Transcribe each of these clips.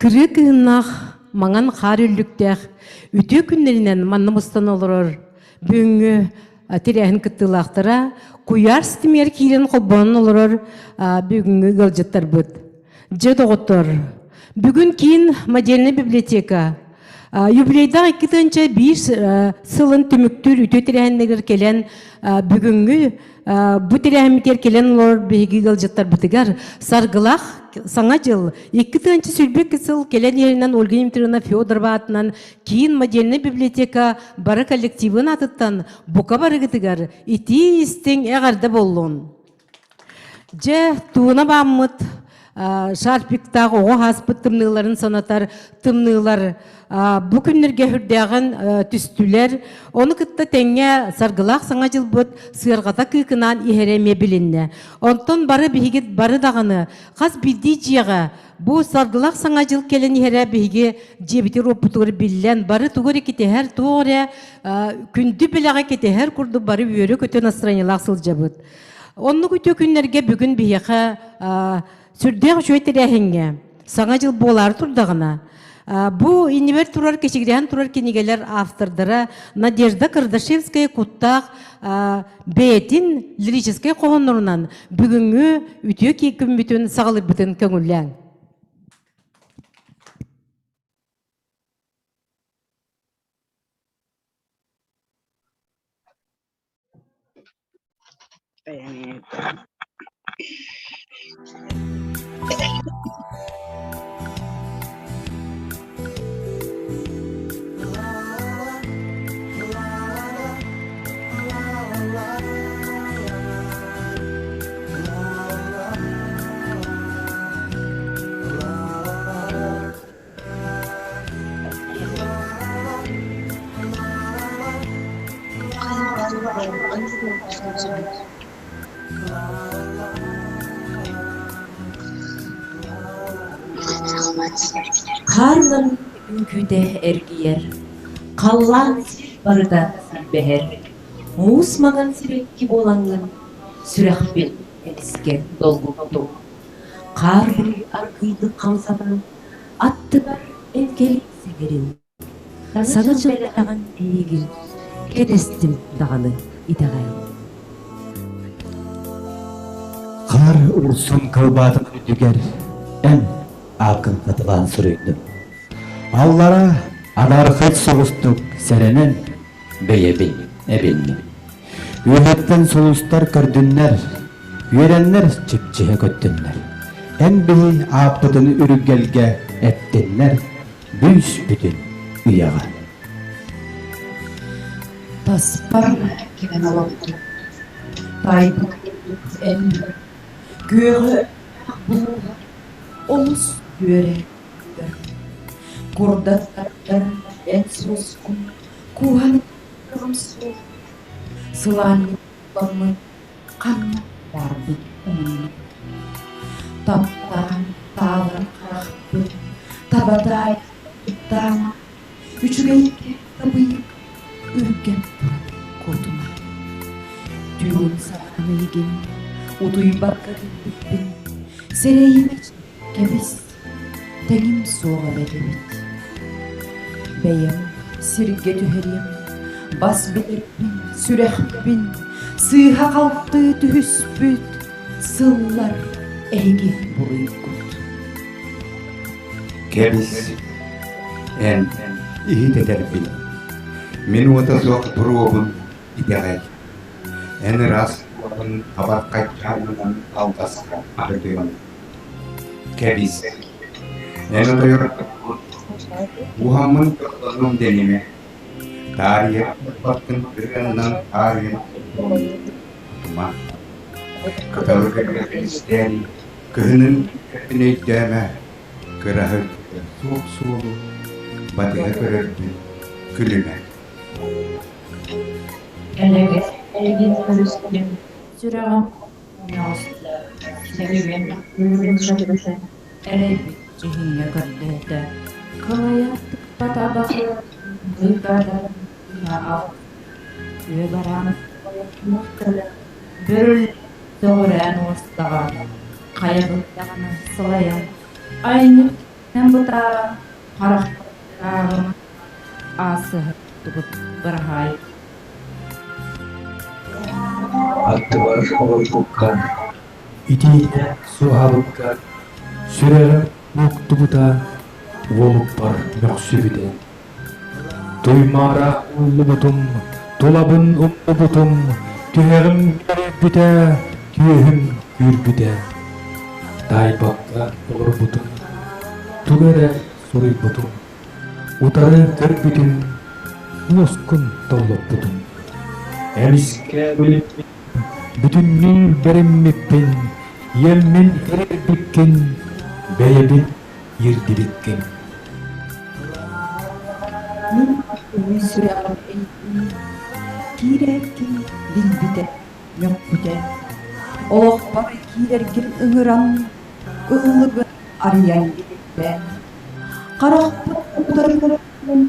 Кыракыйнах маңан қар үлліктәқ үте күннерінен маннымыстан олырыр. Бүгінгі тирәхін кіттілақтыра куяр стимер кейлен қолбанын олырыр бүгінгі ғылжыттар бұд. Жеді ғыттыр. Бүгін кейін модельный библиотека. Юбилейда 2-5 сылын түміктір үте тирәхіннегер келен бүгінгі bu terehmiter kelen lor begi gılcıtlar bitigar sargılaq sana jıl 2 sülbek kısıl kelen yerinden Olga Dimitrievna Fyodorova atынан кейін модельный библиотека бары коллективын атыттан бука бары гытыгар ити истең эгарда боллун. Же туына баммыт шарпиктагы ого хаспыт тымныларын санатар тымнылар bu күннерге хүрдәгән түстүләр оны кытта тәңгә саргылак саңа жыл бут сыргата кыкынан иһәреме билинне. Онтон бары бигит бары даганы каз бидди җыга бу саргылак саңа жыл келен иһәре биге җебити ропутур биллән бары тугыр ките һәр тугыря күндү беләгә ките һәр курды бары йөрө көтө настроениялак сылҗабыт. Онны көтө күннәргә бүгүн бияха сүрдәк җөйтерәһеңгә саңа жыл болар турдагына. Bu инивер турар кечигден турар кинигэлэр автордары Надежда Кардашевская Куттаах бетин лирический коғоннорунан бүгүнгү үтө кийким бүтүн сагылып бүтүн көңүлләң. Karnın ünküde ergiyer, kallan barıda beher, muğusmagan sürekli bolangan, sürekbil elisken dolguktu. Kar bir arkıydı kamsadan, attı bar enkelik segerin. Sana çıldagan eğil, kedestim dağını idağayım. Kar ursun kılbadım düger, en akın katılan sürüydüm. Allara anarkıt soğustuk serenen beyebil ebinni. Üyetten soğustar kördünler, üyerenler çipçihe köttünler. En bihi apıdını ürügelge ettinler, büyüs bütün üyağa. Taspar kimen oldu, taybı en göğe buğu, olus göre. Kurda tartar en soskun, kuhan kırımsız. Sılan bamı kanna vardı umunu. Taptan tağın kahtı, tabaday tuttama. Üçügeyke tabıyık, ürgen kurduma. Düğün sarana yegin, uduy bakar bittin. Sereyime kebis, telim soğan edemit. Beyim, sirge tüherim, bas bilirim, sürehbin, sığha kalktı tühüspüt, sıllar egi buruyukut. Kebis, en iyi tederbil. Minuta sok durubun ideal. En ras wakun kabar kacaman altaska ardeon. Kebis, en oyor Muhammad Sallallahu denime. Tarihe bakın kırılan tarihe Ма. Каталыгы христиан кыһынын кепинейдәмә кырahı суық суылу батыға көрерді күліме. Әлегіз әлген көрістен сүрағым науысты сәлеген көрген жүргізі әлебет жегенге көрдеді. Қалаяттық батабақы ғылбады ау. Өй барамыз мұқтылы бүріл соғырән остаған қайғылдағаны сылаян айнып нәм бұтара қарақтағым асы тұғып бірғай. Atты бар ой бұққан, итейді суғабыққа, сүрері мұқты бұта, олып бар мүқсүбіде. Туймара ұлы бұтым, толабын ұлы бұтым, түйерім бүте, түйехім күр бүте. Дайбаққа ұлыр бұтым, түгері сұрый бұтым, ұтары кір бүтім, ұлыскын таулып бұтым. Әміске бөлетпен, бүтіннің береммеппен, елмен ерер беккен, бәйебен ерді беккен. Мен өй сүрағым әйтін, кейрәккен білбіде, мөк бүде. Олық бары кейрәрген ұңыран, ұлығы ариян бекпен. Қарақ бұтырғырын,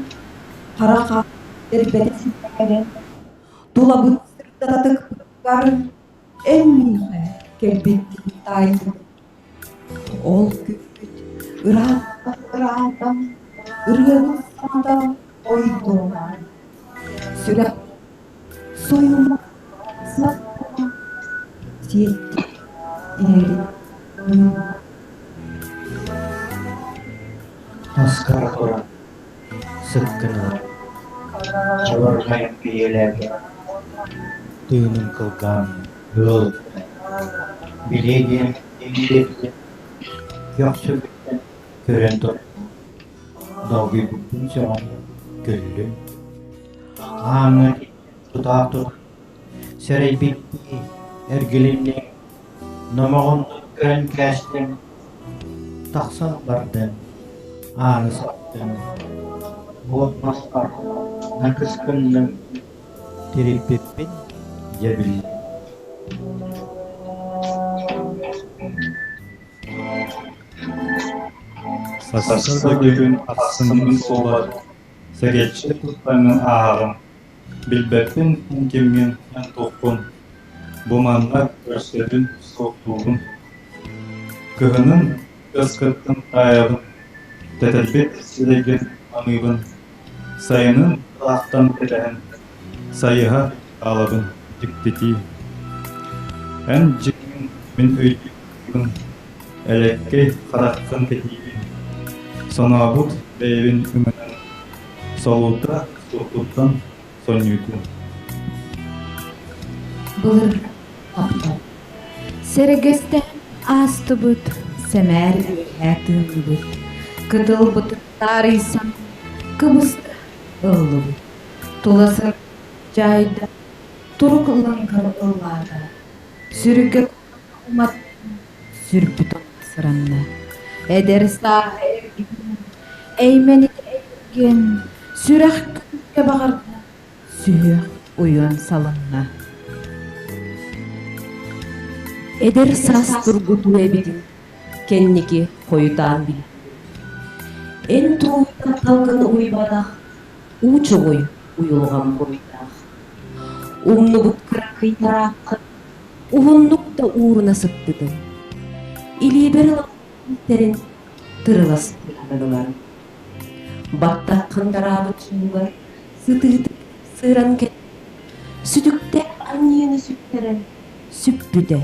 қарақа әрбәтсін бәкәрен. Dolabın sırtladık bıkların en mühim kelbettiği taydı. Ol küpüt, ıradan, ırgınısından oyduğuna. Süre soyulma, satma, siyetti, ileri, Askar Koran, sıkkınlar, çalarmayın biyelerge. Tüyünün kılgan, yol, bilediğim, eğiledim, yok sökütten, gören top, dalgı bugün zaman, güllü. Ağını tutar tut, sörey bitti, ergilinli, namağın gören kəstin, taksan bardın, ağını sattın, boğutmazlar, nakıskınlım, Tiripipin Cebil. Sasırda gülün atsının solar, segeçli tutlarının ağırım, bilbepin inkemin en tokun, bumanlar gösterin soktuğun. Kıhının ıskıttın ayağın, tetelbet silegen anıbın, sayının kulaktan telen, sayıha alabın cikteti. En cikin min öydüğün, elekke karakın tetibin. Sonabut beyvin ümenen, soluta soğuttan sonyuydun. Bulur aptal. Sergösten astı but, semer hayatın but. Kıdıl but tarıysan, kıbıstı ılı but. Tulasır Cayda, turuk ılıngar ıllarda, sürüge kumat, sürpüt olmasıranna. Eder sağ ergin, eymeni ergin, sürek künke bağırda, sürek uyun salınna. Eder sas turgutu ebidin, kenniki koyutan bil. En tuğutan talgını uybadak, uçu koyu. Uyulgan boyda. Umnu but kırakый tarakı, uhunluk da uğruna sıktıdı. İliberil terin tırıla sıktılar. Batta kandara bıçınlar, sıtırtık sığıran ket. Sütükte anniyeni sütteren, süppüde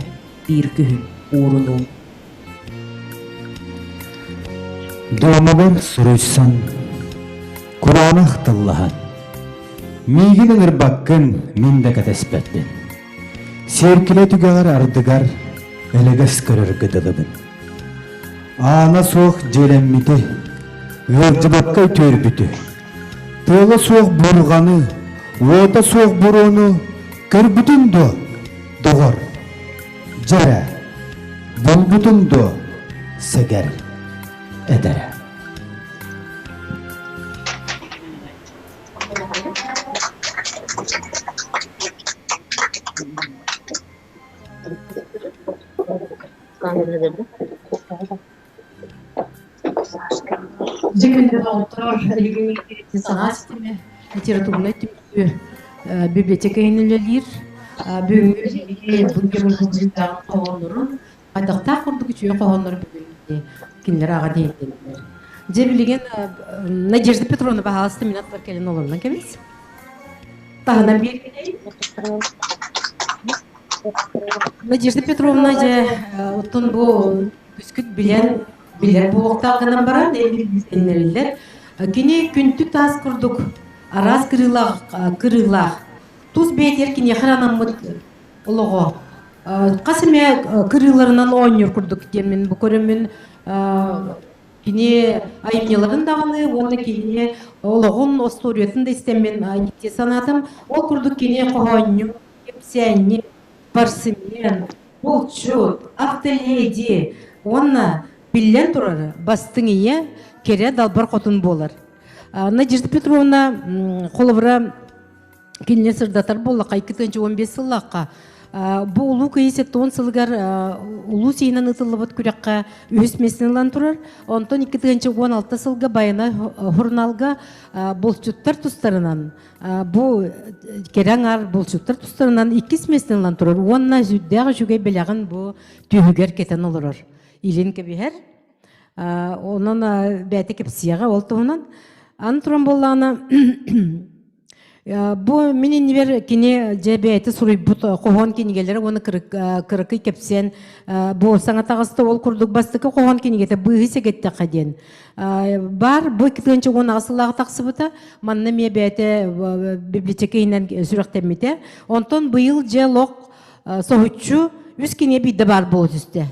bir gühün uğrunu. Doğmalar soruçsan, Kur'an'ı hıtıllahan. Мигин ырбаккын минде катеспеттин. Серкиле түгәгәр ардыгар элегес көрөр гыдылыбын. Ана соқ желеммити, ыржыбакка төрбүтү. Тылы соқ бурганы, ота соқ бурону көрбүтүн до. Doğar, jara, bulbutundu seger edere. Жекенде доктор саңа системе литературный библиотека енелер бүгүнкү бүгүнкү колонорун Кардашевская курдук үчү колонор бүгүнкү кинилер ага дейдилер. Же билген Надежда Петровна баһалысты минат бар келин олорунан кебиз. Тагынан бери Надежда Петровна же оттон бу күскүт билер буоктагынан баран элдер. Кини күнтү тас курдук арас кырыйлах. Туз бетер кини харанамыт олого. Касыме кырыйларынан ойнур курдук демен бу көрөмүн кини айымнеларын даганы, оны кини ологун осториятын да истемен айтте санатым. Ол курдук кини когоню, кепсяни, парсымен, болчут, автоледи, онна биллен турары бастыңые кере далбар котун болар. Надежда Петровна колобра кинне сырдатар болла кайкытынчы 15 сыллакка. Бу улуу кейсет 10 сылгар улуу сейнен ытылыбыт күрекка үсмесинен турар. Онтон 2-16 сылга байына журналга болчуттар тустарынан бу кереңар болчуттар тустарынан 2 смесинен турар. Онна жүддәгы жүгөй белягын бу түйүгер кетен олорор. Илин кебихер. Онон бәте кепсияга ол туунан антуран боллана бу менин нибер кини жебети суруйбут кохон кинигэлэр оны кыракый кепсен бу саңатагысты ол курдук бастыкы кохон кинигете быгы сегетте каден бар бу китенче оны асылага таксыбыта манна ме бәте библиотека инен сүрэхтэниитэ онтон быйыл же лок сохучу үс кине бидде бар болдусте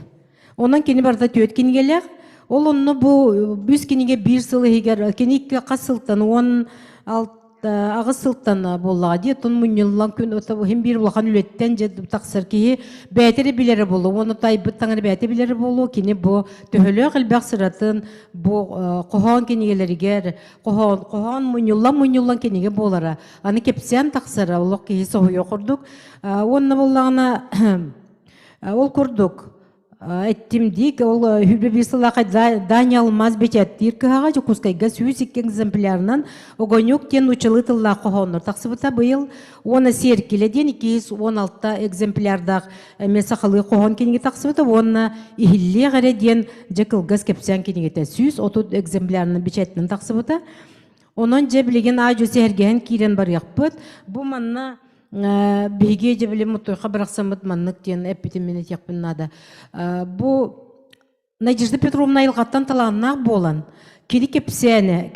онан кини барда төт кинигелер ол онно бу бүс киниге 1 сылы егер киникке касылтан 16 агысылтан болла ди тон муньыллан күн ота хем бир булган үлеттен же таксыр ки бәтери билери болу оны тай быттаңыр бәте билери болу кини бу төһөлө кылбак сыратын бу кохон кинигелерге кохон муньыллан киниге болара аны кепсен таксыр улук ки сою курдук онна боллагына ол курдук Эттимдик ол хүбе бисылакай дания алмаз бечеттир кыга же кускайга сүйсик экземплярынан огонюк тен учылы тылла кохонор таксыбыта быйыл оны серкиледен 216 экземплярдак месахалы кохон киниге таксыбыта оны ихилле гареден жекылгас кепсян кинигете 130 экземплярынан бечеттин таксыбыта онон же билеген ажу сергеген кирен бар якпыт бу манна биге же билем мутойга бараксамыт маннык тен эпитеминет якпыннада бу Надежда Петровна илгаттан таланнак болан кини кепсяне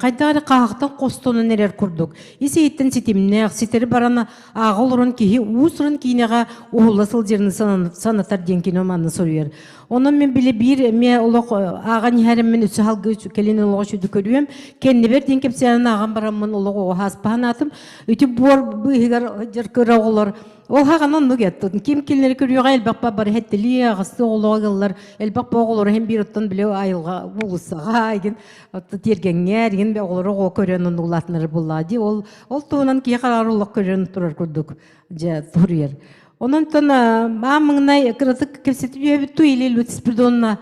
кайдары кагактан костонун нерер курдук исейттен ситимне ситери барана агылрын кии усрын кинега уласыл жерни санатар ден киноманны соруер онун мен биле бир ме улок аган хәрем мен үсү халгы келин улок шуду көрүм кенне бер ден кепсяне аган барамын улок хаспанатым үтү бор быгар жыркыраголор ол хаган нугет ким килнер көрүгө элбакпа бар хеттили агысты ологалар элбакпа оголор хем бироттон биле айылга булсага ген тергеңер ген оголор көрөнүн улатныр буллади ол туунан ки карарлык көрөнүп турар курдук же турер онон тон мамыңнай кырытык кепсетип жебитту или лутспирдонна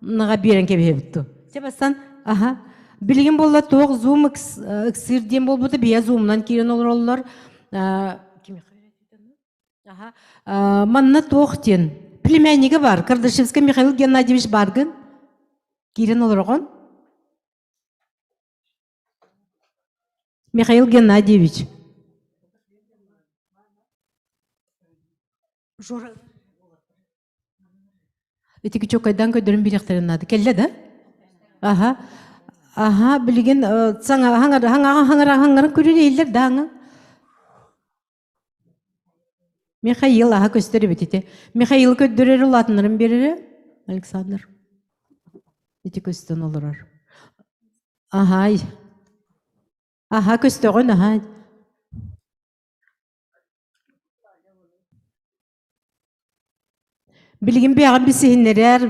нага берен кебипту себастан билген болла тоок зум иксирден болбуту бия зумнан кирен олорлор манна тоқтен племянниги бар Кардашевская Михаил Геннадьевич баргын кирен олоргон Михаил Геннадьевич Этики чокайдан көдөрүн билектерин нады келле да билген саңа хаңар көрүн элдер даңы Михаил көстөрү битите. Михаил көдөрөр латынырын берери. Александр. Эти көстөн олорор. Көстөгөн Bilgin bir bisihinler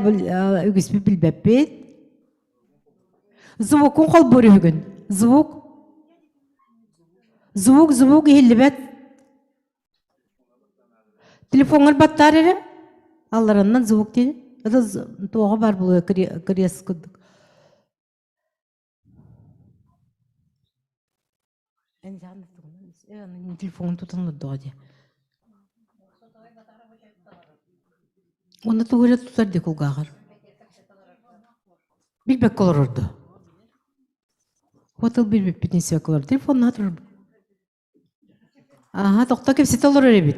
ügüsü bilbepet. Звукун кол бүрүгүн. Звук хиллибет. Телефоңор баттар эре. Алларынан звук дейди. Это тоога бар бул крес. Телефон тутун доди. Оны тугура тутар ди кулгагар. Билбек колор орду. Хотел билбек битнесе колор. Телефон натыр. Ага, токта кепси толор эребит.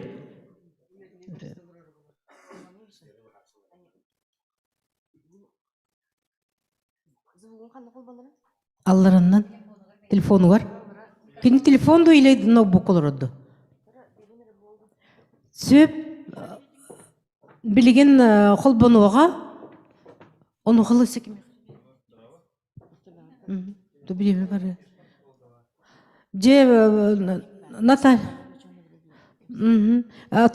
Алларынан телефону бар. Кини телефонду или ноутбук колор орду. Сөп билген холбонуга onu kılısı kimi? Tu bilimi var. Natal.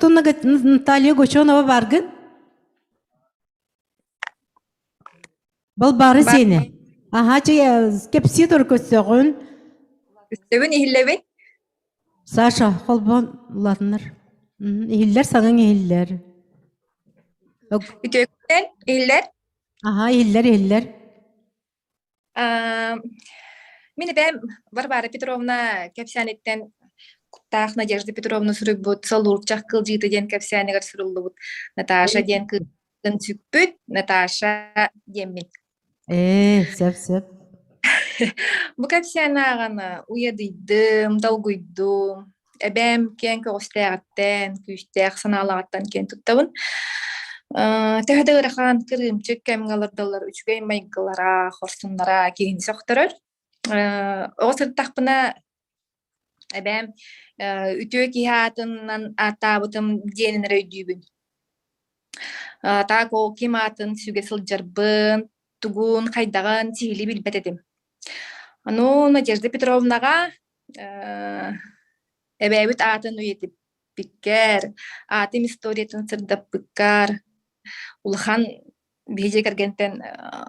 Tonna Наталья Гочонова баргın. Bal bari seni. Aha kepsi torkosuğun. Üstevin ihillevin. Sasha holbon latınlar. İhiller sanın ihiller. Ütüyükten ihiller. Aha ihiller. Mine ben Varvara Petrovna Kapsianitten Куттаах Надежда Петровна сүрүбүт, Салурчак кылжыты ден Капсианигар сүрүлүбүт, Наташа ден кыттын сүкпүт, Наташа деммин. Сеп. Бу Капсианаганы уядыйдым, далгуйдум, эбем кен көстәгәттен, күстәк саналагаттан кен туттабын. Тәһдәгәрахан кырымчык кемгалардалар үчгәй майгылара, хорсуннара кигин сохторор. Осыртакпына эбем ütüö kihatından atabıtım diyenere ödübün. Ta ko kimatın süge sılcarbın, tugun kaydağın sihili bilbet edim. Anu Надежда Петровнаға ebebit atın üyetip bikker, atım istoriyatın sırdap bikkar, ulhan bihece kergenten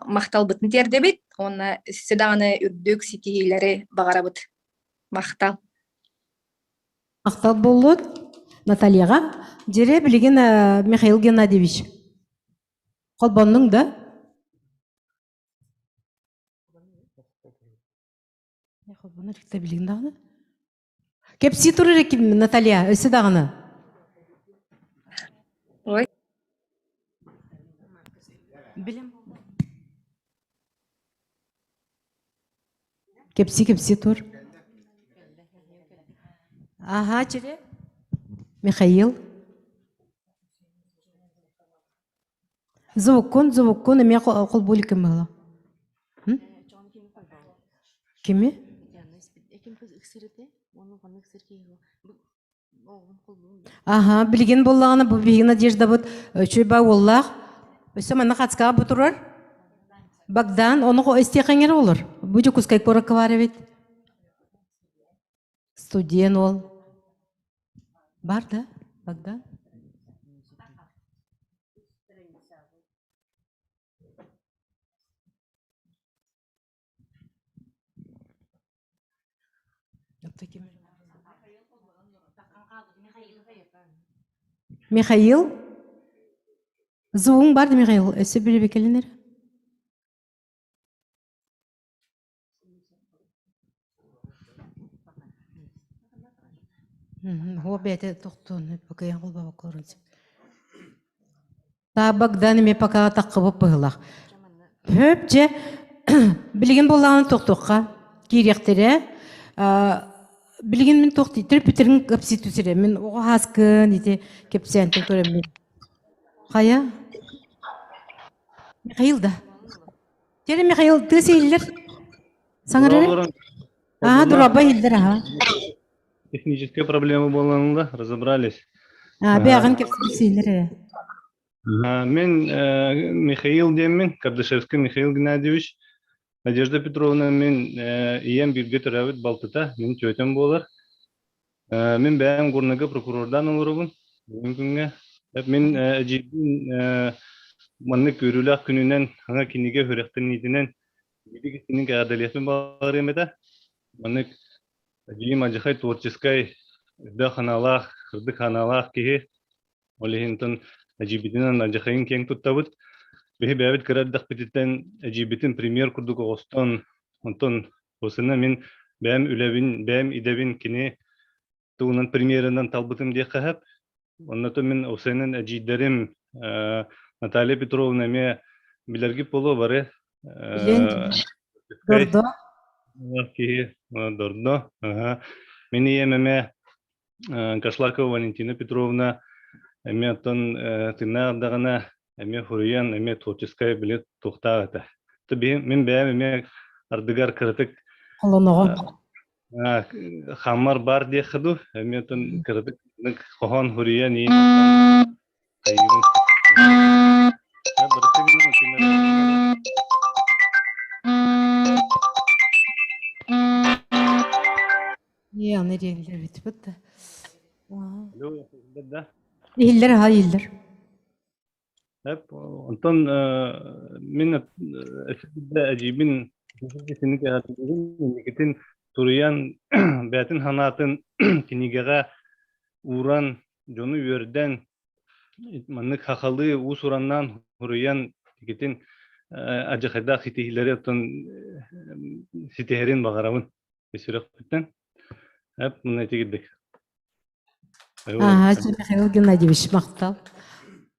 maqtal bitni terdebit, ona üstüdağını ürdük sitihileri bağarabıt. Maqtal. Мақтал болот Натальяға жере білген Михаил Геннадьевич. Қолбанның да. Қолбанның ректі білген дағыны. Кепси тұрыр екім Наталья, өсі дағыны. Ой. Білем. Кепси тұр. Ага, жере. Михаил. Звуккон, эме қол бөлі кім бағыла? Кеме? Ага, білген болағаны бұл бейгі Надежда бұд чөйбай оллақ. Өсі мәні қатсқаға бұтырыр? Богдан, оны істеқеңер олыр. Бұды күскай көрікі бар әвет. Студент ол. Бар да, Богдан? Михаил? Зуың барды Михаил, өсі біліп екелінер? О, бәді тоқтуын, пока я қолба бақылырынсы. Та Богдан еме пока таққы боп бұғылақ. Хөп же, білген болағын тоқтуққа, керектері. Білген мен тоқты, түрпітерін көпсі түсірі. Мен оға хаскын, кепсиянтын көрем мен. Қая? Михаил да. Тере Михаил, тысы елдер? Саңыр әрі? Дұрабай елдер, Технические проблемы болғанында разобрались. Бәғын кепсі елдер. Мен Михаил демін, Кардашевский Михаил Геннадьевич. Надежда Петровна мен ием бирге төрәбит балтыта, мен төтем болар. Мен бәйім көрнегі прокурордан олырығын, бүгін күнге. Мен әжибин манны көрүләк күнүнен аңа киниге сүрэхтэниитинен биди кисинин каадалиэпин бар эмете. Манны әжибин ажыхай творческой да ханалах, хырдык ханалах киһи олихинтон әжибитинен ажыхайын кең туттабыт. Бихи бәбит кыраддак бититтен әжибитин премьер курдук оғостон онтон осына мен бәм үләбин, бәм идебин кини туунан премьерынан талбытым дие кахап. Оннато мен осенен әжидерим Наталья Петровна ме билерги полу бары. Дордо. Дордо. Мен иемеме Кашлакова Валентина Петровна эме тон тыннардагана эме хуруян эме творческая билет тухтаата. Таби мен бәм эме ардыгар кырытык Холоного. Хаммар бар дие хаду эме тон кырытык кохон хуруян и Ya nereye gider bitip de. Алло, да. İller ha iller. Hep ondan min eşitde acibin kesinlikle hatırlıyorum. Nikitin Turiyan Betin Hanat'ın kinigega uğran jonu yörden manlık hakalı usurandan Huriyan nikitin acıkada hitihleri ondan hitiherin bağıramın esirek bitten. Hep bunu etikettik. Ага, Михаил Геннадьевич мақтал.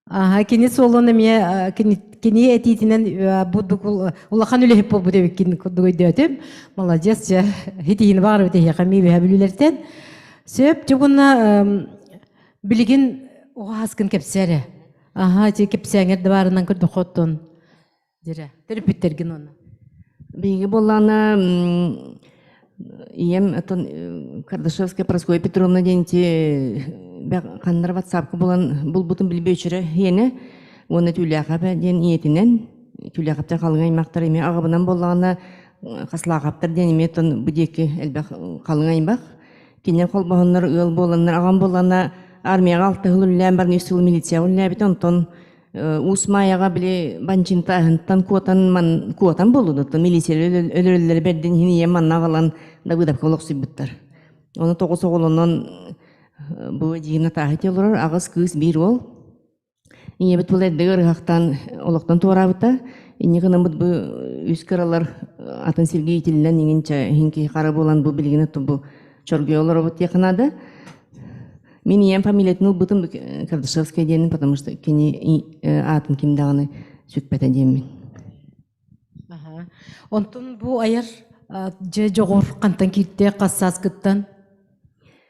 Ага, кини солоны мне кини этитинен будук улахан үлехип болбу деп кин кудуй дөтөм. Молодец, я хитин бар бите яками бәбүләртен. Сөп жугуна билген огаскын кепсәре. Ага, те кепсәңер барынан күрдү хоттон. Дире. Терпиттерген оны. Биги болланы ием атон Кардашевская Прасковья Петровна денти кандар WhatsApp болан бул бутун билбечүрө эне оны түләгә ден иетинен түләгәптә калган аймактар эме агыбынан болганы каслагаптар ден эме тон будеки элбек калган аймак кинен колбогоннор ыл боланнар аган болана армияга алты хылләм бар нисул милиция улла бит онтон усмаяга биле банчинтаһынтан куотан болду то милиция өлөлөр бердин хини манна калан да выдап колоксып биттер. Оны тогуз оголонон бу жигина тахетелер агыс кыз бир ол. Ие бит булай дегер хактан олоктон туарабыта. Инегенә бит бу үскәралар атын Сергей тилен нигенчә хинки кара болан бу билгене то бу чоргеолар бит якынада. Мен ием фамилиятны бутын Кардашевская ден, потому что кини атын кимдаганы сүкпәтә демен. Ага. Онтон бу аяр же жогор кантан китте кассас кыттан.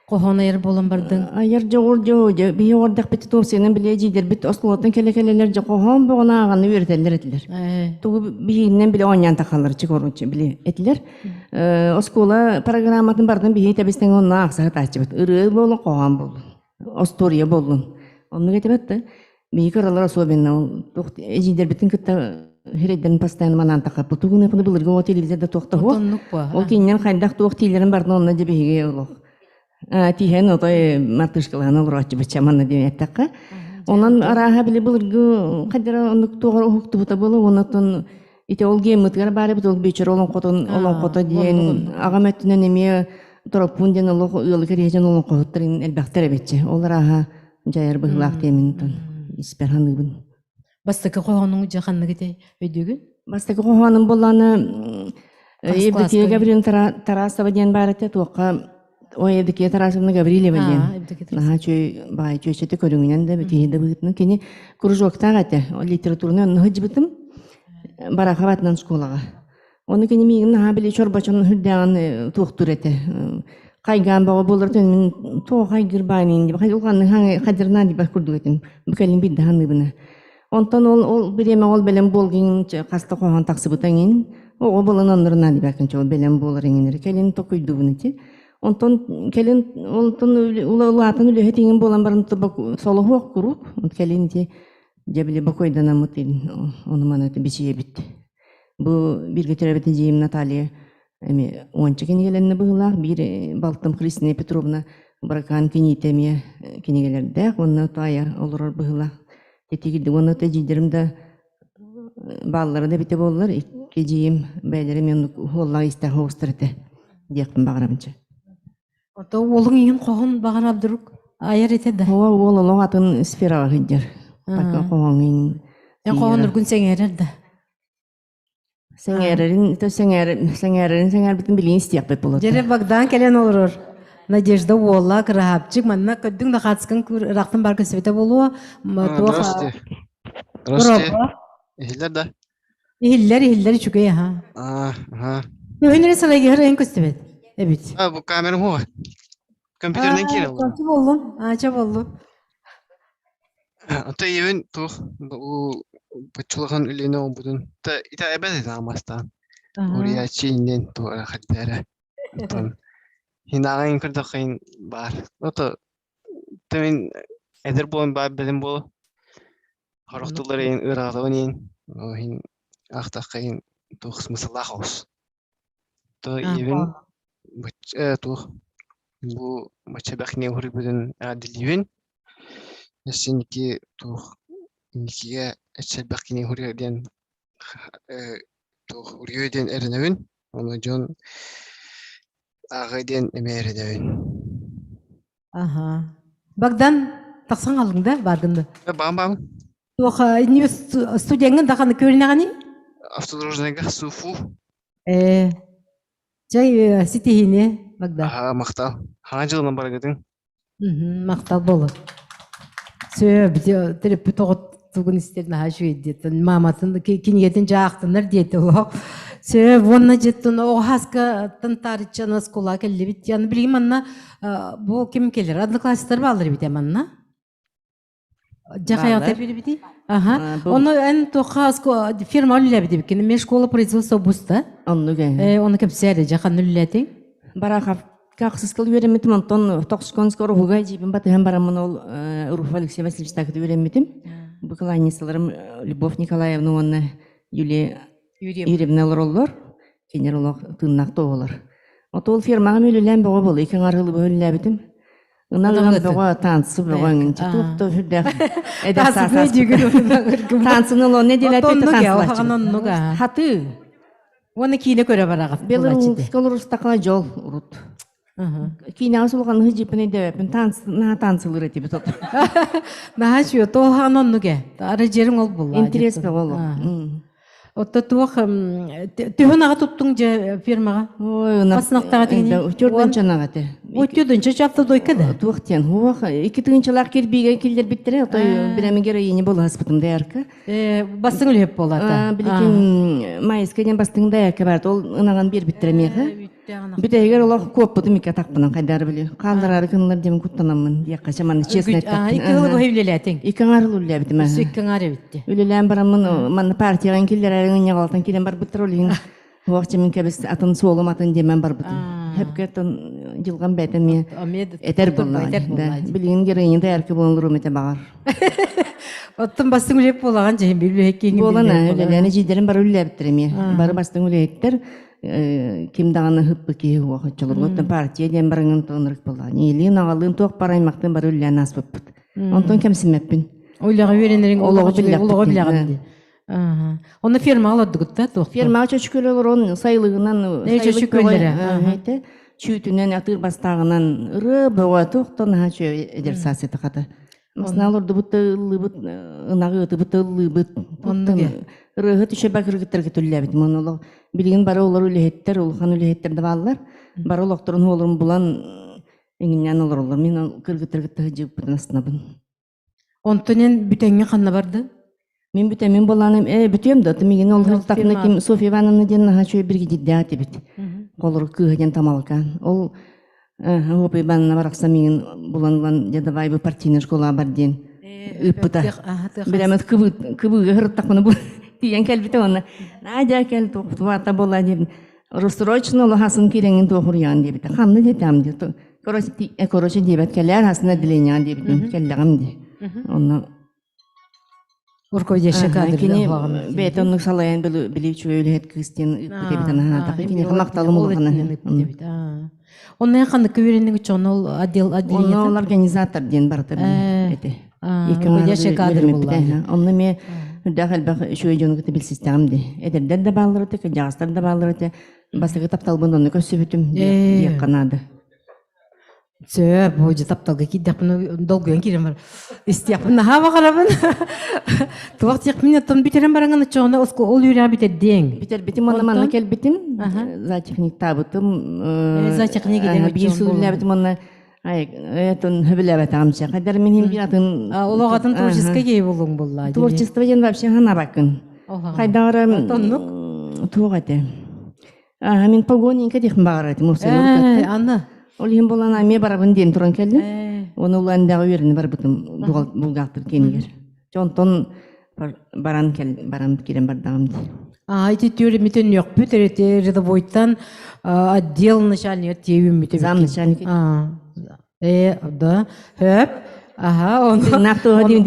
Кохонайыр болан бардың. Аяр жогор жо бие ордак бит тосенен биле жидер бит ослотон келекелелер жо кохон богона аганы үртелер этилер. Тугу биинен биле оньян такалар чыгоручу биле этилер. Оскола программатын бардын бие табистен онна аксары тачыбыт. Ыры болун кохон болун. Остория болун. Онну кетебетти. Бие каралар особенно тохт жидер битин кытта хереден постоянно манан такап. Тугуны пуны булырга телевизорда тохта хо. Ол кинен кайдак тох тилерин бардын онна жебеге олох. Тиһен отой мартышкаланы урачы бачаманы деп аттакка. Онан араха биле булыргы кадера онук тогор ухукту бута болу онотон ите ол гемыткар бары бит ол бечер олон кото ден агаметтинен эме торопун ден ол ыл кережен олон коттырын элбактер бече. Ол араха жайыр быглак теминтон исперханыбын. Бастыкы кохонун жаханны кете өйдөгүн. Бастыкы кохонун боланы Евдокия Гавриловна Тарасова ден барыте тока ой Евдокия Тарасовна Гаврилева ден. Наха чөй бай чөйчөтө көрүнгүнөн да битиде бытны кени кружокта гате литературны хыжбытым бараха батнан школага. Оны кени мигин наха биле чорбачын хүддәган туктур эте. Кайган бага болортен мен то кайгыр байнын деп кайгылганны кадырна деп курдук этим. Бүкелин бидданы бына. Онтон ол биреме ол белем болгин каста койгон таксыбытаңын. Ого болононнорна деп акынча ол белем болор эңинер. Келин токуйду бунути. Онтон келин олтон улаатын үлөһетиңин болан барын солохуак курук. Келин те жебиле бакойдана мутин оны манаты бичие бит. Бу бирге теребете жийим Наталья эми онча кинигэлэрин быгылаах бир Балтым Христина Петровна Баракан киниитэмие кинигэлэрдэх онно тая олорор быһыла. Тетиги онно тежидеримде баллары да бите боллар. Кежиим бәйләре мен холла истә хостырды. Дияқпын бағарамчы. Ото олың иген қоғын бағар абдырук айар етеді. Ол атын сфераға хиджер. Бака қоғын. Қоғын үргін сәңерерді. Сәңерін бітін білейін істияқ бет болады. Жере Богдан келен олырыр. Надежда Уолла, Крахапчик, манна көддің да қатысқын рақтын бар көсібеті болуы. Здравствуйте. Здравствуйте. Ихиллер да? Ихиллер чүгей, ага. Ага. Өйнері салайги ғырайын көстібет. Эбит. Бұл камерам хуа. Компьютерден келем. Ача болдым, ача болдым. Ата евен тух бұл бачылған үлені олбудын. Ита әбәд еді амастан. Урия чейінен туғара қаддәрі. Хинағын күрдіқайын бар. Ото тәмен әдір болын бар білім болу. Харықтылар ең ұрағылығын ең. Хин ақтақайын тух смысылақ олс. То евен тух бұл мачабақне ұры бүдін әділівен. Сенеке тух никеге әтшәлбақне ұрыден тух ұрыден әрінәуін. Оны жон ағайден әмә әрінәуін. Ага. Богдан, тақсан қалыңда барғынды? Бам. Тух студияңын дақаны көріне ғаны? Автодорожныйға суфу. Жай сетейіне, Богдан. Мақтал. Хан жылынан бар кәдің? Мақтал болы. Сөй, тіріпі тоғыт туғын істерін ашу едетін. Маматын кенегетін жақтыныр деті ол. Сөй, онына жеттін оғасқа тантарычаны скола кәлі бит. Яны білгім анна, бұл кем келер? Однокласситар балыр бит әманна? Жақайғата бері біті? Оны ән тоқа фирма үлі біті бікені. Мен школа производства бұсты. Оны көпсәрі жақан үлі Барақап, қақсыз қыл өреметім, онтон тоқшықонсқа ұрғыға жейбін баты әм барамын ол Руф Алексей Васильевич тақыды өреметім. Бұқыл айнесаларым Любовь Николаевна, оны Юлия Юрьевна олар, кенер олар тыңнақты олар. Ол фирмаға мөлілән бұға бол, екен арғылы бөлілі бітім. Ұнағын бұға тансы бұғаңын тұқты жүрдәқ әдәс асас. Тансын ол не деләт өті тансы хаты. Оны кейіне көре барағыз. Белорус колорустақла жол ұрыт. Кейіне асылған ғыжипіне дөпін танцылыр әті бітот. Наға жүйі, тоғаған онныге. Ары жерің ол бұл. Интерес бі ол. Отта туақ, түйін аға тұттың же фирмаға? Басынақтаға дегене? Өттерден аға де. Өттерден жапты дойқады? Туақтен. Екі түгіншілақ келбейге келдер біттірі. Біремігер ойыны бол аспытымда әркі. Бастың үліп болады? Білікен майыскеден бастың да әркі барды. Ол ұнаған бір біттіремеғі. Бүтәйгер олар көп бұдым еке тақпынан қайдары білі. Қалдырары күнілер демін құттанамын. Яққа шаманы чесін айтпақтын. Екі ғылы бұл өвлеләтің? Екі ғарыл үлі әбітім. Екі ғары бітті. Үлілән барамын, маны партияған келдер әріңін яғалтан келен бар бұттыр олығын. Уақытша мен кәбіс атын солым атын демен бар бұтын. Хәпкеттен жылған бәтін мен әтер болла. Білген керейінде әркі болыныр өмете бағар. Оттың бастың үлеп болаған жайын білі әккенгі болана, үлеләні жидерін бар үлі әбіттірі бары бастың үлі әттір кемдағаны хыппы кейі уақытчылыр. Оттың партия ден барыңын тоңырық болған. Елін ағалығын тоқ бар аймақтың бар үлі әні аспып бұд. Онтың кәмсімәппін. Ойлағы веренерің олығы біліғанды. Оны ферма алады күтті? Ферма чөчкөл олар оның сайлығынан чүйтінен атыр бастағынан ұры бұға тоқтан хачу әдер сасеті қаты. Мысына оларды бұтты ұлы бұт, ұнағы өті бұтты ұлы бұт. Рығы түші бәк ұрғыттар күтілі әбет. Мұны білген бары олар өлігеттер, олған өлігеттерді балылар. Бары олақтырын оларын бұлан еңінен олар олар. Мен кіргіттар күтті жығып бұтын астына бұн. Онтынен бүтәңе қанна барды? Мен бүтәмен боланым, бүтем да, мен ол ғыртақына кем Софья Ивановна ден хачу бірге деді әте біт. Қолыр күғаден тамалқан. Ол Опы банна барақса мен боланлан дедавай бұл партийный школа бар ден. Үппіта. Біремет күбігі ғыртақына бұл. Тиен кәлбіті оны. Надя кәл тоқтуата бола дебін. Рустрочно лохасын кереңін тоқыр ян дебіті. Қамны детам дебіті. Короче дебет кәлер хасына діленян дебіті. Кәлләғым де. Оны Урковдеші кадрлы бағым. Бәйт онның салайын біліп чөй өлі әт кристен үппі дебітін. Кені қамақталым олғаны. Онная ханыкы үйренең үчен ол отдел Ол организатор ден барды эти. Яшэ кадр булла. Онны ме дагыл баг шуй жонук тибил системди. Эдердер да баллырыты, жагыстар да баллырыты. Басыгы тапталбын онны көсүбүтүм дип канады. Сө, боже тапталга киддәпне долгын кирем бар. Истяпны хава карабын. Туак тек мине тон битерем баранганы чоңна ол үйрән битедең. Битер битим онна манна кел битим. Зачехник табытым. Зачехник идең. Bir sürüle bitim onunla этон хөбүләбә тамча. Кадәр минем биратын. Олагатын творческий гей булуң булла. Творчество ен вообще хана бакын. Кайдары тугате. Мен погонинка дихм багарат мусор. Аны. Ол ем болана ме барабын ден туран келди. Оны уландагы үйренеп бар бутым булгактыр кенигер. Жонтон баран кирен бардагым. Эти теории митен yok бүтерете рядовойтан отдел начальника тевим митен. Зам начальник. Да. Хөп. Он нахто дин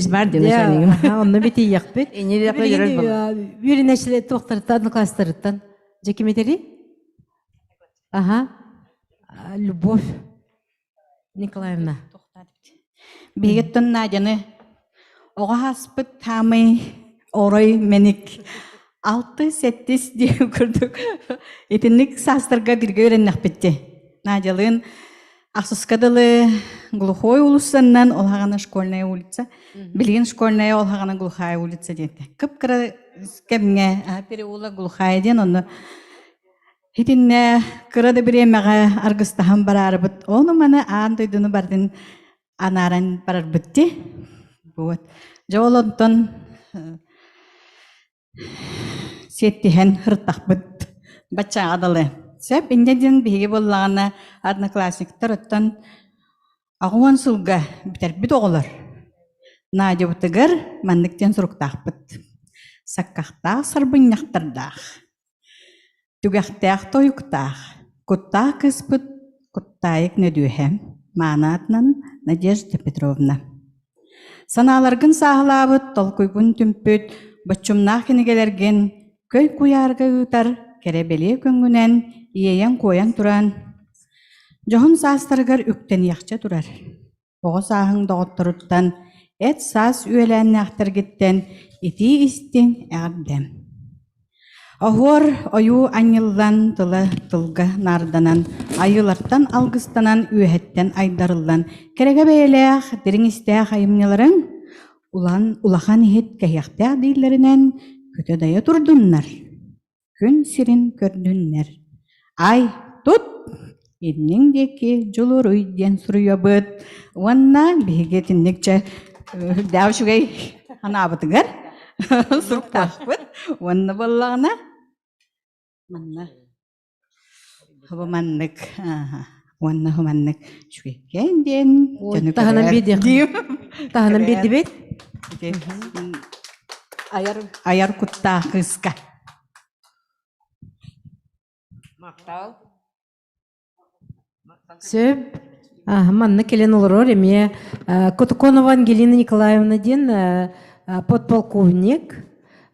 бар дин начальник. Он бити якпет. Эне дә кайрар бар. Үйренешле токтартан класстыртан. Жекеметери? Любовь Николаевна. Бегеттен Надяны оғаспыт тамы орой меник 6-7 деп көрдік. Етінік састырға бірге өреннақ бітті. Надялын Ақсыскадылы глухой улысынан олғағана школьная улица. Білген школьная олғағана глухая улица дейді. Кіп-кірі кәбіңе переула глухая ден оны Хитинне кырады биремеге аргыстахан барарбыт. Оны мана андойдуну бардын анаран барарбытти. Вот. Жолонтон сеттихен хыртахбыт. Бача адалы. Сеп индеден биге боллагана одноклассниктар оттан агуан сулга битербит оголор. Надя бутыгар мандыктен суруктахбыт. Саккахтаах сарбынньахтаах. Сүрэхтэниитэ Куттаах. Куттаах кыспыт Куттаах нөдүхем. Маанатнан Надежда Петровна. Саналаргын сағылабыт, толкуйгун түмпүт, бачумнах кинигэлэрин көй куярга ытар, керебеле көңгүнен, иеян коян туран. Жохон састаргар үктен яқча турар. Оғы сағын доғыттыруттан, эт сас үйеләнне ақтыргеттен, ити истин әғдем. Огор ою аньылдан тылга нарданан, айылартан алгыстанан үйәттен айдарылдан, кереге бейлех, диріңістех айымнеларын, улахан ехет кәйяқтех дейлерінен көте дая турдуннар. Күн сирин көрдүннер. Ай, тут! Еднің деке жолыр үйден сұруя бұд. Уанна бігетіннікче дәушігай хана абытыгар. Сұруқтақ бұд. Уанна боллағына. Манна. Хубаманнык. Уанна хубаманнык. Шуге кенден. Таханан беді. Таханан беді бет? Аяр Куттаах кыска. Сөп. Манна келен олырор, еме Котуконова Ангелина Николаевна ден подполковник,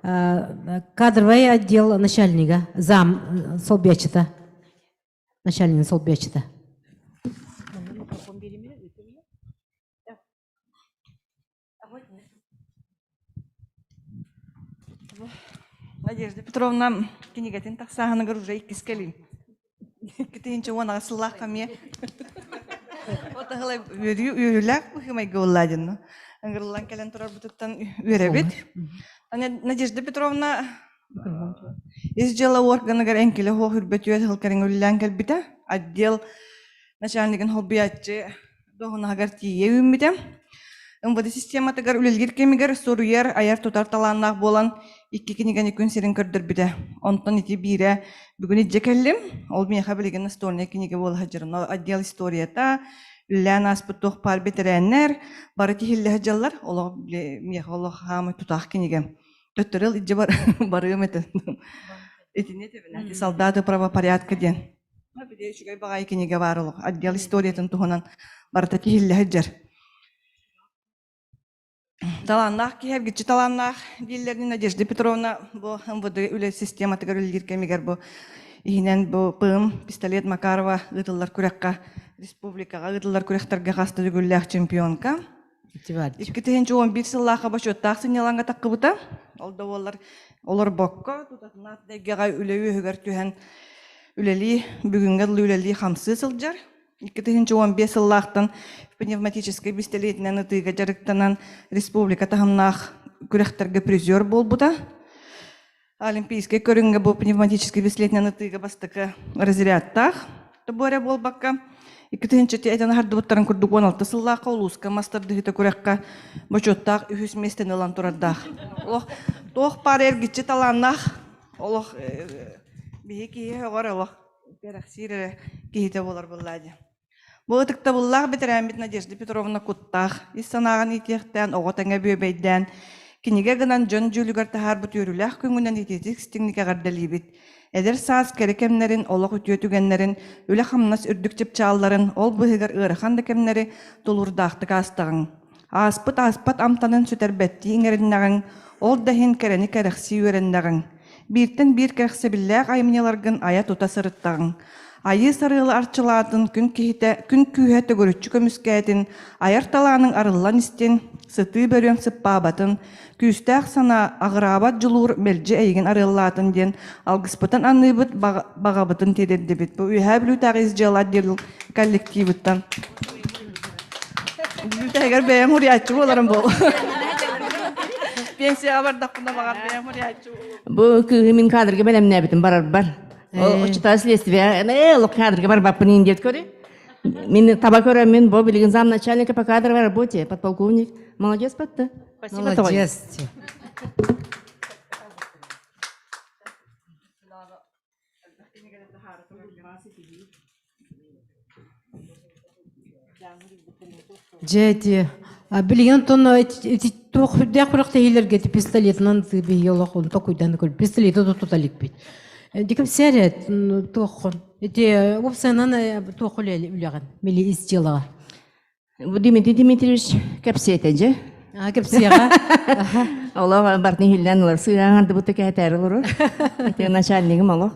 кадровый отдел начальника, зам солбячета, начальник солбячета. Надежда Петровна, кинигэлэрин тахсааханагар уже иккискелим. Китинче уанага сыллаахка ме. Отахалай үйрүлак бухимай голладин. Ангырлан келен турар бутуттан үйребит. Надежда Петровна из дела органагар энкеле хохурбет үйет хылкарин үллән келбите. Отдел начальникин холбиятчы дохунагар тие үймите. Ымбады систематыгар үлелгер кемигер соруер аяр тутар таланнах болан икки кинигени күн сирин көрдөрбүдө. Онтон ити бире бүгүн ижекеллим. Ол меха билген история киниге бол хажырын. Отдел историята үллән аспыттох пар бетереннер бары тихилле хаджаллар. Ол меха ол хамы тутах киниге. Төттөрел ije барым эте. Этине тебен солдаты правопорядка ден. Биде шугай багай киниге барылык. Отдел историятын тухунан бары тихилле хаджар. Таланнах киһэргичи таланнах диллерин Надежда Петровна бу МВД үле система тегерилгер кемигер бу Ихинен бу пым пистолет Макарова ытыллар күрәккә республикага ытыллар күрәктәргә хасты дүгүлләх чемпионка. 2011 сыллаха башоттак сыняланга таккыбыта. Олда олар бокка тутатнат дегега үлеү хөгөр түһән үлели бүгүнгә үлели хамсы сылжар. 2015 сыллахтан пневматический пистолетнен ытыга жарыктанан республика тахымнах күрәктәргә призер болбута. Олимпийский көрүнгө бу пневматический пистолетнен ытыга бастыкы разрядтах. Тоборе болбакка. 2-нче әйтән хардыбыттарын күрдүк 16 сыллака улуска мастер дигите күрәккә бочоттак үһүс местен алан турардах. Олох тох парер гитче таланнах. Олох бихи хогор олох перахсире кихите болар буллади. Бу ытыкта буллах бетерәм бит Надежда Петровна Куттаах. Исанаган итехтән оготаңа бөбәйдән кинигэлэрин жон жүлүгөр тахар бут үрүлэх күнгүнөн итетик стигника гардалибит. Эдер саас керекемнерин, олох үтүгеннерин, үле хамнас үрдүкчеп чаалларын, ол быһыгар ырыхан декемнери тулурдаахты кастагын. Аспыт амтанын сүтербетти иңериннагын, ол дахин керени керекси үерендагын. Биртен бир керексе биллээх аймыняларгын ая тута сырыттагын. Айы сарылы арчылаатын күн күйәті көрүтчү көмүскәйтин, аяр талаанын арыллан истен, сыты бөрөн сыппабатын, күйістәк сана ағырабат жылуыр белжі әйген арыллаатын ден, алгыспытын анныбыт бағабытын тедерді бит. Бұл үйә білутағы изжалат дел коллективыттан. Білутәгер бәйім ұриятчы боларым бұл. Пенсияға бардақпында бағар бәйім ұриятчы бол. Бұл күйімін кадрға бәлеміне бітім барар бар. Учитывая следствие, кадрга бар баппын индет көре. Мен таба көрем, мен бо билген зам начальника по кадровой работе, подполковник. Молодец, Патта. Спасибо, Толя. Молодец. Жети, билген тонна тох дякуракта хилерге пистолетнан бийолох он токуйдан көл пистолеты тоталик бит. Диким серет тохон. Эти опсанан тохолели үлеген. Мили истила. Дмитрий Дмитриевич кепсете же. Кепсега. Олар бартны хилләнләр сыйранды бу тәкәтәр булыр. Эти начальнигим олар.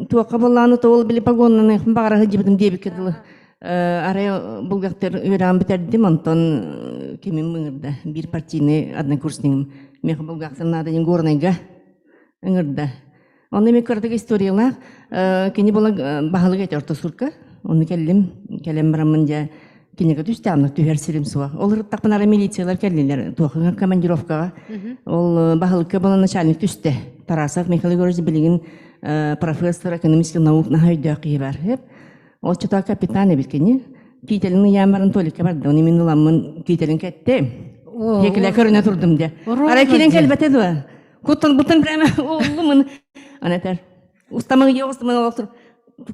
Туакка булланы тол били погонны багара җибдем дебик кедиле. Арай булгактер үрән битердим антон кемин мыңырда бир партийный однокурсниким. Меха булгактер надо не горныйга. Ыңырда. Оны мен көрдік историялар, кені бола бағылық әте орта сурка. Оны келем барамын жа кенеге түсті анық түйер сирим суа. Олар тақпынары милициялар келділер туақыға командировкаға. Ол бағылыққа бола начальник түсті. Тарасов Михаил Егорович білген профессор экономических наук на хайдуақи бар. Ол чыта капитаны біткені. Кейтелінің ямарын толикке барды. Оны мен ұламын кейтелін кәтті. Екілі көріне тұрдым де. Арай келен кәлбәт еді. Куттан прямо олымын. Анатар. Устамығы еғыстымын олықтыр.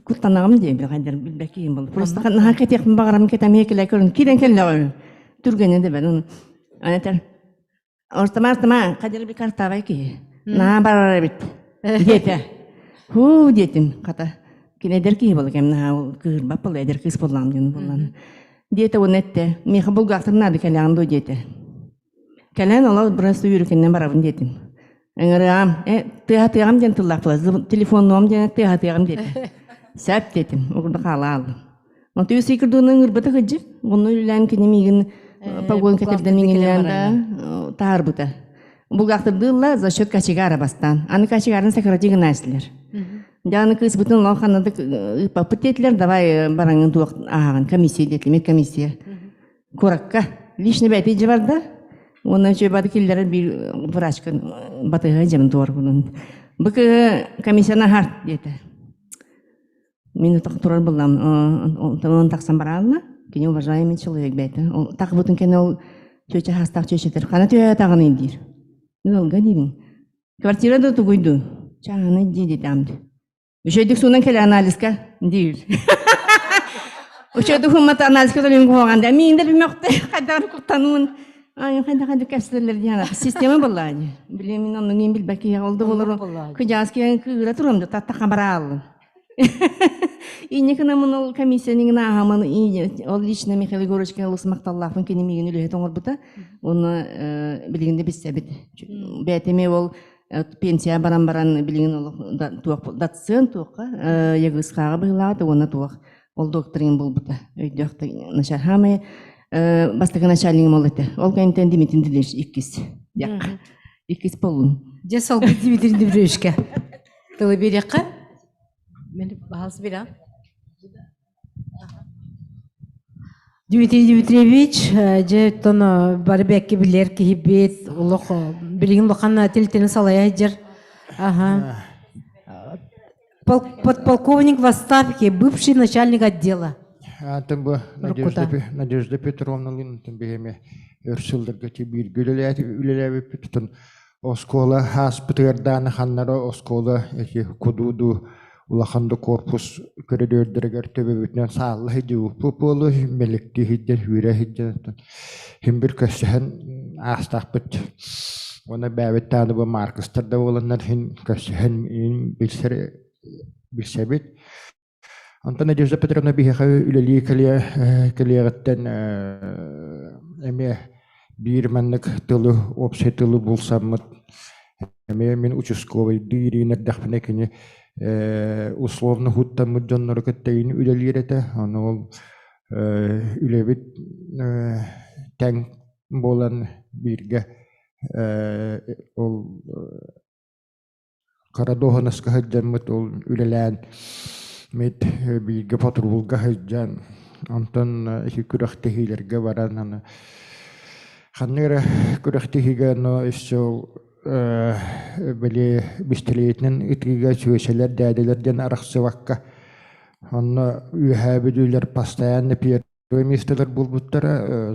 Куттанағым дейм білғайдар білбәкейім бұл. Просто наға кетекпін бағарам кетам екілі көрін. Кейден келі ғой. Түргені де бәді. Анатар. Ортама, қадері бір картавай кей. Наға барар бит. Деті. Ху детім. Қата. Келедер кей бол кем наға күйір бап бол. Әдер кіз болам дейін болан. Деті оны әтті. Меха бұл ғақтыр нады кәліғанды о деті. Кәліған ола бұрасты үйрікеннен барабын детім. Аңырам, тыға-тығам ден тыллақпылы, телефонным ден тыға-тығам деді. Сәп дедім, оғырды қала алдым. Онты өсі күрдуінің ұрбыты қыджы, оны үлән кенемеген погон кетерден меңелерді тағыр бұта. Бұл қақтырдылла за счет качегара бастан. Аны качегарын сәкіратеген әсілер. Даны кыз бұтын лауқанады папыт етілер, давай бараңын туақ ағын, комиссия деді, медкомиссия. Коракка, лишні бәйті жы барда. Оны жөй бады келдері бір врачкан батыға жемін туар бұнын. Бұқы комиссияна харт деді. Мен тұрар болам, оны тақсан бара алына, кені уважаемый человек бәйті. Тақы бұтын кені ол чөчі хастақ чөчетер. Қана төе тағын едір. Мен олға деймін. Квартирада тұғыйды. Чағаны деді дамды. Үшөйдік суынан келі анализка дейір. Үшөйдік хұмматы анализка төлемін қоғанда. Мен де білмеқті қайдар құттануын. Қайда кәпсілерлер дейін. Система болады. Білемін оның ең білбәкі олды болыр. Күжаскен күгіра тұрамды, таттақа бара алды. Инекіна мұн ол комиссияның ағамын, ол лично Михаил Егоровичке ұлысы мақталлақпын кенемеген үлігі тоңыр бұта. Оны білгенде біз сәбіт. Бәтеме ол пенсия баран билген ол датсын туаққа егісқаға бұйылады оны туақ ол докторин бұл бұта өйдіқті начар хамы бастығы начальнигім ол еті ол кәнтен Дмитрий Андреевич иккис болуын Жесал Дмитрий Андреевичке. Тылы береққа? Мен бағалсы берем. Дмитрий Дмитриевич, же тоны бары бәкке білер кейбет, білген лоқанна телтені салая жер. Подполковник в отставке, бывший начальник отдела. Надежда Петровна Линтон беме өрсілдерге тебір гүлеләбі петітін оскола хаспытырдан ханнары оскола кудуду улаханды корпус көрелердергер төбөбүтнен саалла хиди упуполу мелекти хиддер хүрэ хиддер химбир көсөһөн астакпыт оны бәбеттаны бу маркстарда боланнар хин көсөһөн билсебит Антон Надежда Петровна бихаха үлели калиягаттан эме бир маннык тылы опсе тылы булсаммыт эме мен участковый диринер дахпынекене условно хуттаммыт жоннор көттейин үлелиерете аны ол үлебит тең болан бирге ол карадоханаска хаджаммыт ол үлелән мет бирге патрулга хаджан антон кырактехилерге баран аны ханнера кырактехиге но исо беле бистелетнен итиге сөйселер дәделерден араксыбакка аны үйәбүләр постоянно пиермистер булбуттара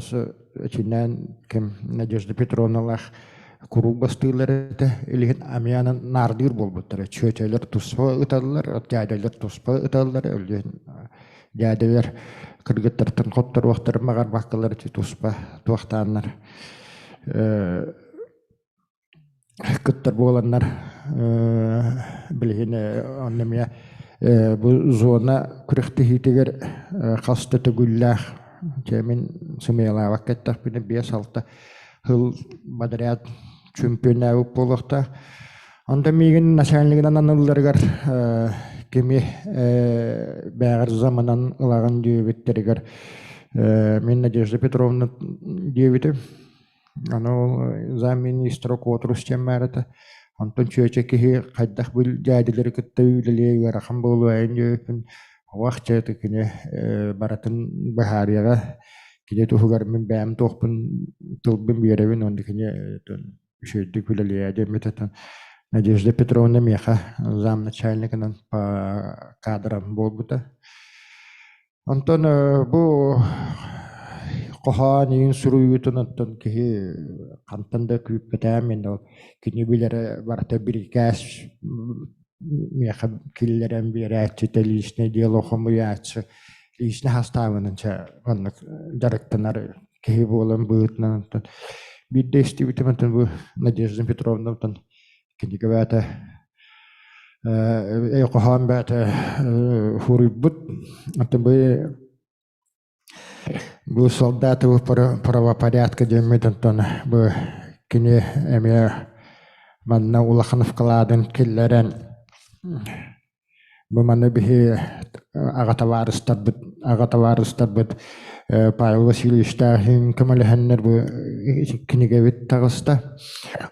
чинен кем Надежда Петровна лах курук бастылар это или амянан нардыр булбуттара чөтелер туспа ыталлар дәделер туспа ыталлар дәделер кыргыттартын коттор вактар магар баккалар туспа туактаннар кыттар боланнар билгене аннамя бу зона күрәхтехитегер касты түгүлләх темен сумела вакыттар бине 5-6 хыл бадрят чемпионы болыкта анда миген начальнигинен анылларгар кеме бәгәр заманан ылаган дебеттергер мен Надежда Петровна дебете аны замминистра котрустен мәрәте Антон чөчеке кайдах бул дәделер китте үлелегә рахым булуын jöpün вакытча текене баратын бахарияга киде тугар мен бәм тохпын тылбын беребен ондыкене шөйдү күлелегә деметен Надежда Петровна меха замначальникынан по кадрам болбута Антон бу Коханин суруютунаттан ки кантанда күп кетәмен ол кинигэлэрим барта бирикәс меха киллерен бирәче телишне диалогымы ячы лишне хаставынча аннык жарыктанар ки болан бутнан биддести битементен бу Надежда Петровнатан кинигэлэрим Кохан бата хурибут атбы Бу солдаты правопорядка демитентон бу кини эме манна улаханов каладын киллерен бу манна бихи агатаварыстар бит Павел Васильевич тахин камалханнер бу киниге бит тагыста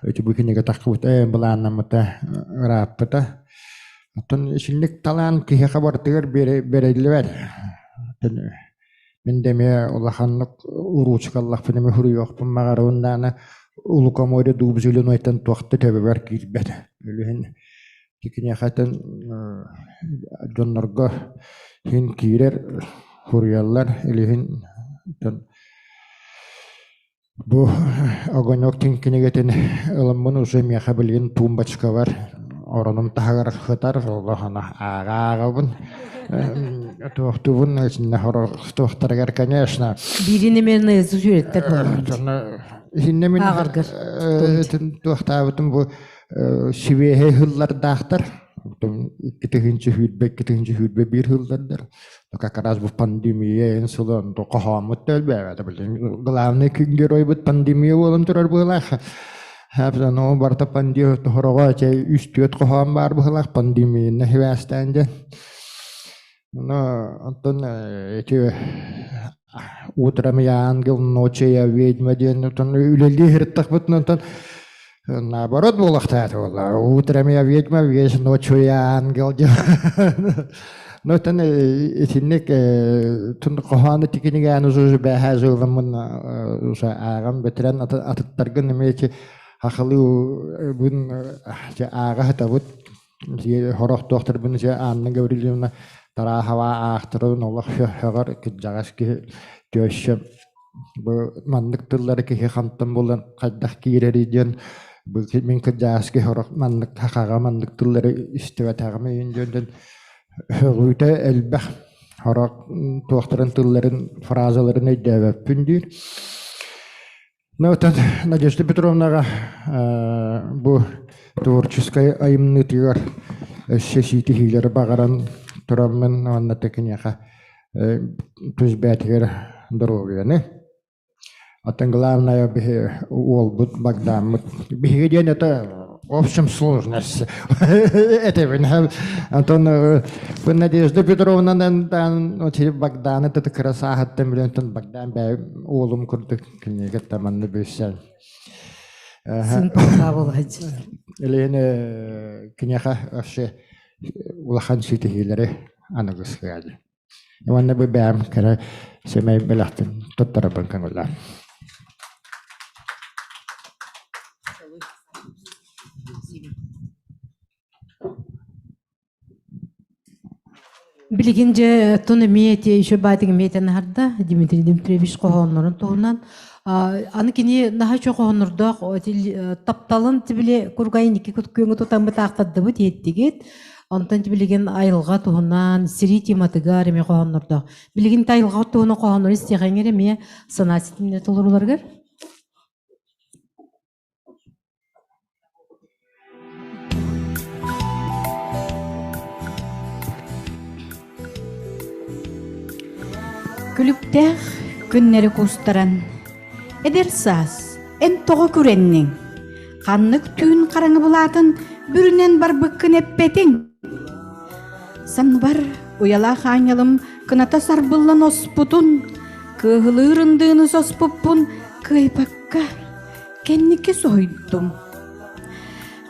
өтү бу киниге такыбыт буланнамыта раппыта атын ишинник талан кихе хабартыгар берелибер Мен деме улаханнык уручкаллах фенеме хуруйокпун магарындана улукамойда дубзүлүн айтан туакты төбөбөр кирбет. Өлүһүн тикине хатын жоннорго хин кирер хуруяллар элүһүн бу огонок тинкинегетен ыламмын уже меха билген тумбачка бар. Оронун тагар хытар Аллахана агагабын. Туохтубун эсинне хоро туохтаргар конечно. Биринеменне зүйреттер болар. Хиннемен туохтабытым бу сибехе хыллар дахтар. Китегинче хүйтбе бир хыллардар. Как раз бу пандемия инсулон то кохамыт төлбәгә билген. Главный герой бу пандемия болын турар булах. Häpsen on varta pandio tohoroa che ystyöt kohan var bhulak pandemiin hyvästään. No, anton etyö утрами ангел, ночи я ведьма, день, он ülelihirttak, mutta on наоборот булахтаат olla. Утрами я ведьма, весь ночью я ангел. No, dan ik toen gehoord dat ik niet aan zo bij haar zo van mijn zo aan betrekken dat het tergen een beetje hachelu bun je aan het wordt je hoort dochter bun je aan de gaurillen daar hawa achter nog hoger ik jagaski dus mandik tiller ik gantam bolen kadag kirerijen bukit min kajaski horak mandik hakaga mandik tiller istiwat harme injenden Rüte elbэх haraq tuaqtaran tılların frazalarını edevepindir. Notan Надежда Петровнаға bu творческой айымнытыгар сесити хилер бағаран турамын анна текенеха түзбәтигер здоровья. Атын главное олбут багдамыт. Бигеден это в общем сложность. Это винхал. Антон Надежда Петровна Богдан это краса хаттем билентон Богдан бай олум курдук книга таманны бесен. Сын похавалать. Элене книга вообще улахан ситихилере анагысгали. Иванна бэм кара семей белахтын тоттарабан кангула. Билигинже тоны мете еще байтыгы метен харда Дмитрий Дмитриевич кохоннорун тоонан аны кини наха чо кохоннордох тапталын тибиле кургайын ики күткөңү тутан бытаактадыбы диеттигит онтон тибилеген айылга туунан сири тематыгар эме кохоннордох билигин тайылга тууну кохоннор истегеңер эме санааситине толуруларгар Кулуктаах күннәре кустаран. Эдер саас, эн тоғы күреннің. Қаннық түйін қараңы болатын бүрінен бар бүккін эппетің. Сан бар уяла ханялым кыната сарбыллан оспутун, кығылы ырындığını соспуппун кыйпакка кенники сойдум.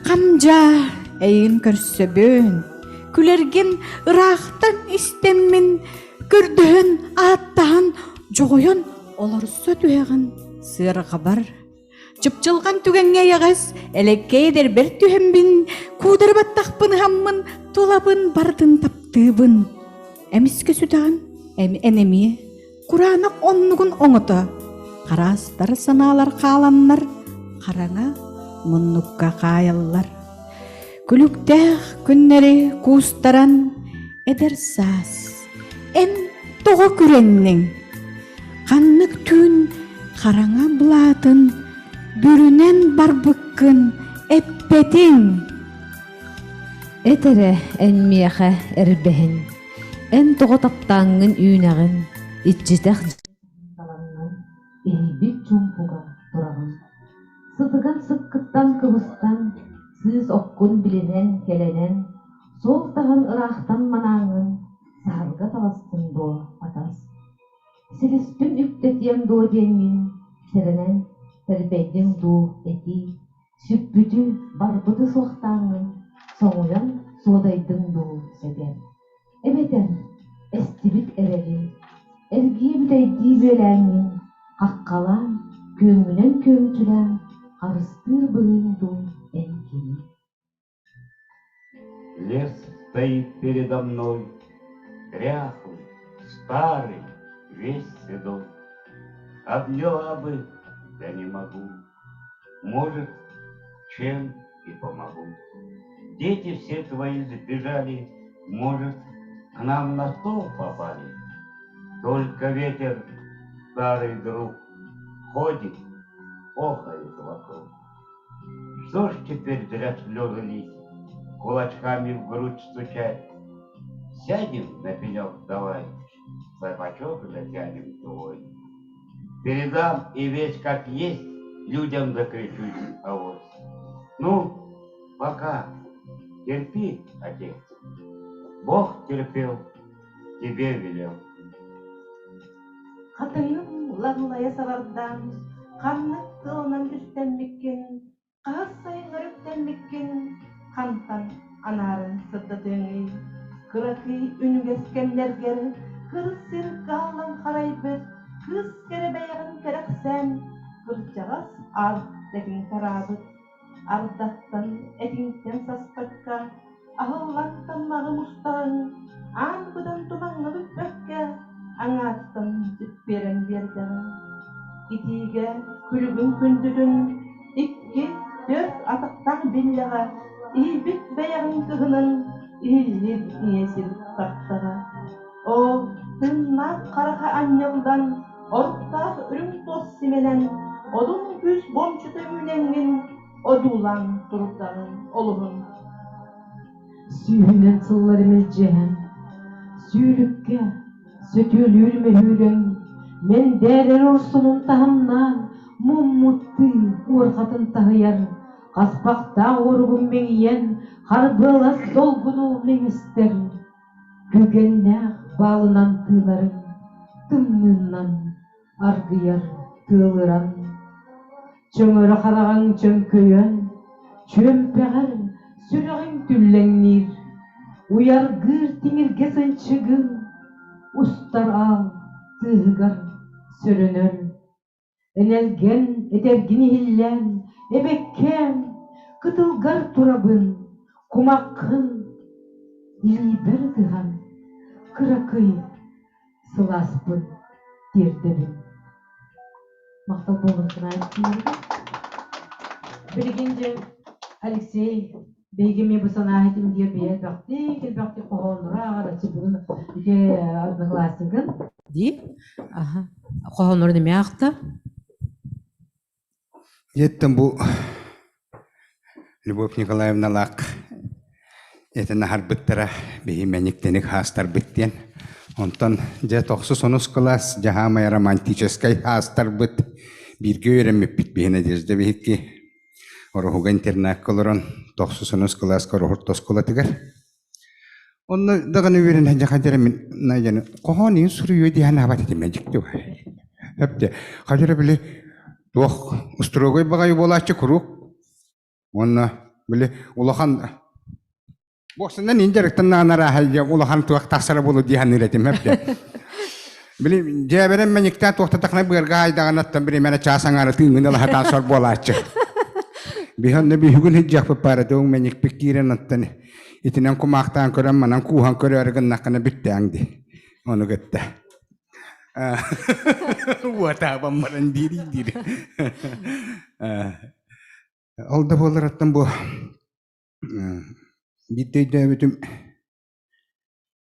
Қамжа әйін көрсөбөн, күлерген ырақтан истеммин, Күрдіғін, аттағын, жоғойын, оларысы түйеғін, сырға бар. Чыпчылған түгенге яғыз, әлеккейдер бір түйембін, кудыр баттақпын хаммын, толабын бардын таптыбын. Әміске сүтағын, әнемие, құранық оннығын оңыты. Қарастар саналар қаланлар, қараңа мұнныққа қайаллар. Күліктәқ күннері кустаран, әдер саас. En toğa kürenning, qanнык tün qarаңа bulatın, bürünen barbıkkın, eppetin. Etere en miyaqa erbehin, en toğa taptağın üynağın, içcitaq jalannan, elbit çumpuga durağın. Sıtıgan sıkkıttan kıvıstan, sız okkun bilinen kelenen, soğuktağın ıraqtan manağın, Sarga tavastın do atas. Silistün üptetiyem do dengin, serenen terbedim do eti, süppütü barbıdı soğtağın, soğuyan soğdaydım do seden. Ebeden estibit eveli, ergiye büteydi bölenin, hakkalan, köngünen köngtülen, karıstır bığın do enkini. Лес стоит передо мной, дряхлый, старый, весь седой. Обняла бы, да не могу. Может, чем и помогу. Дети все твои сбежали, может, к нам на стол попали. Только ветер, старый друг, ходит, охает вокруг. Что ж теперь зря слезы лить, кулачками в грудь стучать? Сядем на пенек давай, сапачок затянем твой. Передам и весь как есть, людям закричусь авось. Ну, пока. Терпи, отец. Бог терпел, тебе велел. Қатыңым лағылая салардан, қаннық қылынан күстенмеккен, қағыз сайын өріктенмеккен, қантан анарын сырды дөңей. Кыракый үнгескенлергер, кырыс сиркалан қарайбыз, кыз кері бәйғын кәрәксән, кырчағас ар дәкін тарабыз. Ардаттан әтіңтен саспаққа, ағыллаттан мағым ұстағын, аңбыдан тумаңы бүкбәкке, аңаттан жүпперін бердіғын. Итиге күлігін күндігін, 2-4 атықтан билліға, ибік бәйғын кығының, иілер иесір тақтыға. О, тыннақ қараға аннелдан, орықтақ үрің тос семенен, одың күз бомчыты үйненген, Одулан тұрыптағын олығын. Сүйінен сылларымыз жән, сүйілікке сөтөлірме үйрен, мен дәрер ұрсының тағымнан, мұммутты орғатын тағыяр, қаспақта орғын меңиен, қарбылас солғыну меңістер, күгеннәқ балынан тыларын, тымнынан арғияр тылыран. Чөңөрі қараған чөңкөйен, чөмпәғір сүріғін түлләңнер, уяргыр теңірге сынчығын, ұстар ал тығығар сүрінір. Энелген этергін хиллән, эбеккен, кытылгар турабын, кумаққын, илибір дыған, кыракый сыласпын дердібін. Мақтал болғырсын айтқанларға. Білгенде Алексей бейгеме бұсана айтым деп бейет бақты, келбақты қоғоныра ағарачы бүгін үте одноклассникін. Ди? Қоғоныр неме ақты? Еттім бұл Любовь Николаевна лақ. Етін ағар бұттыра бейменіктенік хастар бұттен. Онтан же 9 класс жахамая романтической хастар бұт. Бирге өйрәмеппит бейіне дезді бейітке. Орохуға интернат колорон 9 класс корохуртос колатығар. Оны дағаны өйрен әнжі қадері мен найжаны қоғанын сүрі өйді әні абат етемен жікті бар. Әпте қадері білі тоқ ұстырогой бағайы болачы құруқ. Оны білі ұлақан Босынан инжеріктен нағанара әйе ұлақан туақ тақсара болу дейін үретім әпте. Білі, жаберем мен иктен тоқтатақна бұғырға айдаған аттан бірі мәне часаңары түйіңін ұлағатан сор болачы. Бихонны бүйігін хиджақ бұп бары дөң мен икпік кейрен аттан итінен құмақтан көрем манан куған көрі арығын наққана бітті әңді. Оны көтті. Уатабан маран дiri. Oldu olaraktan bu bitteyde bütün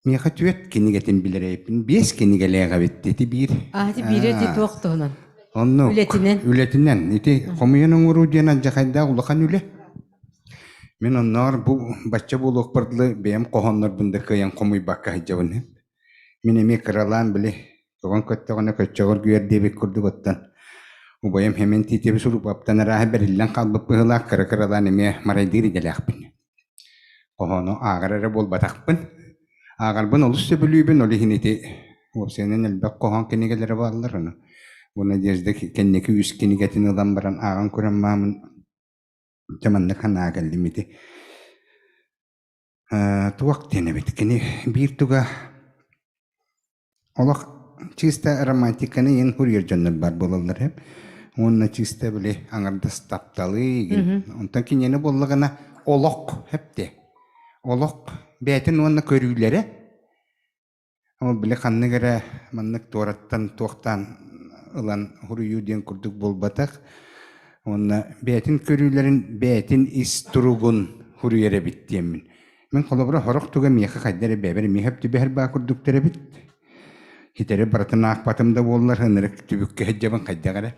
Мехатует кинигэлэрин билэрейпин, 5 кинигэлэга биттети бир. Ти бире ти тоқтонан. Онно үлетинен. Ити комуянын урудияна жакайда улахан үле. Мен оннар бу бачча булук барды бем кохоннор бундакаян комуй бакка хижабын. Мен эме кралан биле. Тогон көттөгөнө көчөгөр гүйөр дебек курдук оттан. Убайым hemen титеби суруп аптан рахы берилен калбып быгыла кралан эме марайдыри жалакпын. Кохоно агарары болбатакпын. Agar ben olursa bölüben oleh ini te, o senin elbette kohan kinigeleri varlar onu. Buna diyecek kendiki üst kinigetin adamların ağan kuran mamın zamanla kan ağal limiti. Tuak denebet kini bir tuga Allah çista romantikane yen huriyer canlı var bolalar hep. Onun çista bile angarda staptalı. Ondan ki yeni bollagana olok hep de. Olok Beytin onu körüylere ama bile kanına göre manlık doğrattan toğtan olan huruyu diyen kurduk bol batak onu beytin körüylerin beytin isturugun huruyere bittiyemin men kolabra horok tuga miyaka kaydere beberi mihep tübe her bağ kurduk tere bit hitere baratın akbatımda bollar hınırık tübükke heccaban kaydagara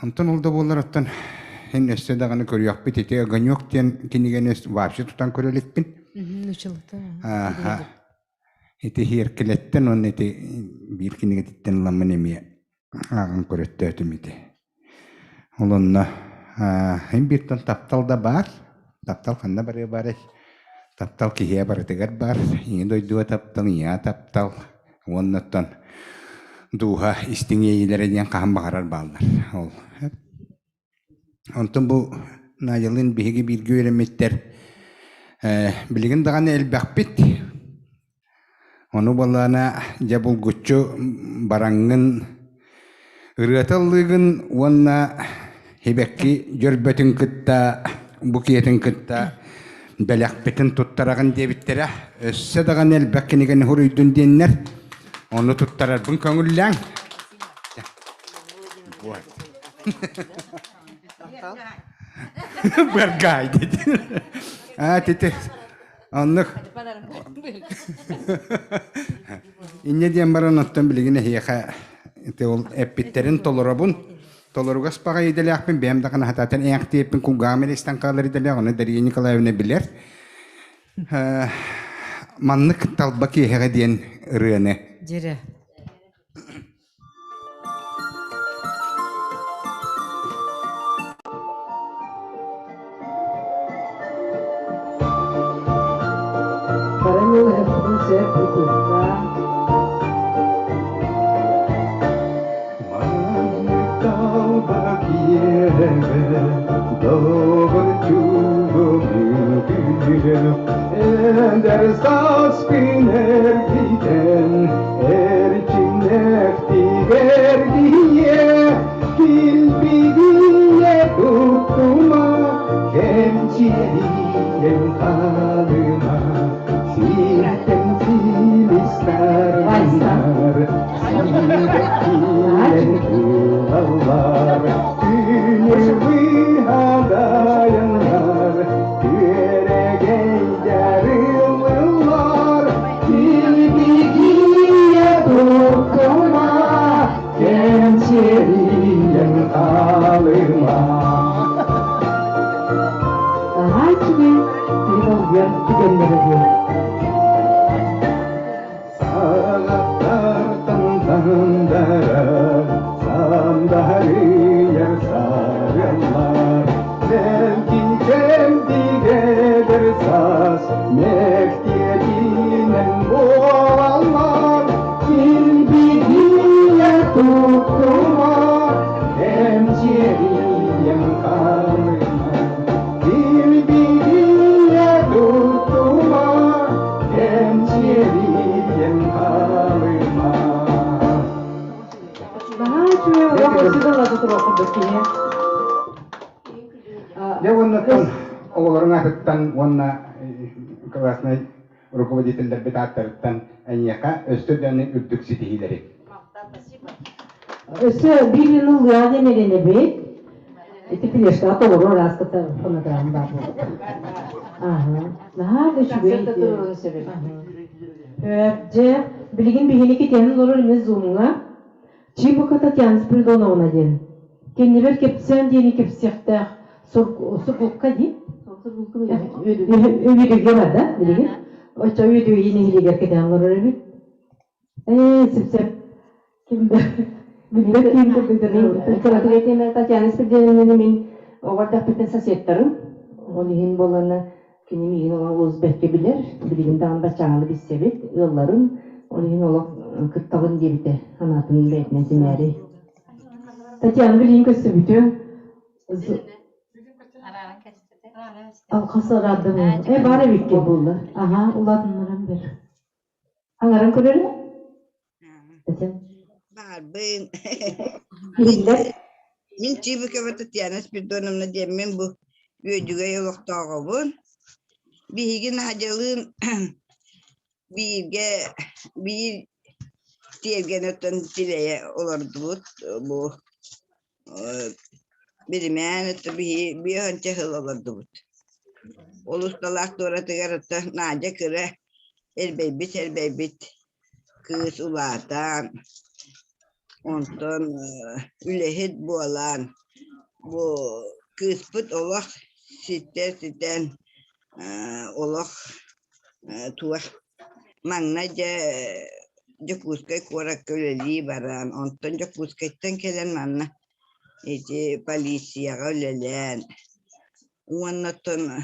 ondan oldu bollar ottan Hen este dağını körüyak bit ete ganyok diyen kinigenes vapşı tutan körelikpin. Nuşılıkta. Ete hirkiletten on ete bir kinigeditten lamın emiye ağın körette ötüm ete. Olunna Hem bir ton taptal da var. Taptal kanna barı barı. Taptal kiye barı tegar var. Yine doyduğu taptal ya taptal. Ondan duha istinyeylere diyen kaham bakarar bağlar. Ondan bu Nail'in bihigi bir göremetler. Bilgin dağını elbaq bit. Onu balana jabul guccu barangın ırıatallığın onna hebekki görbötün kıtta bukiyetin kıtta belakbetin tuttarağın debittere össe dağın elbaqkinigen huruydun diyenler onu tuttarar bun köngüllen. Bergay dedi. Tete. Anlık. İnne diyen baran attan bilgine hiyaka epitlerin tolorabun. Tolorugas pa kayo dalakpin. Biyam da ka nahatatan eyaktipin kung gamit istan kalari dalak. Ano dari yun kalayo na biler. Manlık talbaki hiyaka diyen rene. Jere. Rukovodитель бетаттарыттан аньяка өстөдәнен үрдүк ситихилери. Өсө бир жыл яды мерене бит. Эти пилешка толору раската фонограмма бар. Нахар дөчүгө. Же билген бигени кетенин лорор эмес зумга. Чибуката тянс придоновна ден. Кеннебер кепсен дени кепсехтах сургукка ди. Өбүдүгө бар да, билген. Ocha video ini hilir ke dalam orang ini. Sip. Kimber. Bila kimber betul. Kalau tu kita nak tanya seperti ni min. Awak dah pernah sesuatu. Olihin bolana kini min orang Uzbek bilir. Bilin dalam bacaan lebih sebut. Yollarun olihin orang Kıttahın dibite. Anatın betne sinari. Tatiana bilin kesebitu. Alkasaradı mı? Bari bitti buldu. Aha, uladınlarım bir. Anlarım körür mü? Ben Bilmez. Min çibi kevet Tatianas bir dönemde diyemem bu büyüdüğe yoluktağı bu. Bir higin hacalığın bir sevgen öten dileye olurdu bu. Bilmeyen bir önce hıl olurdu bu. Ulustalar doğru tıgarıtta naca kıra elbey bit kız ulatan ondan ülehit bu olan bu kız pıt olak sitten olak tuah mangnaca jakuskay kurak köleliği baran ondan jakuskaytan kelen manna полицияға өлелен. Оннатын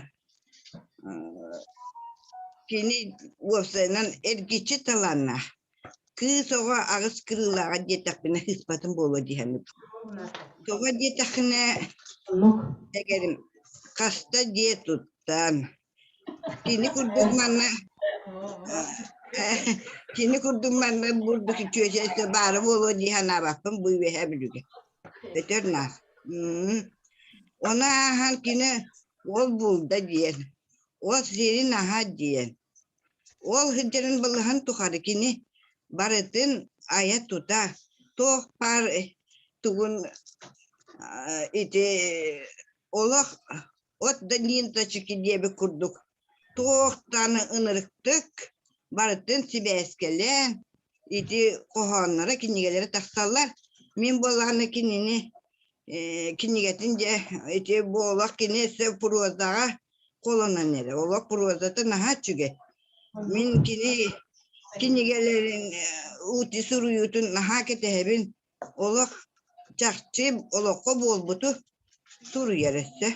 кини уопсайнан эргичи таланна. Кыз оға ағыз кырылаға детақпына хыспатын болу дейханып. Тоға детақына эгерим каста де туттан. Кини курдук манна бурдук чөчесі бары болу дейхана бақпын бұй веха білуге. Өтернақ. Ona ahan kine ol bulda diyen. Ol serin aha diyen. Ol hıcırın balahan tukarı kine baratın ayat tuta. Toh par tugun ite olak ot da ninta çıkı diye bir kurduk. Toh tane ınırıktık. Baratın sibeskelen. Ite kohanlara kinigeleri taksallar. Min bolağına kinini кинигэtince ити болак кинесе прозага колонан эре. Олак прозаты наха чүге. Мин кинигэлэрин ути суруютун наха кетебин. Олак чакчы олакка болбуту суру ересе.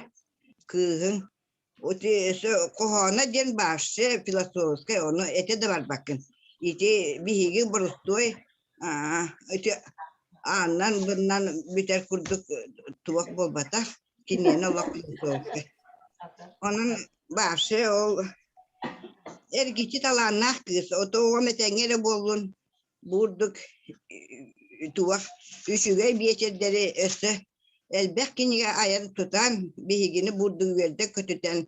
Кыгын. Ути кохана ден башчы философская onu эте де бар бакын. Ити биһиги бурустой ити Anan benan biter kurduk tuak bol batah kini nolak filosofke. Onun bahse ol ergici talanak kız o to o metengere bolun burduk tuak üçüge biyeçedleri öse elbek kini ayar tutan bihigini burduk verdik kötüten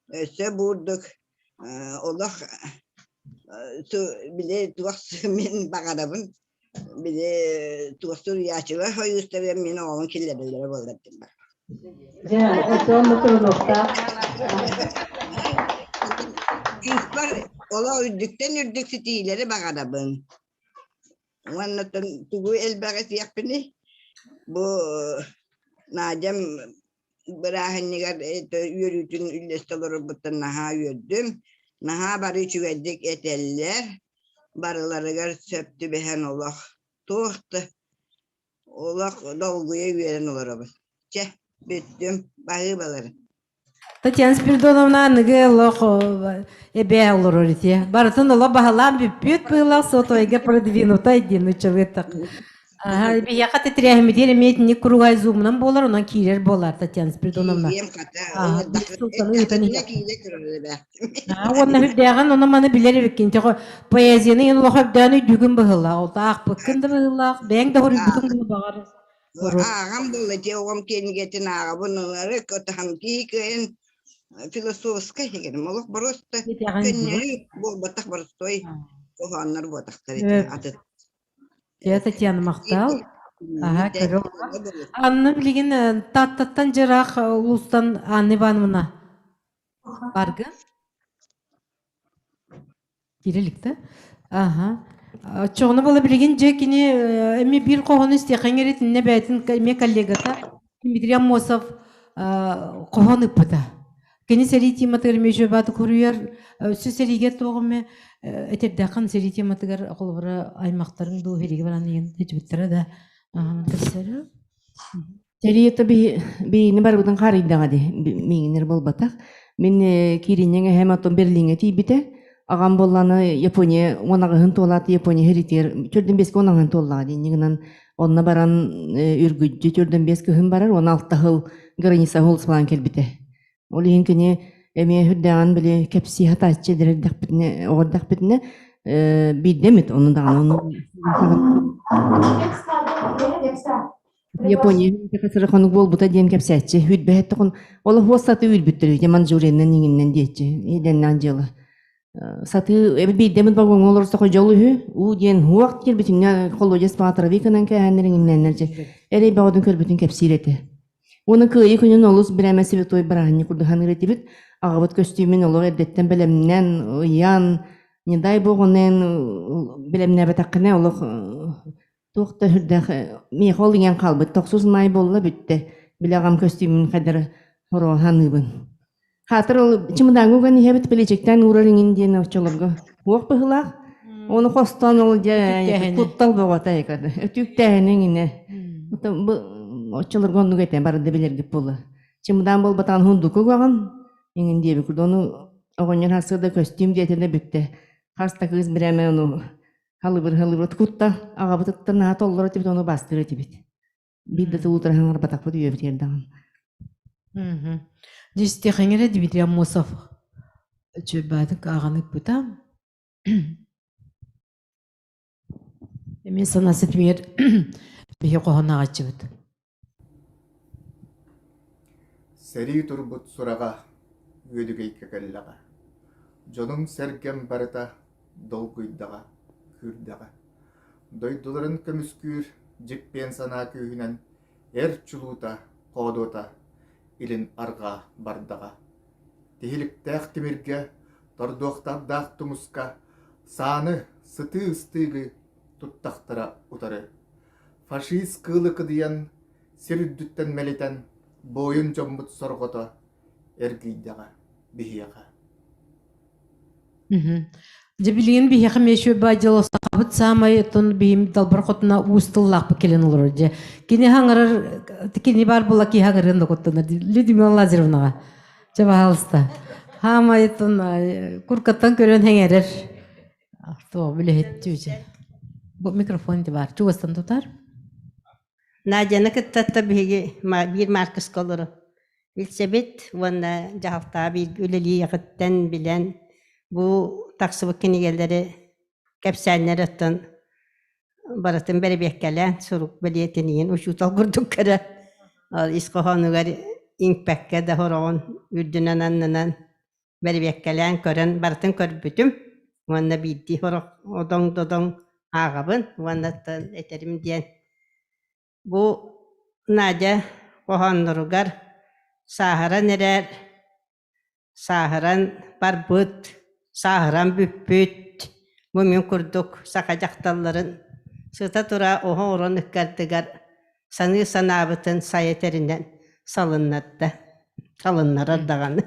öse burduk Allah bile tuak min bagadabın bir de tuğstur yaşlılar hayırlı meni olan kirlerlere bağladım ben. Kızlar ola ürdük sitileri bağladım. Ondan tuğu elbette yapını bu Najem berahannigar yürütün üllestoları butun naha yürüdüm. Naha barı çüvedik eteller. Barılarıgar söptü behen olak. Toğdu. Olak dolguya veren olarabız. Çeh, büttüm. Bağı baları. Татьяна Спиридоновна ныгы лох эбе олор орите. Барытын ола бахалам бүппүт была сотойга продвинута один учебетак. Бияка тетряхми дере метни кругай зумнан болар, онан кирер болар Татьяна Спиридоновна. Онна хүддяган онна маны билер беккен. Поэзияны ен лох абданы дүгүн быгыла. Олта ак быккынды быгыла. Бәң да хори бүтүн гына багар. Ağam böyle diye oğam kendigetin ağa bunları kötühan kiyken filosofska hegenim oluk barosta könleri bol batak barostoy kohanlar bataklar atıt. Ya Татьяна мактал. Ага, көрөм. Анны билген таттан жырак улустан Анна Ивановна. Баргы? Кириликте. Ага. Çoğunu bola bilgin jekini emi bir kohonu isteyken eretin ne beytin me kollegata Dmitriy Mosov kohonu pıta. Keni seri timatır mejobatı kuruyor. Şu seriye toğume eterdakan seri timatır kolbara aymakların bu herigi baran yen tecrübetlere de terseri. Seriye tabi bir ne var buradan karıydı hadi minir bol batak. Min kirinenge hem atom Berlin'e tibite. Ağam bollаны Япония онагын толат Япония херитер төрдөн беске онагын толла дегенен онна баран үргүджү төрдөн беске хым барар 16 жыл граница холсалан келбите. Ол ийинкени эме хүддаган биле кепси хатачы дердак битне ордак битне бидемит onu da onu Япония кесер конук бол бута дем кепсачы хүдбе токун ол хостаты үлбүттүр жаман журенен ниңинен дечи иден жылы Саты эби демет багон олорса жолу у ден хуак келбитине коллоджес патравиканан кәһәннәреңнәннәрҗе. Эре багын көрбүтүн кепсирети. Оны кыйы күнүн олус биремеси бит той барахны курды ханырыты бит. Агыбыт костюмин олор эдеттен белемнен ян не дай богонен белемне бетакне олох тохта хүрдәх ми холган калбыт 90 май болла битте. Билегам костюмин кадәр хоро ханыбын. Хатыр ол чымдаңгыган ебет белечектен уралыңын ден очолорго. Уок быгылак. Оны хостан ол же Куттаах богота экады. Өтүктәһенең ине. очолор гонну кетен барды билерге болу. Чымдан бол батан хунду когаган, еңін деби курдону огоньян хасырда костюм детене бүтте. Хаста кыз биреме ону халыбыр кутта агабытыттан на толлора тибит ону бастыры тибит. Бидде тултар хаңар батак бу үйөбүт ердаган. Дисте хаңере Дмитрий Амосов. Чөбәдік ағанып бұта. Мен санасы түмер бейе қоғана ғачы бұд. Сәрі тұрбұт сұраға, өдігей кәкәліға. Жоның сәргем барыта, дол құйдаға, күрдаға. Дойдыларын көміскүр, жіппен сана күйінен, әр чулута, қодота, илін арға бардаға. Тихиліктәқ тимирге, тордуақтардақ тұмысқа, саны сыты-ыстығы тұттақтыра ұтары. Фашист кылы кыдыян, сирүддіттен мәлетен, бойын жомбыт сорғыты, әргейдаға, бейеға. Жабилген бейеға меші бәділоса қабыт самай тұн бейім далбар қотына ұстыллақ бұл келен олар. Кені хаңырыр, кені бар бұла ки хаңырында қоттына, Людмила Лазаревнаға. Жаба алыста. Хамай тұн күркаттан көрен хәңерер. Тоғы біле хеттүйді. Бұл микрофон де бар. Чуғыстан тұтар? Надяны кыттатта биги bir markız koluru. Bilsebet vanda jahalta bir üleli yakıttan bilen bu taksıbı kinigelleri kapsanlar atın baratın beri bekkelen suruk beliyetiniyin uçutal kurduk kara. Al iskohanugar inkpekke de horon ürdünen annanan beri bekkelen kören baratın körbütüm. Vanda bitti horok odong dodong ağabın vanda eterim diyen. Bu Nadia kohandurugar saharan erer, saharan barbut, saharan büppüt, bu min kurduk sakacaktalların sıta tura oha oran ıkkardıgar sanı sanabıtın sayeterinden salınlara dağanı.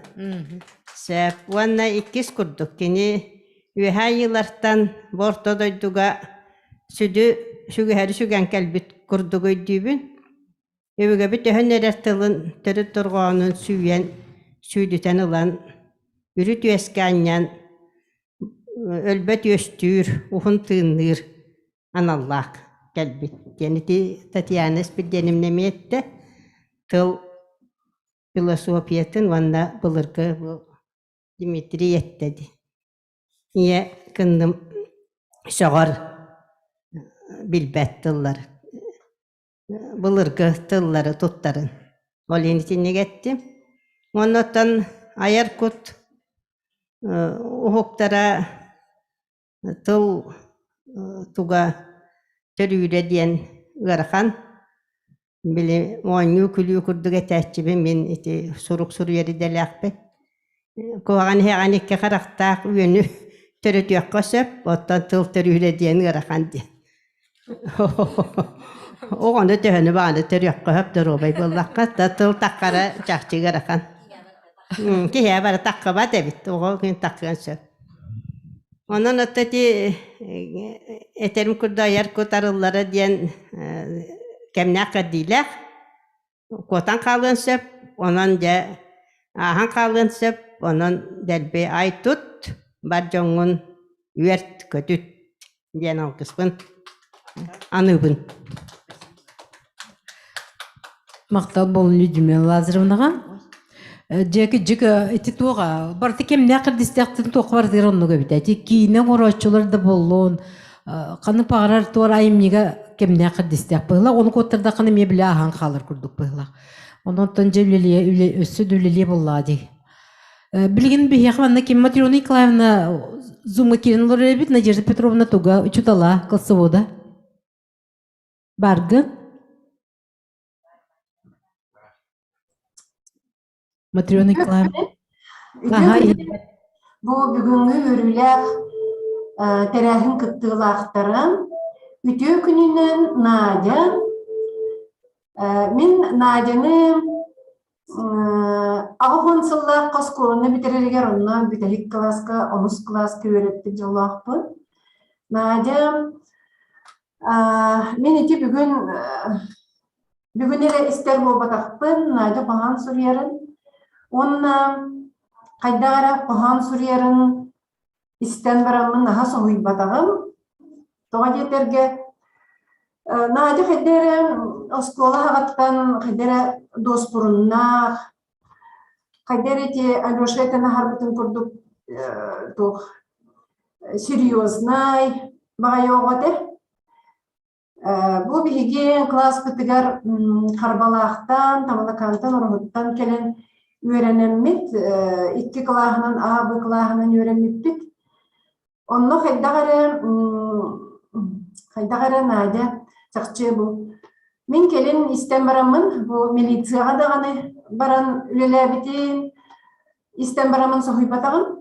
Sep, vanna ikiz kurduk kini ühe yıllardan borto doyduga südü şügüheri şügen kelbit kurdugoy dübün. Öbüge bir töhön erettilin törü turğanın süyen, süydütenılan, ürüt üeskenyen, ölbet östür, uhun tığınır, anallak kelbit. Yani Tatyanes bir denimleme etti. Tıl filosofiyetin vanda bulurgu bu Dimitri ettedi. Niye kındım şağır bilbet tıllar. Bulurgu tılları tuttarın. Olin içine gittim. Ondan ayar kut uhuktara tıl tuga törüyle diyen garkan bile oynyu külü kurduk etçibi min iti suruk yeri delakbe. Koğan heğanik karaktak yönü törüt yakasıp ondan tıl törüyle diyen garkan diyen. Oğanda töhünü bağında tör yakasıp durubay bullakka da tıl takkara çakçı garkan. Ki heye bara takka bat ebit. Oğu gün takkan söp. Ondan öteti eterim kurdu ayar kutarılları diyen kemnaka dilek. Kotan kalın söp. Ondan da ahan kalın söp. Ondan delbe ay tut. Bar jongun üert kötüt. Diyen o kısmın. Anıbın. Maqtal bol Людмила Лазаревнаға. Жеки ити туга барты кем нақыр дистяқтын тоқвар дирон нуга бит. Кийне горочулар да боллон. Каны пагарар туар айымнига кем нақыр дистяқ была. Оны коттарда каны мебиле ахан қалыр курдук была. Онон тон жевлеле өссө дүлеле болла ди. Билген би яхванна кем Матрёна Николаевна зума кирин лоре бит Надежда Петровна туга учутала кылсывода. Баргын. Матрёна Николаевна. Бу бүгүнгү өрүлөр терехин кыттыылаактарын үтө күнүнөн Надя мен Надяны агонсылла косконы битерергер оннан битехик класска 10 класска өөрөттүк жолуакпын. Надя мен ити бүгүн Бүгүнеле истер болбатакпын, Надя кохан сурьерин. Онна кайдагара кохан сурьерин истен барамын наха соһуйбатагым. Тога жетерге Надя хайдере оскола хагаттан хайдере доспуруннах, хайдере те Алёшетена харбытын курдук тух серьезный багайоготе. Бу биһиги класс бытыгар Харбалаахтан, Тамалакантан, Орохуттан келен үйренеммит, 2 клаһынан А-Б клаһынан үйренмитпит. Онно хайдагара Надя чакчы бу. Мен келен истен барамын, бу милицияга даганы баран үлелебитин, истен барамын соһуйбатагын.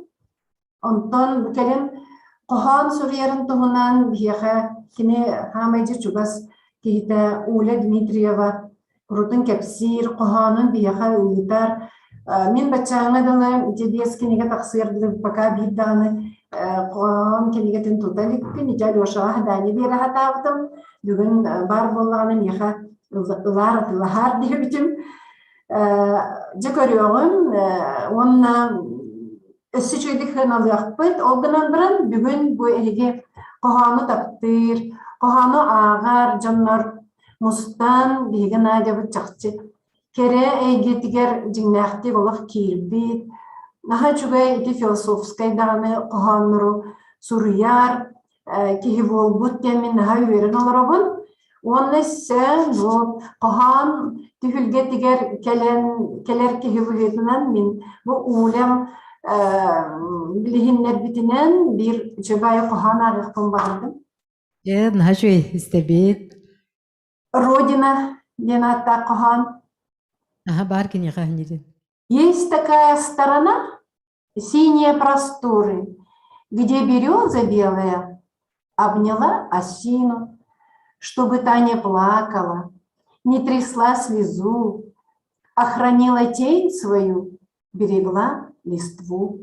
Онтон келен кохан сурьерин туһунан биһиэхэ кини хамайжы чугас киһитэ Уля Дмитриева урутун кепсир коханын биһиэхэ уйтар. Мен баччааҥа дылы дебиэс киниге тахсыырдылы пока биирдаганы кохан кинигетин туталикпин ija Алёшаға дани биэрэхэ таабытым. Бүгүн бар боллаганы биһиэхэ ылаар атылаһар диэбитим. Дьэ көрүөҕүн онна өссү чөйдүк алыахпыт. Олгынан баран бүгүн бу эһиги коханы таптыр, коханы аагар дьоннор мустан биһиги Надя чакчы. Кере эйгетигер жиңнахтик олох киирбит. Наха чугай ити философскай даганы коханныру суруяр киһи буолбут диэн наха үөрен олоробун. Онна сен бу кохан түһүлгетигер келер киһи буһуйтунан мин бу улем билихиннер битинен бир чөбай кохан арыхпын бардым. Наха чуй истебит. Родина денатта кохан. Бар кинигэлэрин. Есть такая сторона, синие просторы, где береза белая обняла осину, чтобы та не плакала, не трясла слезу, охранила тень свою, берегла листву.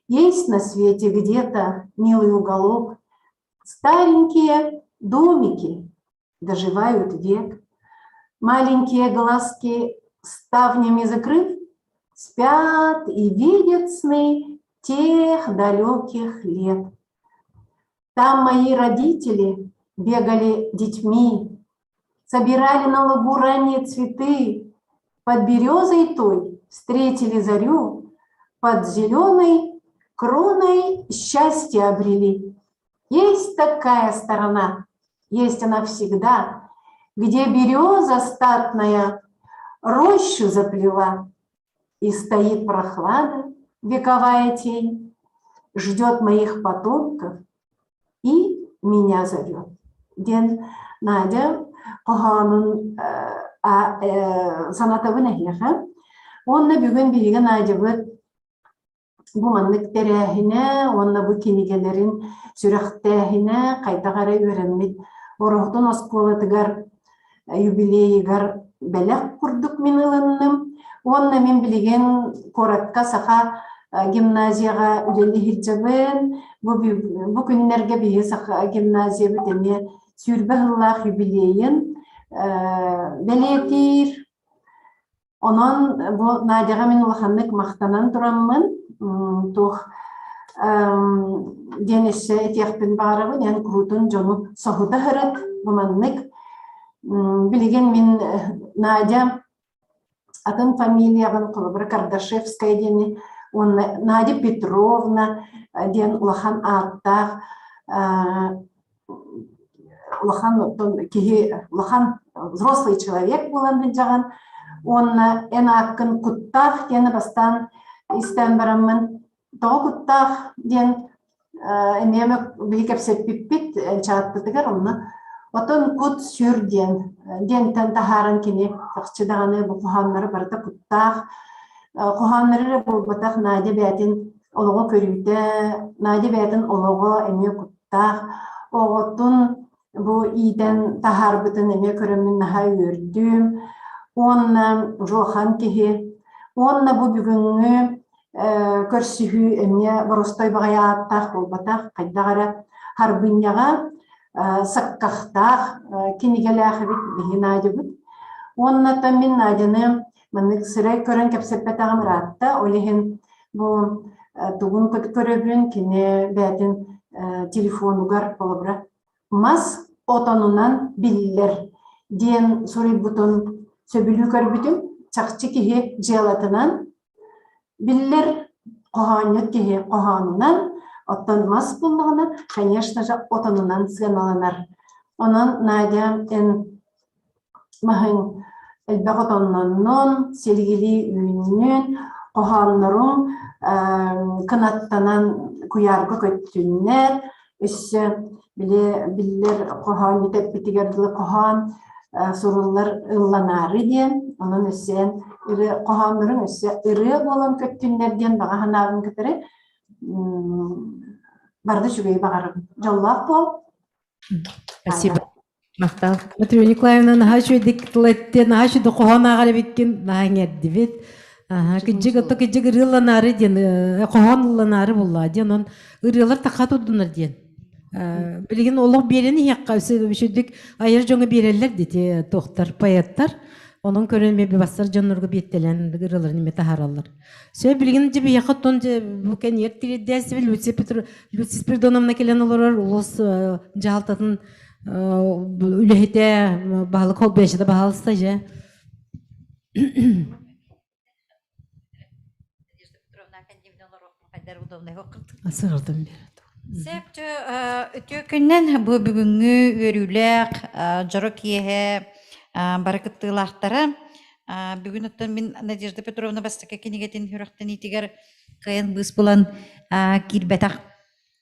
Есть на свете где-то милый уголок, старенькие домики доживают век, маленькие глазки ставнями закрыв, спят и видят сны тех далеких лет. Там мои родители бегали детьми, собирали на лугу ранние цветы, под березой той встретили зарю, под зеленой кроной счастье обрели. Есть такая сторона, есть она всегда, где береза статная рощу заплела, и стоит прохлада, вековая тень, ждет моих потомков и меня зовет. Ден Надя коханын санатабын эхеха. Онна бүгүн биһиге Надябыт бу маннык терээхине, онна бу кинигэлэрин сүрэхтэниитэ кайтагара үөрэммит. Орохтун осколатыгар юбилейгар белек курдук мен ылынным. Онна мен билеген коратка саха гимназияга үлели хиджабын. Бу күннерге биһи саха гимназия битеме сүрбэхыллаах юбилейин белетир. Онон бу Надяга мен улаханнык мактанан тураммын. Тух денесе этиахпин барабы, ден крутун жону сохута хырыт буманнык. Билеген мен Надя атын фамилиягын кылыбыр Кардашевская дени, он Надя Петровна ден улахан аттах, улахан взрослый человек булан жаган. Он энаккын Куттаах дені бастан истен барамын. Тоғы Куттаах ден эмемек бейкепсет пиппит чааттытыгар онна. Отон кут сүр ден тахарын кене тақчыдағаны бұл қоғанлары барыта Куттаах. Қоғанлары бұл батақ Надя бәтін олығы көрүйді, Надя бәтін олығы эме Куттаах. Оғытын бұл иден тахар бұтын эме көрімін наға өрдім. Онна жолхан кеhe, онна бу бүгүнгү көрсүхү эмне боростой багая аттах болбатах кайдагара сарбынньяхтаах Саккахтаах кинигэлэрим бихинадыбыт. Онната мен Надяны мынык сырай көрөн кепсеппетагым ратта, олехин бу тугун көрөбүн кине бәтин телефонугар болобра. Мас отонунан биллер диен сорый бутон сөбүлү көрбүтүм, чакчы кихи желатынан биллер коханет кихи коханынан оттан мас булмагына, конечно же, отонунан сыганаланар. Онан Надя махын элбек отоннан селгили үйүнүн коханнарын кынаттанан куярга көттүннер, өссө биллер кохан теппитигердиле кохан суруллар ылланары диен, онун өссен ыры коханнарын өссө ыры болон көттүннер диен бага ханабын кетери барды жүгей багарым. Жоллап бол. Спасибо. Матрия Николаевна, нахачу диктолетте, нахачу до кохана гарабиткен нахангерди бит. Кыджык ырыланары диен, коханланары булла диен, он ырылар такатудунар диен. Билген олог берени якка сөйдүк айыр жоңа берелер дите токтар, поэттар. Onun körünme bir basar canlarga bettelen ırılır nime taharallar. Söyle bilgin gibi yakıttın bu kan yertiri dersi ve Lucis Perdonom'na gelen olur ulus jaltatın ülehete bağlı kol beşede bağlı stajı. Asırdım bir. Septi ötükönnen bu bugünkü örülek Jorokiyehe баракыттылахтара бүгүн оттон мен Надежда Петровна бастыка кинигэлэрин сүрэхтэниитэ кыйын быс булан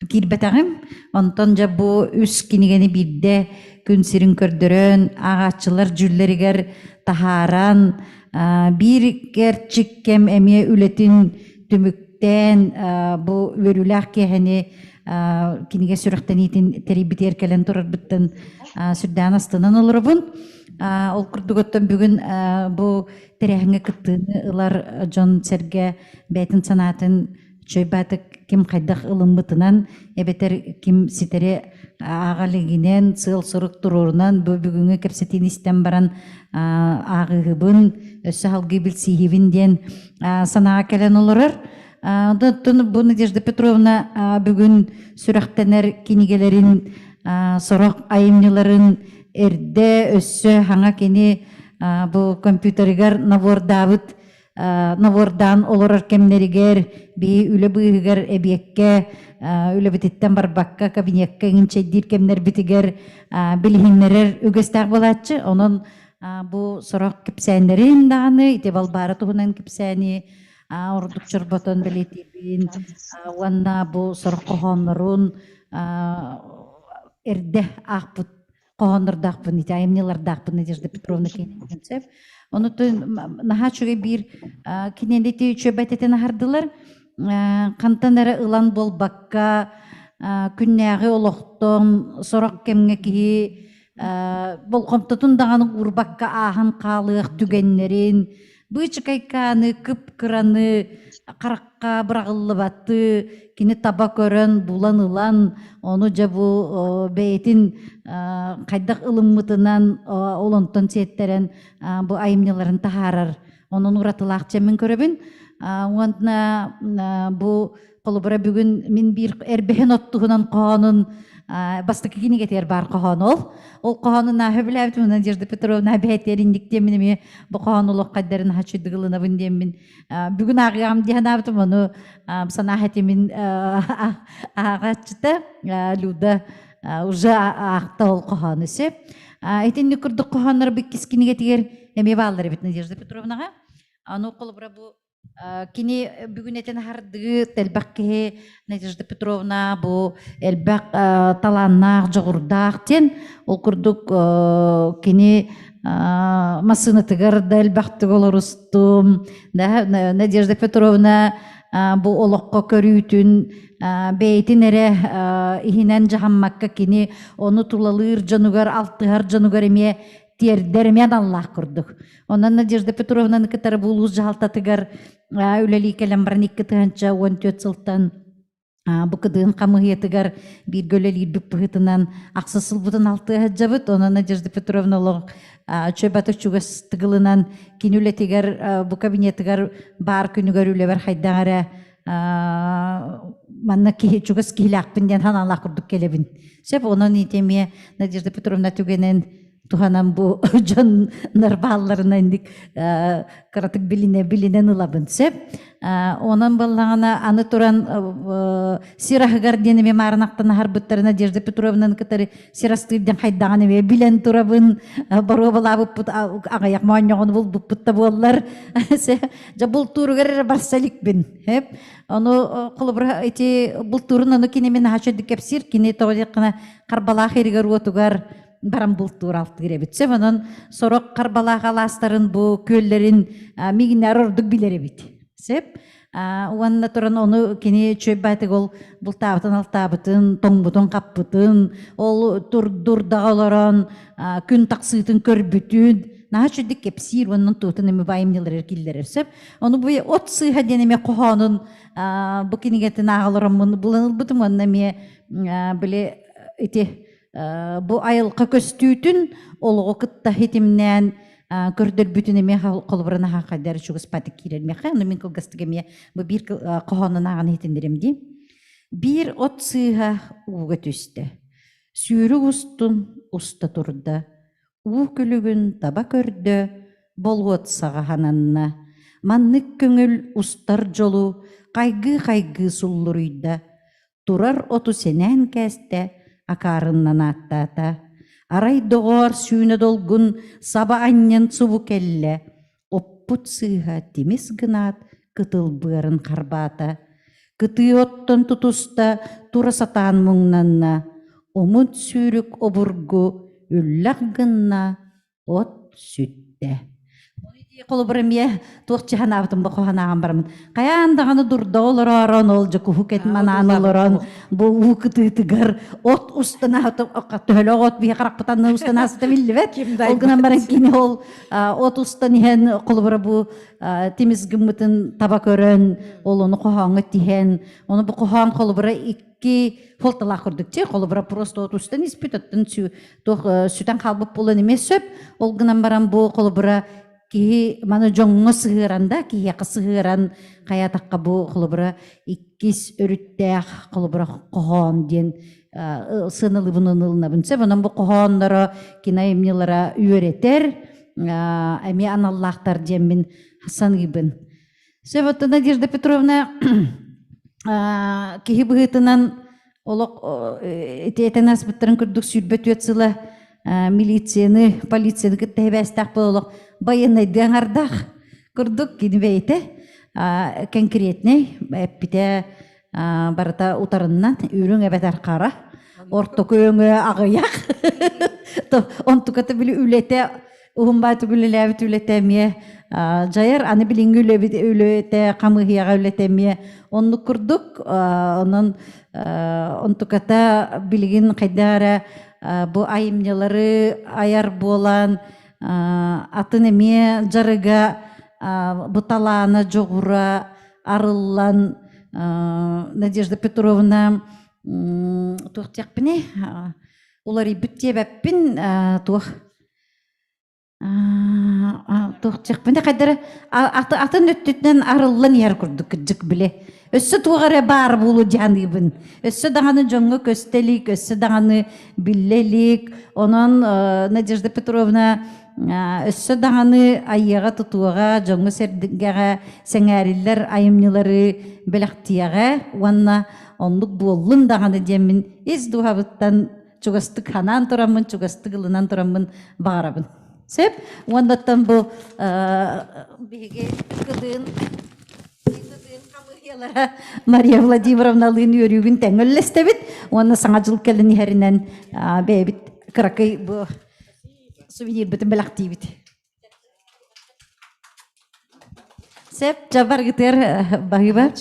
кирбетагым онтон жа бу үс кинигени бирде күн сирин көрдөрөн агачылар жүллеригер тахаран бир керчиккем эме үлетин түмүктен бу өрүлах кехени киниге сүрэхтэниитин терибитер келен турарбыттан сүрдән астынан олорбун. Ол курдуготтон бүгүн бу терехинге кыттыны ылар жон серге бәтин санатын чөйбатык ким кайдах ылымбытынан эбетер ким ситере агалигинен сыл сырык турурунан бу бүгүнгө кепсетин истен баран агыгыбын өссө халгы билсихибин ден санага келен олорор. Бу Надежда Петровна бүгүн сүрэхтенер кинигэлэрин сорок айымныларын эрде өссө хаңа кени бу компьютеригер навордан олорор кемнеригер би үле быыгер эбиекке үле бититтен барбакка кабинетке инчедир кемнер битигер билихиннерер үгөстак болатчы. Онон бу сорок кипсәннерин даганы ите балбары тугунан кипсәни ордук чорботон билетибин уанна бу сорок кохоннорун эрде акпут кохоннордакпын ите айымнылардакпын Надежда Петровна кенеп онутун нахачуге бир кинелити чөбететен ахардылар кантанары ылан болбакка күннәгы олохтон сорок кемге кии болкомтотун даганы урбакка ахан калык түгеннерин бычыкайканы кыпкыраны каракка бырагыллыбатты кини таба көрөн булан ылан ону жабу бейтин кайдак ылыммытынан олонтон сиеттерен бу айымныларын тахарар онун уратылаак чемин көрөбүн. Уантна бу колубура бүгүн мен бир эрбехен оттугунан коонун бастыкы кинигетер бар коон ол коонун хөбүлөбүт Надежда Петровна бэтериндикте мен бу коонулук каддарын хачыдыгылына бүндемин бүгүн агам диханабытым ону санахатимин агачта люда уже акта ол коон өсөп этинни курдук кооннор биккис кинигетигер эме баалар бит Надежда Петровнага ану колубура бу кини бүгүн этен хардыгы телбакке Надежда Петровна бу элбак таланнак жогурдак тен ол курдук кини масынытыгар да элбактык олорустум да Надежда Петровна бу олокко көрүүтүн бейтин эре ихинен жахаммакка кини ону тулалыр жонугар алтыгар жонугар эме тердермен Аллах курдук. Онан Надежда Петровнаны кытары булуз жалтатыгар үлели келем баран 2 тыганча 14 сылтан Бу кыдыын камыгетыгар бир гөлелир бүппүгытынан аксысыл бутун алты хаджабыт, она Надежда Петровна лог чөбатык чугас тыгылынан кинүлетигер бу кабинетыгар бар күнүгөр үлебер хайдаңара манна ки чугас килакпын ден ханалак курдук келебин. Сеп онон итеме Надежда Петровна түгенен туханан бу жон нарбалларына индик каратык билинен ылабын. Сеп онон баллагана аны туран сирахыгар денеме марынактан харбыттары Надежда Петровнаны кытары сирастырден хайдаганы билен турабын баробалабып агаяк мооньогон булбуппутта боллар. Жа бул туругар барсаликбин. Хеп ону кулубра эти бул турун ону кинемен хачыдык кепсир кине тоодекна карбалах эригер отугар барам бул тур алты киребитсе онон сорок карбалах аластарын бу көллерин мигинер ордук билеребит. Сеп уанна туран ону кини чөббатык ол бултабытын алтабытын тоңбутун каппытын ол дурдагалорон күн таксыытын көрбүтүн наачудик кепсир онун туутун эми байымнелер киллер сеп ону бу от сыйха денеме кохонун бу кинигетин агалоромун буланылбытым онна ме биле ити бу айылка көстүүтүн олого кытта хитимнен көрдөр бүтүн эме колбурана хакадар чугус патик кирермеха аны мен кылгастыгеме бу бир кохонун аган хитиндеремди бир от сыйха уга түстө сүүрү устун уста турда уу күлүгүн таба көрдө болуот сагахананна маннык көңүл устар жолу кайгы суллуруйда турар оту сенен кесте акарыннан аттата арай догор сүүнө долгун саба аннен субу келле оппут сыйха тимис гынат кытыл быарын карбата кытыы оттон тутуста тура сатаан муңнанна омут сүүрүк обургу үллак гынна от сүтте. Колобрамия туохчахан абытын бохоханаган бармын. Каяндаганы дурда олоророн ол жаку хукет манан олорон бу укытыгар от устана төһөлө от бие каракпытан устана астабилбет. Ол гынан баран кини ол от устан иһен колобра бу тимис гыммытын таба көрөн ол ону кохаңы тиһен. Ону бу кохаң колобра икки фолталак көрдүк те колобра просто от устан испитаттын сүтөн калбып болон эмес сөп. Ол гынан баран бу колобра ки мана жоңго сыгыранда ки сыгыран кая такка бу кылыбыра иккис өрүттэх кылыбыра кохон ден сынылыбынын ылнабынса бунан бу кохонноро кина эмнелара үйөретер эми аналлахтар демин Хасан гибин. Вот Надежда Петровна кихи быгытынан олок этенас биттирин күрдүк сүрбөт өтсыла милицияны полицияны кыттебестак болок баянай даңардах күрдүк кинбейте конкретный эппите барата утарыннан үрүң эбетер кара орто көңө агыяк онтуката били үлете ухумбату гүлелебит үлетемие жайар аны билиңги үлете камыгыяга үлетемие онну күрдүк онун онтуката билигин кайдара бу айымнелары аяр болан атын эме жарыга буталана жогура арыллан Надежда Петровна туохтякпине улары бүттебеппин туохтякпине кайдара атын өттүтүнөн арыллан яр курдук жык биле өссө тугара бар булу жаныбын өссө даганы жоңго көстелик өссө даганы биллелик онон Надежда Петровна өссө даганы айяга тутуага жоңго сердигага сеңәриллер айымнылары белактияга уанна ондук боллун даганы демин из дуhabыттан чугастык ханан турамын чугастык ылынан турамын баарабын сеп уандаттан бу биге кыдын Мария Владимировна лын өрүгүн теңөллестебит уанна саңа жыл келин херинен бебит кыракый бу сувенир битин белактибит сеп жабар гитер багыба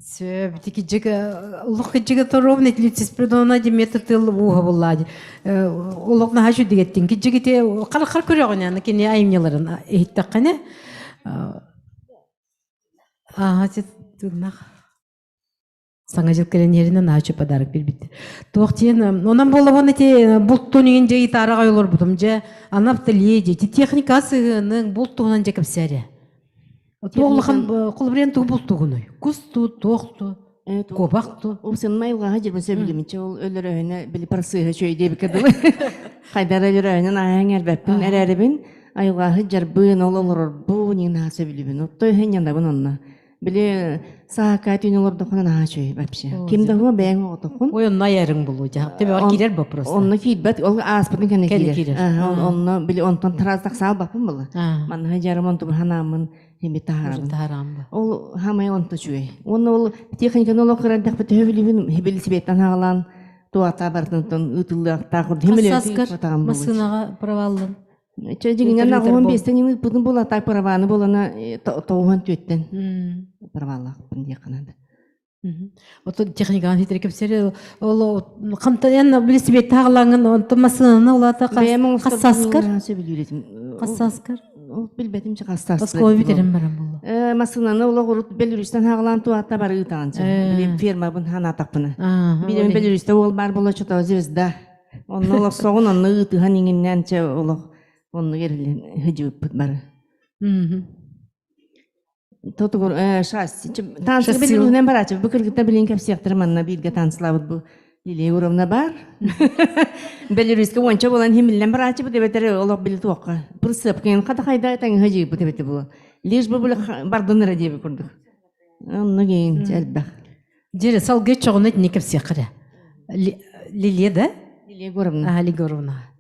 сеп тикижега лохижега торовне тлицис придона диметатыл уга буллади улокна хажу дигеттин кижегите кар көрөгөн аны кини айымнеларын эйттаккане Туннах. Саңа жыл келенеринен ачы подарок бербит. Тоқтен, онан болаваны те бұлттуынеген жайы тарыға олар бұдым же, анаптыле, техникасының бұлттуынан жекіп сәрі. Тоғылыған құлбырен тұғы бұлттуғыны. Күсту, тоқты, кобақты. Ол сен майылға жүрмін сөбілімінше, ол өлір өйіне білі парсыға шөйде бікірді. Қайдар өлір өйінен аяң әлбәппін әрәрібін, айылға жарбын ол олар бұл неген асы білімін. Оттой хәнянда бұн онына. Біле саакат үйнелерді құнан ачы бәпше. Кемді ғуа бәйін оғыты құн? Ой, онна ярың болу жақ. Тебе бар керер бі просто. Онны кейдбәт, ол аспытын кәне керер. Онны біле онтан тараздақ сау бақпын болы. Манға жарым онты бұл ханамын, хембе тахарабын. Ол хамай онты чуй. Онны ол техниканы ол оқырандақ біті хөвілігін хебелі себеттен ағалан, туата бартынтын ұтылық тағырды. Қассаскар, масынаға правалын. Чөжігінен ағуын бестен еңіз бұдың бұл атай праваны болана тоғын төттен. Правалақ бұн деқанады. Ото техникаға фитрекеп сәрі, ол қамтаян білесібет тағылаңын, онты масынаны олата қассаскар. Қассаскар. Білбетімші қассаскар. Қаскова бітерім барам бұл. Масынаны ола ғұрыт белірістен ағылан туатта бар ұйтағаншы. Ферма бұн хана тақпыны. Білем белірісті ол бар бола чота звезда. Онны олақ соғын, онны ұйтыған еңіннен че олақ onu yerli hıcı bari. Totugur şahsi. Tansı bilinen var açı. Bu kırgıta bilin kapsiyakları manna bilge tansılavut bu. Lili uğramına bar. Belirüzke onca olan hemillen var açı bu devetleri olak bilir tuğaqa. Bu sıpken kata kayda etan hıcı bu deveti bu. Liş bu bulu bardonlara diye kurduk. Onu geyin elbaq. Jere sal geç çoğun et ne kapsiyakları. Liliye de? Liliye uğramına. Liliye uğramına.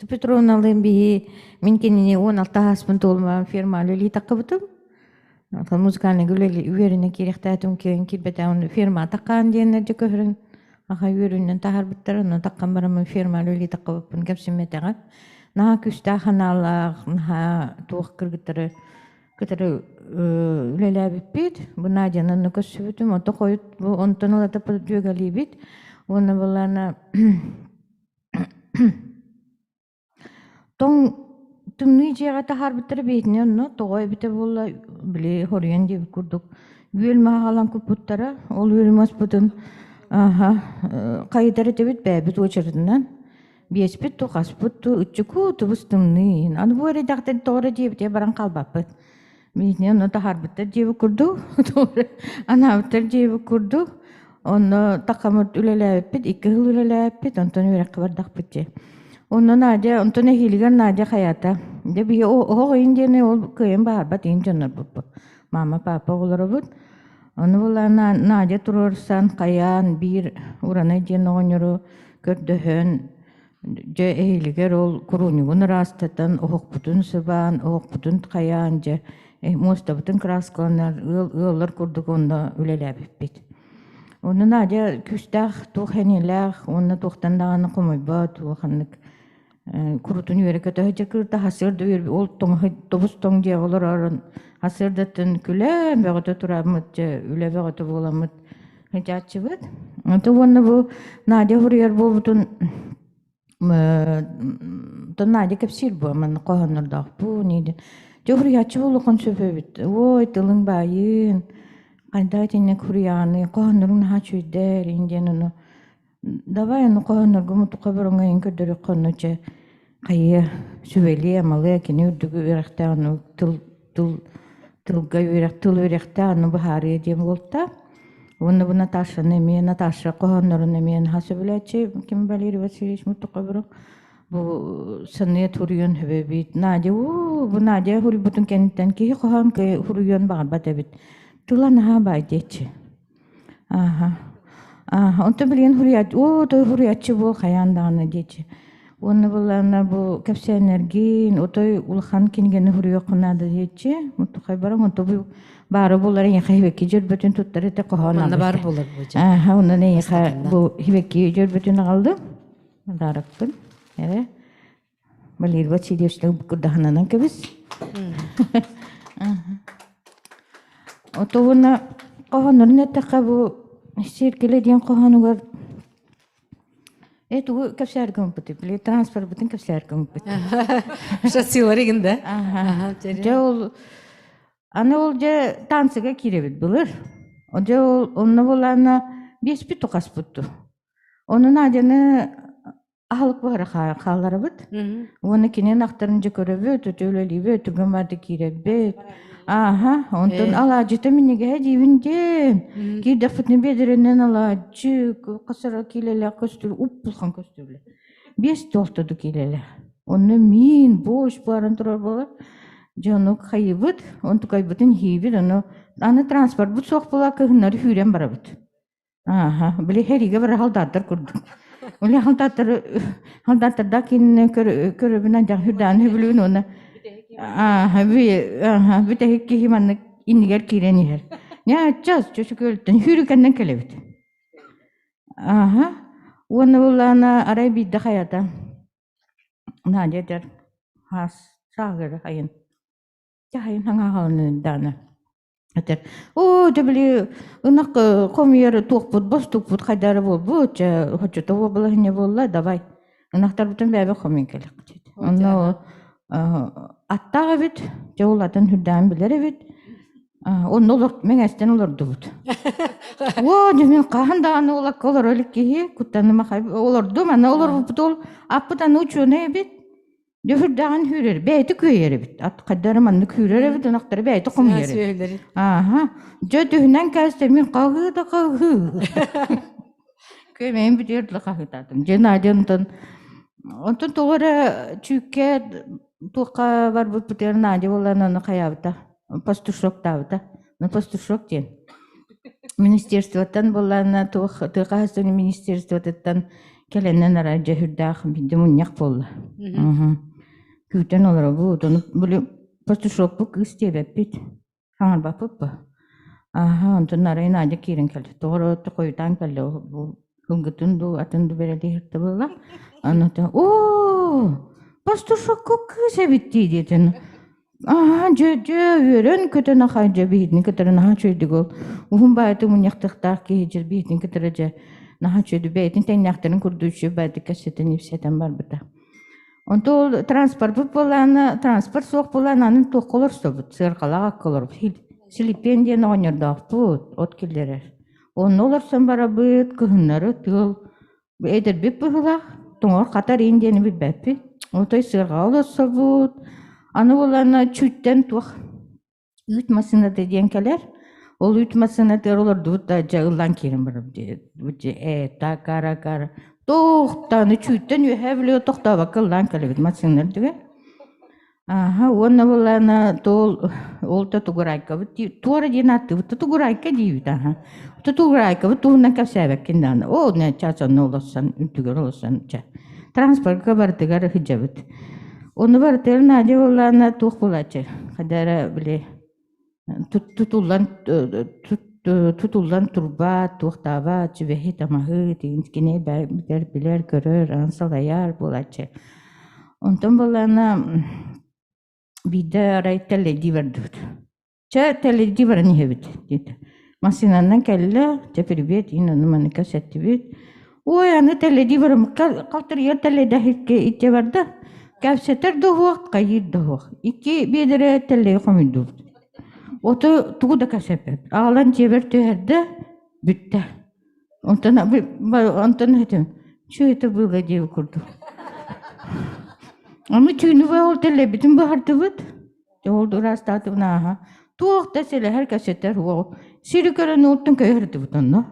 Петровналым би мен кенене 16 аспын толма фирма лили таққыбытым. Музыкальный гүлели үйеріне керектәтім кейін келбетәуін фирма таққан дейінне жүкөфірін. Аға үйерінен тағар біттірін, таққан барымын фирма лили таққыбытпын кәпсіметеға. Наға күшті ақаналақ, наға туық кіргіттірі үлелі әбіп бейд. Бұна дейінні көсі бүтім, оты қойыт, онтын олаты жөгәлі бейд. Оны бұланы Тон тымны жеға тахар біттірі бейтіне, оны тоғай біті болла біле хориян деп күрдік. Үйел мағалан көп бұттара, ол үйелмас бұтын қайдары дебет бәбіт өчірдінен. Бес біт тоқас бұтты, үтчі көті бұстымны. Аны бұл әрі дақтен тоғыры дебіте баран қалбап бұт. Бейтіне оны тахар біттір дебі күрдік, ана біттір дебі күрдік. Оны тақамыт үлелі әппет, 2 жыл үлелі әппет, онтын өрек қыбардақ бітте. Оны Надя, онтын әхилігер Надя қаята. Деби оғы индені ол көйен бағар бат ең жанар бұппы. Мама, папа олары бұд. Оны бұла Надя тұрырсан қаян, бір ұраны ден оғыныры көрдіхін. Жа әхилігер ол күрунігін растатын, оғық бұтын сыбан, оғық бұтын қаян, жа моста бұтын краскаланар, ұлар күрдік онда үлелі әппет. Оны Надя күстәқ тоқенеләқ, оны тоқтандағаны қомайбат, оғанлық күрутын үйерекеті өтекірді хасырды үйербі, ол тобыс тоң де олар арын хасырдатын күлі бәғыты тұрамыд, үлі бәғыты боламыд, хәтчі бұд. Оны бұл Надя ғұрияр бұл бұтын Надя кәпсір бұл, мәні қоғанырдақ бұл, нейді. Ғұриятчы бұл ұқын сөпе біт, ой, тылың байын, қайда тенек хурияны, қоғанырың хачу идер, инден оны. Давай оны қоғанырғы мұтуқа біріңа ең көрдірі қонычы қайы сөбелі амалы әкені үрдігі өріқті аны тылға өріқ, тыл өріқті аны бұхары едем болта. Оны бұл Наташа неме, Наташа қоғанырын неме, хасы біләтші, кем Валерий Васильевич мұтуқа бірің. Бұл сыны тұрыйын хөбе бейт. Надя, бұл Надя хұры бұтын кәнттен кейі қоған хұрыйын бағар бата бейт. Тылан аға бай дейші. Онты білген хұрыят, той хұрыятчы бұл қаяндағаны дейші. Оны бұлана бұл кәпсі энергин, отой ұлған кенгені хұрыя қынады дейші. Мұттықай барың, онты бұл бары болар ең хивекке жүр бүтін тұттар еті қоған алды. Оны бар болар бұл жа. Онын ең бұл хивекке жүр бүтін алды. Дарықпын. Валерий Васильевичтің күрдіғанынан көбіз. Отуына қоғанырын әттіққа бұл серкелі ден қоғанығар Это капсар компьютер, или транспорт бутин капсар компьютер. Шасилар егенде. Жол, аны ол же танцыга киребит булыр. Жол, онна болана 5 бит тоқас бутту. Onun adını ahlık var xalları bit. Onu kinen aktarın je köröbüt, ötölelibi, türgün vardı kirebit. Aha, ondan alacıta minige divinde. Ki dafetini bedirinden alacı, kasara kilele köstür, uppulkan köstürle. 5 doltadı kilele. Onu min boş barın turar bolar. Canı kayıbıt, onu kaybıtın hibit, onu anı transport but soq bola kıhınları hüren barabıt. Aha, bile heriga bir haldattır kurduk. Öyle haldattır da kin körübünden can hürdan hübülün onu. Aha, bir de hekki himanlık iniger kireni her. Ya çaz çocuk öldün hürükenden kelebit. Aha, onu bulana aray bir de hayata. Nadia der has sağır hayın. Ya hayın hanga halının dana. Atar, de beli unak komiyar tuqput bos tuqput kadar bol bu hoca tavu belahnya bolla davay. Unaktar bütün bebe komin kelek. Onu atta bit, jawlatan hüddan biler bit. Onu olur, men esten olurdu bit. Demin qahanda anı olak olur öyle ki kuttanı makay olurdu, mana olur bit ol. Apıdan uçuna bit. Hüddan hürer, beyti köyer bit. At kadar manlı hürer bit, unaktar beyti komiyar. Aha, jadühünden keste min qahı da qahı. Kömeyin bitirdi qahı tadım. Cenadımdan ondan toğra çükke tuqa var bu biter naci olanı qayabıta. Pastuşok tavıta. Pastuşok diyen. Ministerstvodan bolana tuqa hasını ministerstvodan kelenen araca hürdağım bindi munyak bolla. Küten olur bu. Böyle pastuşok bu isteyip bit. Hangar bakıp bu. Aha, ondan arayın naci kirin keldi. Doğru koyudan keldi. Bu hıngıtındu, atındu bereli hirti bolla. Anlatın. Pastuşok kokı bitti diyedin. Aha, öğren kötü nahanca bihidin, kötü nahançöydi gol. Uhum bayatı munyaktığtağ ki hicir bihidin kötürece nahançöydi beytin, ten yaktarın kurduğuşu bayatı kasetin ifseten var bıda. Onto transport bolana, transport soğuk bolananın toq olur sobut, sırqalağa olur. Silipen diyen oynardağ bu, ot killerer. Onun olursan bara bıt, kıhınları tığıl. Eder bip bıhılaq, toğur qatar indiyeni bilbәppi. Otoy sırqa olur sobut. Anı bolana çütten tuq. Üt masına dediyen keler. Ol üt masına der olurdu da jağılan kerim barab diye. Ta kara. Toqtanı çütten yuhevli toqta bakıllan kelebit masınlar diye. Aha, onu bolana tol olta tugurayka bit. Tuara dinatı bit tugurayka diyit aha. Tugurayka bit tuğundan kapsabak kindan. O ne çaçan olursan, ütügür olursan ça. Transport kabartıgar hicabit. Onu bartel naci bolana tuq bulaçı. Kadara bile tutulan turba tuqtava çivehi tamahı tinskine biler görür ansalayar bulaçı. Ondan bolana bir de aray teledi verdi. Ça teledi verni hebit. Masinandan kelle tepiribet inanı manika settibet. Anı teledi verim kaltır yer teledi hikke içe verdi. Kapseter doğuk, kayır doğuk. İki bedere telle komidu. Oto tuğu da kasepet. Ağlan çever tüherde bitti. Ondan hetim. Şu ete böyle cev kurdu. Ama çünkü var telle bütün bahardı bit. Oldu rastatı naha. Tuğuk da sele her kaseter o. Sirikara notun kayırdı bit onu.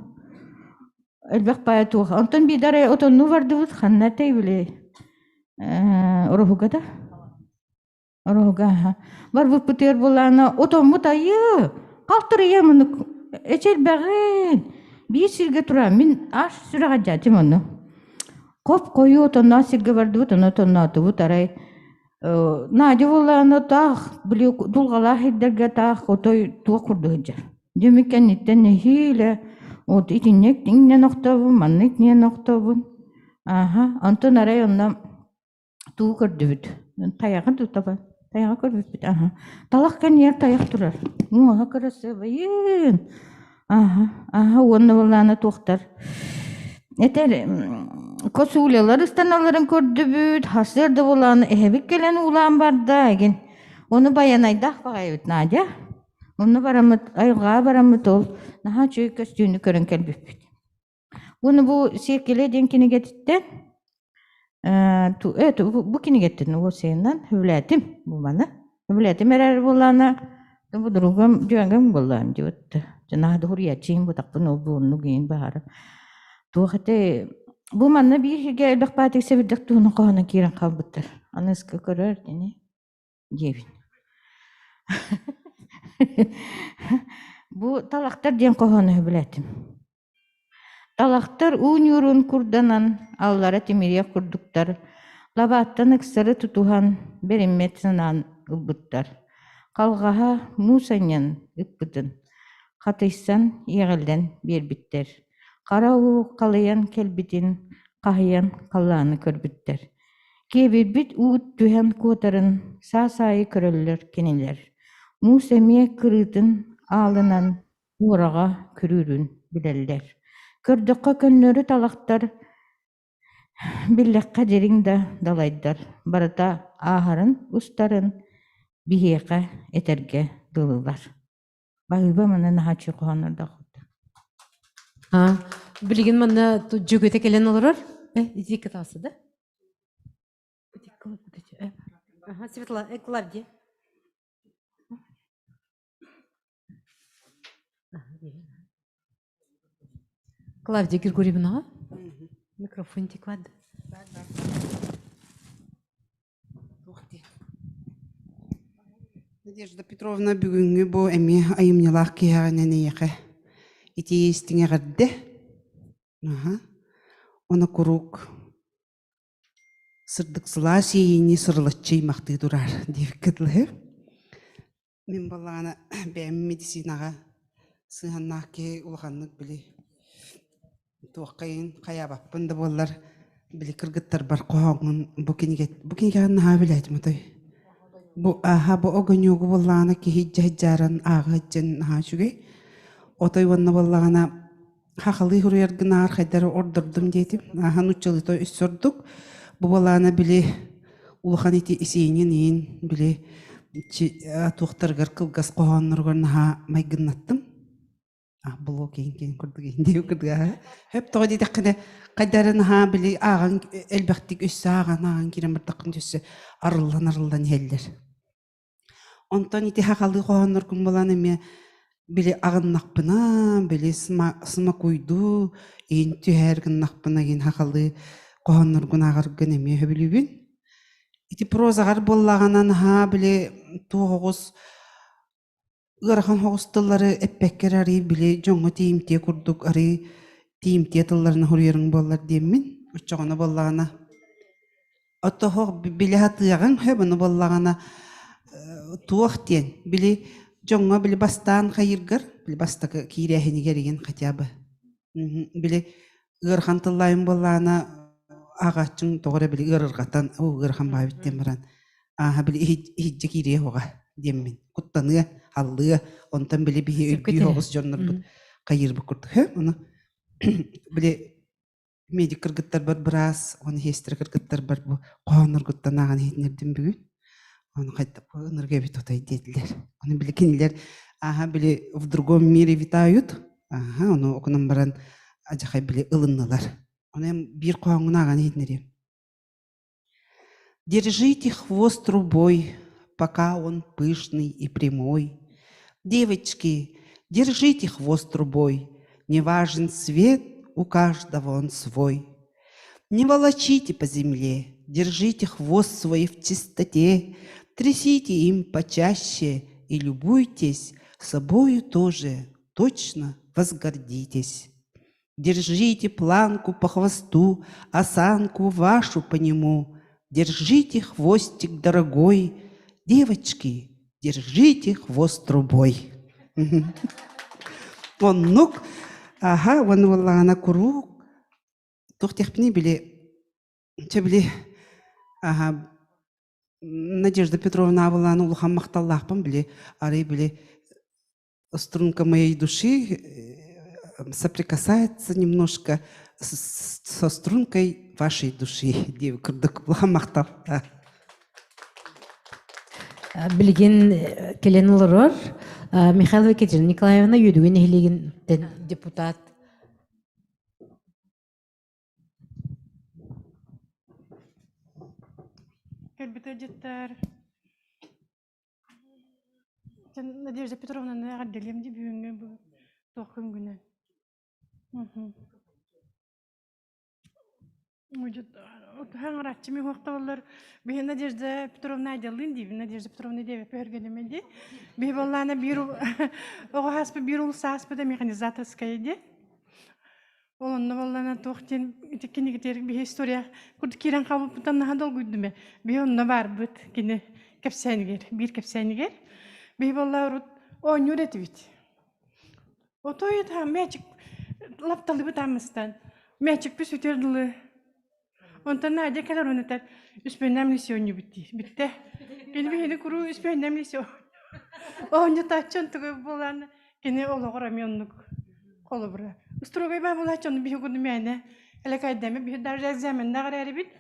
Elbek paya tuğuk. Ondan bir dara otonu vardı bit. Xannatay bile. Orohuga. Var bu puter bolana otomut ayı. Kaltırıya bunu. Eçel bağın. Bir sirge tura. Min aş sürağa jatim onu. Kop koyu otonna sirge vardı bit. Onu otonna atı bit aray. Naci bolana tağ. Bili dulgala hidderge tağ. Otoy tuğa kurdu hıcar. Demiken itten nehiyle. Ot itinek dinle noktavun. Mannik niye noktavun. Aha. Anton aray ondan. Tuğ kurdu bit. Tayağı tutaba. Tayağı kurdu bit. Aha. Talakkan yer tayak turar. Muha karası bayın. Aha. Onu bolana tuğtar. Etер косулялар станаларын көрдүбүт, хасырды болан эһебик келен улаан барда эген. Оны баянайдах багайбыт Надя. Оны барамыт, айга барамыт ол. Наха чөй көстүүнү көрөн келбиппит. Bunu bu sirkelediğin kinigetinden bu kinigetinden o senden hüvletim bu bana hüvletim erer bulana bu durugam diyorum bulan diyordu. Cenah da huriyetçiyim bu takpın o bu onu giyin bahar. Tuğate bu bana bir gel bak patik sevirdek tuğunu kahana kiran kalbıttır. Anız kakarar dene cevin. Bu talaktar diyen kahana hüvletim. Talaktar unyurun kurdanan allara timiriye kurduktar. Labattan ıksarı tutuhan berinmet sanan ıbbıttar. Kalgaha musanyan ıbbıdın. Katıysan yeğilden bir bitter. Kara uğuk kalayan kelbitin kahayan kallanı körbütter. Kebirbit uğut tühen kuotarın sağ-sayı köröller keniler. Musemiye kırıdın ağlınan uğrağa kürürün bileller. Kördükka könlörü talaktar, billekka derin de dalaydar. Barata aharın, ustarın, bihiyeka eterge dılılar. Bağıba mana naha çıkıhanlar da kudu. Bilgin mana jügöte kelen olurur. İziki tası da. Светла, Клавдия. Клавдия Григорьевна, микрофон теклад. Надежда Петровна бүгүнгү бу эми айымнылак киягенен ийеке. Итиистиңе гырды. Оны курук сырдыксыла сейини сырлатчый макты турар деп кыдлы. Мен баланы бэм медицинага сыганнаки улганнык били. Туаккайын каябаппын да боллар били кыргыттар бар коогун букиниган наха билетим отой. Бу огоньогу боллана ки хиджаран агыджан наха чуге. Отой вонна боллана хахалы хуруяргынаар хайдары ордурдум детим. Нучалы той үссөрдук. Бу боллана били улхан ити исейнин ин били туактаргар кылгас коонноргор наха майгыннаттым. Бұл кейін күрдіген деу күрдіға. Хөп тоғы дейді қыны қайдарын білі ағын әлбәқтік өссі ағын керен бір тақын төсі арылдан елдер. Онтан ити хақалы қоғаныр күн болан әме білі ағын нақпына, білі сыма көйду, ең түйәргін нақпына ген хақалы қоғаныр күн ағыргын әме хөбілігін. Ити прозағар боллағанан білі туғыз Гырахан хоғыстылары әппәккер ари біле жоңы тейімте күрдік ари тейімте тылларына хұрыерің болар деймін. Үтчоғаны боллағана. Оттоғық біле хатыяғын хөбіні боллағана туақ ден. Біле жоңы біле бастан қайыргар, біле бастақы кейрәхіні кереген қатябы. Біле гырахан тыллайын боллағана ағатчың тоғыра біле гырырғатан, гырахан байбіттен баран. Біле хиджі кейре хоға деймін. Куттаны аллы, онтан біле бейі өйбүй оғыз жонлар бұд қайыр бұд күрді. Оны біле медик кіргіттар бар біраз, оны хестір кіргіттар бар бұл қоғаныр күттан аған етінерден бүгін. Оны қайтып ұнырға бет отай деділер. Оны біле кенелер, біле в другом мире витают, оны оқынан баран ажақай біле ылыннылар. Оны бір қоғанын аған етінерем. Держите хвост трубой, пока он пышный и прямой. Девочки, держите хвост трубой, не важен цвет, у каждого он свой. Не волочите по земле, держите хвост свой в чистоте, трясите им почаще и любуйтесь, собою тоже точно возгордитесь. Держите планку по хвосту, осанку вашу по нему, держите хвостик дорогой, девочки, держите хвост трубой. Он нук, он валана куру, тухтехпни били, чебли, Надежда Петровна валана улхан махталлахпан били, ари били, струнка моей души соприкасается немножко со стрункой вашей души деп кырдык буга мактап. Билген келен олорор Михаил Екатерина Николаевна Юдугин Хилигин депутат. Келбете жеттер. Надежда Петровна нагадделем деп үйіңе бұл тоқын күнен. Хаңыратчы мен уақытта олар бейін Надежда Петровна айдалын дейбі, Надежда Петровна дейбі пөргенемен де. Бей болланы бір оғы аспы, бір ұлысы аспы да механизаторская де. Олонны болланы тоқтен кинигэлэрин бей история күрді керен қабып бұтан нағадол күдіме. Бей онны бар бұд кені кәпсәнігер, бір кәпсәнігер. Бей боллары ойын өреті бейт. Отой там мәчік лапталы бұт амыстан. Мәчік бүс өтерділі. Онтан Надя кәлер өнетер. Үспен әмлесі ойны бітті. Бітті. Кені бейді күру үспен әмлесі ойны тачын түгі боланы. Кені олы қорами онны қолы бұра. Үстірогай ба бұл ачын бейі күрді мәйіне. Әлі қайдамы бейі даже экзаменді ағыр әрі бейт.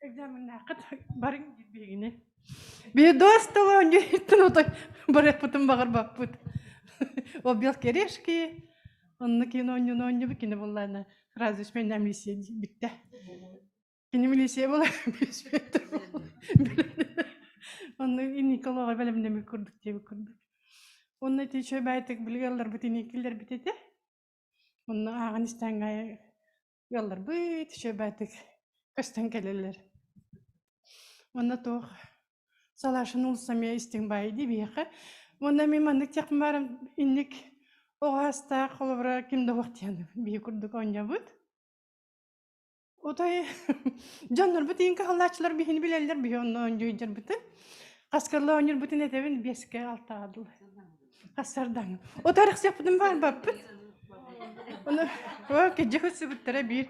Экзаменді ақыт барың бейгіне. Бейі достылы ойны еттін отой. Барық бұтын бағыр бақ бұт. О бел керешки. Онны кейін ойны бікені боланы. Сразу үспен әмлесі бітті. Кені милисия бола бейспетті болы. Онны Николаға бәлімдемі күрдік дебі күрдік. Онны тейші бәйтік білгелер бұтын екілер бітеді. Онны Ағанистанға елдер бұйт, шөй бәйтік көстен келелер. Онны тоқ салашын ұлсаме істің байды бейқі. Онны мен маңдық текім барым иннік оғаста қолыбыра кімді оқтияны бей күрдік ойна бұд. Отай жаннар бұтын қалачылар бейіні білелер бей онны ойынжыр бұтын. Қасқарлы ойыныр бұтын әтебін беске алты адылы. Қасардан. Отай рықсек бұтын бар бап бұд. Оны кеже көсі бұттыра бір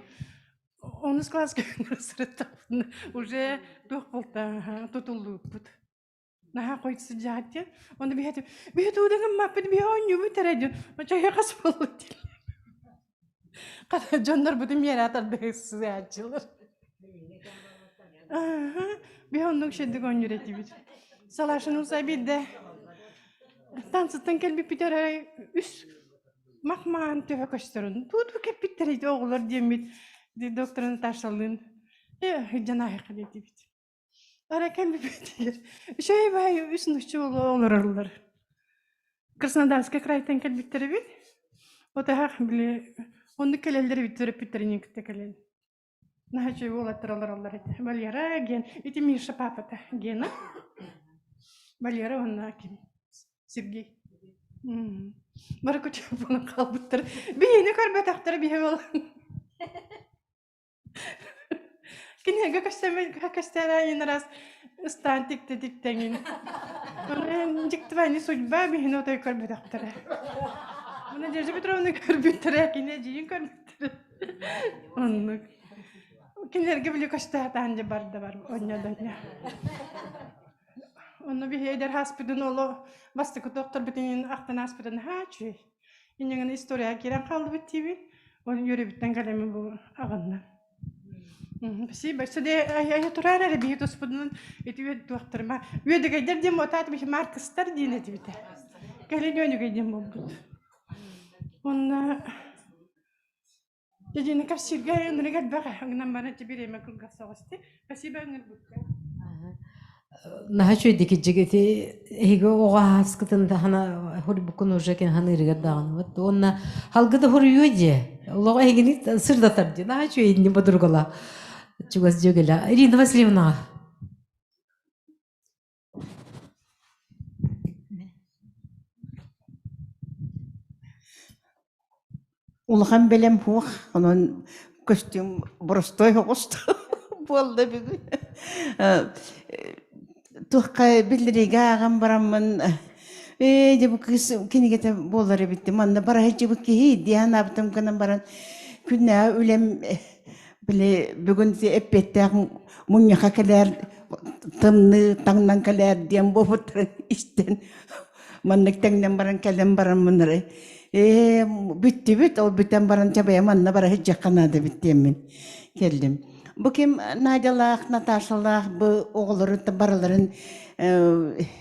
10 класс көнір сұрыттапын. Уже тоқ болта тұтылды бұд. Наға қойтысы жағатты. Оны бейті ұдығын маппыды бей ойын бұттыра ден. Чайға қас болды дел. Қада жондар бұды мер атарды сізі әтчілер. Бей оның шедік ойын үреті бейді. Салашын ұлса бейді. Тансыттың келбі бітер үс мақмаған төфі көштерін. Туды кеп біттер еді оғылар демейді. Докторын ташалын. Жанағы қадеті бейді. Ара келбі бітер. Үшөй бай үсін үші олар арылар. Краснодарский крайтан келбіттері бейді. Отаға біле онды келелдері бітіріп бітірінен күтті келел. Нағачы олаттыр алар еді. Валера ген. Эти Миша папата гена. Валера онна кем. Сергей. Бары көті бұны қалбыттыр. Бейіні көрбет ақтыры бейі болын. Кенеге көстері айын раз ұстан текті тектеңін. Жіктівайны судьба бейіні отай көрбет ақтыры. Надежда Петровна көрбеттірі, кене жиын көрбеттірі. Онны. Кенерге білі көшті атан же барды бар, ойна-дойна. Онны бейдер хаспидын олы бастықы доктор бітінен ақтан хаспидын хачу. Енеген история керен қалды біттейбі. Оны үйрі біттен кәлемі бұл ағынна. Спасибо. Сәде ая тұрар әрі бейт оспыдының еті өйді доқтырма. Өйді кәйдер дем отаты бейші маркыстар дейін әді біті. Кәлен өйді кәйдем бол бұд. Онна жедені кәпсірге өңірі кәлбәға өңінен бары жібереме күлгасы оғысты. Спасибо өңір бұдқа. Нахачу эдики жигети эго ога хаскытында хана хор букун уже кен ханы иргадаган вот онна халгыда хор юде лого эгени сырдатар ди нахачу эдни бодургала чугас жөгела Ирина Васильевна Улхан белем хух онон костюм простой хост болды бүгүн Тухка билдириге агам барамын. Деп кинигете болар битти. Манда бара хечи букки диан аптым канан баран. Күнә үлем биле бүгүн эппеттер муньяка келер тымны таңнан келер диен бобут истен. Мандык таңнан баран келем барамын. Bitti bit, o bitten baran çabaya manna bara hiç yakanadı bittiğimin geldim. Bu kim Nadia'lak, Natasha'lak, bu oğulları da baraların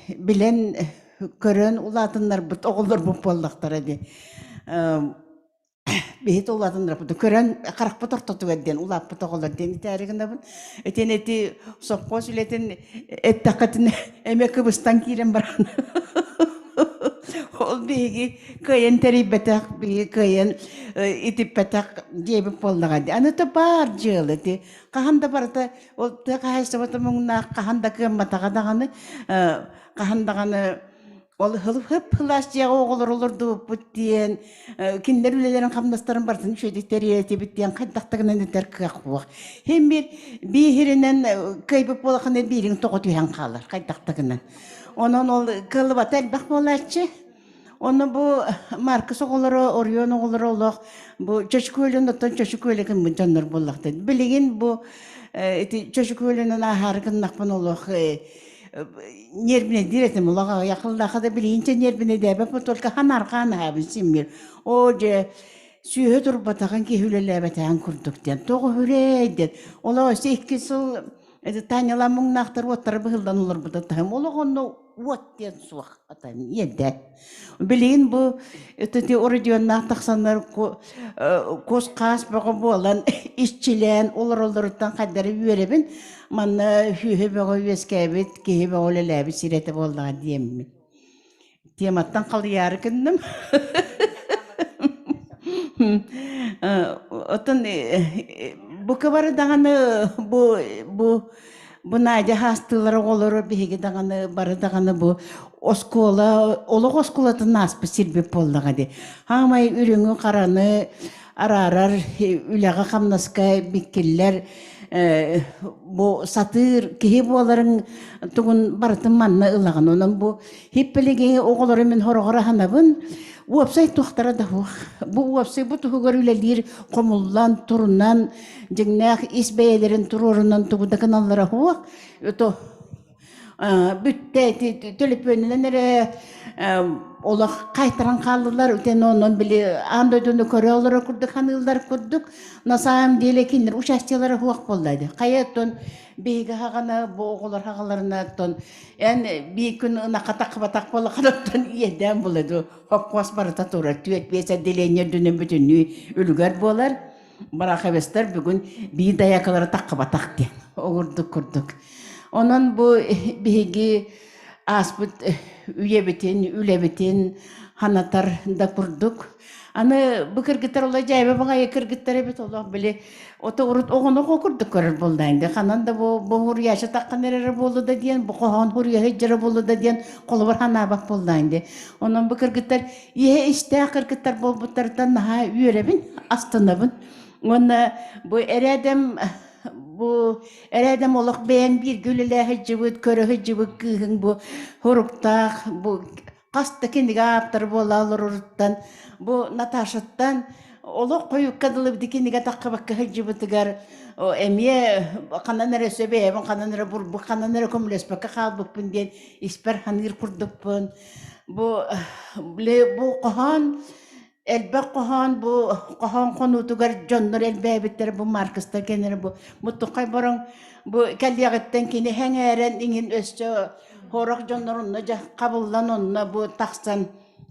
bilen körön ulatınlar, bu oğullar bu pollaklar edi. Bihit ulatınlar bu körön karak bu tortotu edden ulap bu oğullar deni tarihinde bu. Eten eti sokpos ületen et takatın emek kıbıstan kiren baran. Ol bigi kayan teribetak bigi kayan itipetak diye bir pollagadi. Anu ta bar jıldı. Kahanda barata ol ta kahaysa batamuna kahanda kemata kadağını kahanda kanı ol hıp hılas ya oğullar olurdu bu diyen kinler ülelerin kamdasların bartın şöyle teriyeti bitiyen kaydaktakının eter kıyak. Hem bir hirinden kaybı polakını birin tokutuyan kalır kaydaktakının. Onun ol kılıbat elbak bolarçı. Onu bu markası oğulları, Orion oğulları olaq. Bu çocuk öylüğünden çocuk öylüğün canlar bollaq dedi. Bilgin bu çocuk öylüğünden aharıkın nakpan olaq. Nerbine diretim olaq. Yakıllaqa da bilgince nerbine debe. Bu tolka hanarqan abin simir. O je süyü turbatağın ki hülelebetağın kurduk den. Toğu hüleyden. Ola 8 yıl tanyalamın naqtar otarı bıhıldan olur bu da tahım. Ola onu ot den suaq atayım yedde. Bilin bu teti oradiyonnak taqsanlar kos qas bağı bolan işçilen olurdan qadarı verebin. Manna hühe bağı veskabet kehe bağı lelebet sirete boldağı diyemmin. Diyemattan qalı yarı kındım. Otan bu kabarı dağını bu Nadia hastaları olur bir dağını barı dağını bu oskola oluk oskolatın nasıl sirbep boldu gadi. Hamay ürünü karanı arar ülaga kamnaska bikiller bu satır kehi boların tuğun barıtın manna ılağın onun bu hippelege oğulları min horogora hanabın website tuhtara da bu website bu tuğu görülelir komullan turundan jengnak isbeylerin tururundan tuğu da kanallara huwa to bütte telefonlara ola kaytaran kaldılar öten onun bile andoydunu körüyorlar kurduk hanıllar kurduk nasam dilekinler uçaşçılara huwak boldaydı kayetton bege hagana bu oğullar hagalarına ton yani bir gün nakatak batak bola kadaptan yeden buladı hokwas barata tora tüet bese dilenye dönem bütünü ülger bolar barakabesler bugün bir dayakalara takbatak diye oğurduk kurduk. Onun bu bege asput üyebetin, ülebetin hanatar da kurduk. Anı bu kırgıtlar olacak, bana kırgıtlar evet Allah bile. O da onu kurduk körür buldaydı. Kanan da bu huryaşı takkan neler buldu da diyen, bu kohan hurya hecere buldu da diyen kolu var hana bak buldaydı. Onun bu kırgıtlar, ye işte kırgıtlar bol butardan daha üyerebin, astınabın. Onun bu eredem olaq beğen bir gülüle hıcıvıt, körü hıcıvıt kığın bu huruktağ, bu kasta kendiga aptar bolalır uruttan, bu Natasha'dan olaq koyuk kadılıp dikendiga takka bakka hıcıvıtıgar, o emiye kananere söbeyem, kananere burbu, kananere komüles bakka kalbıpın diyen isper hanir kurdupun, bu kohan, elbette kohan bu kohan konutugar jonlar elbette bu markastar kenara bu mutukay barang bu kalliyagetten kini hengeren ingin östü horak jonlarunna ja kabullan onna bu taksan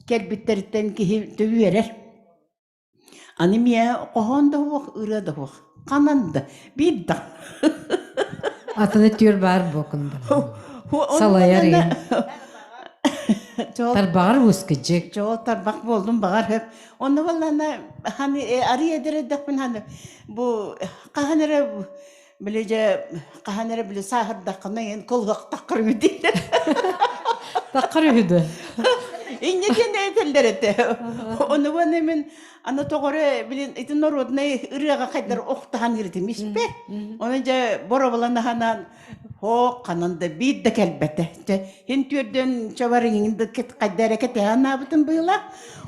kelbitteritten ki tüverer. Animiye kohan da vak ıra da vak kananda bir da. Atını tür var bokunda. Salayar ya. Tarbağır uskıcık. Çok tarbak buldum bağır hep. Onu vallahi hani araya deredek hani bu kahanere bilece kahanere bile sahir dakına yani kolgak takır ödü. Takır ödü. İnce kendi eteller ete. Onu bana men ana toğru bilin itin narodna ırığa kadar oktahan yirtmiş be. Onunca borabalan hanan ho kananda bir de kelbette. Hintüden çavarın da ket kadar ket ana bütün böyle.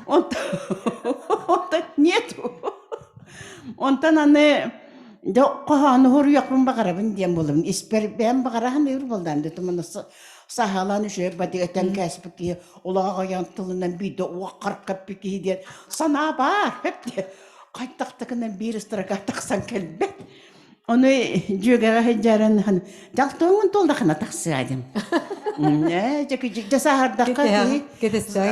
Ondan niyet. Ondan anne До коханы хорuyakpın bakarabın diyen bolum. İsper ben bakarahan eur boldan dedim onu sahalanüşe badiyeten kesip ki olağa yantılından bir de o karkap bir diyen sana var hep diye. Kaytaktakından bir ıstırak taksan kelbet. Onu juga hajaran han daltongun toldakana taksaydım. Ne jadi sahar dakika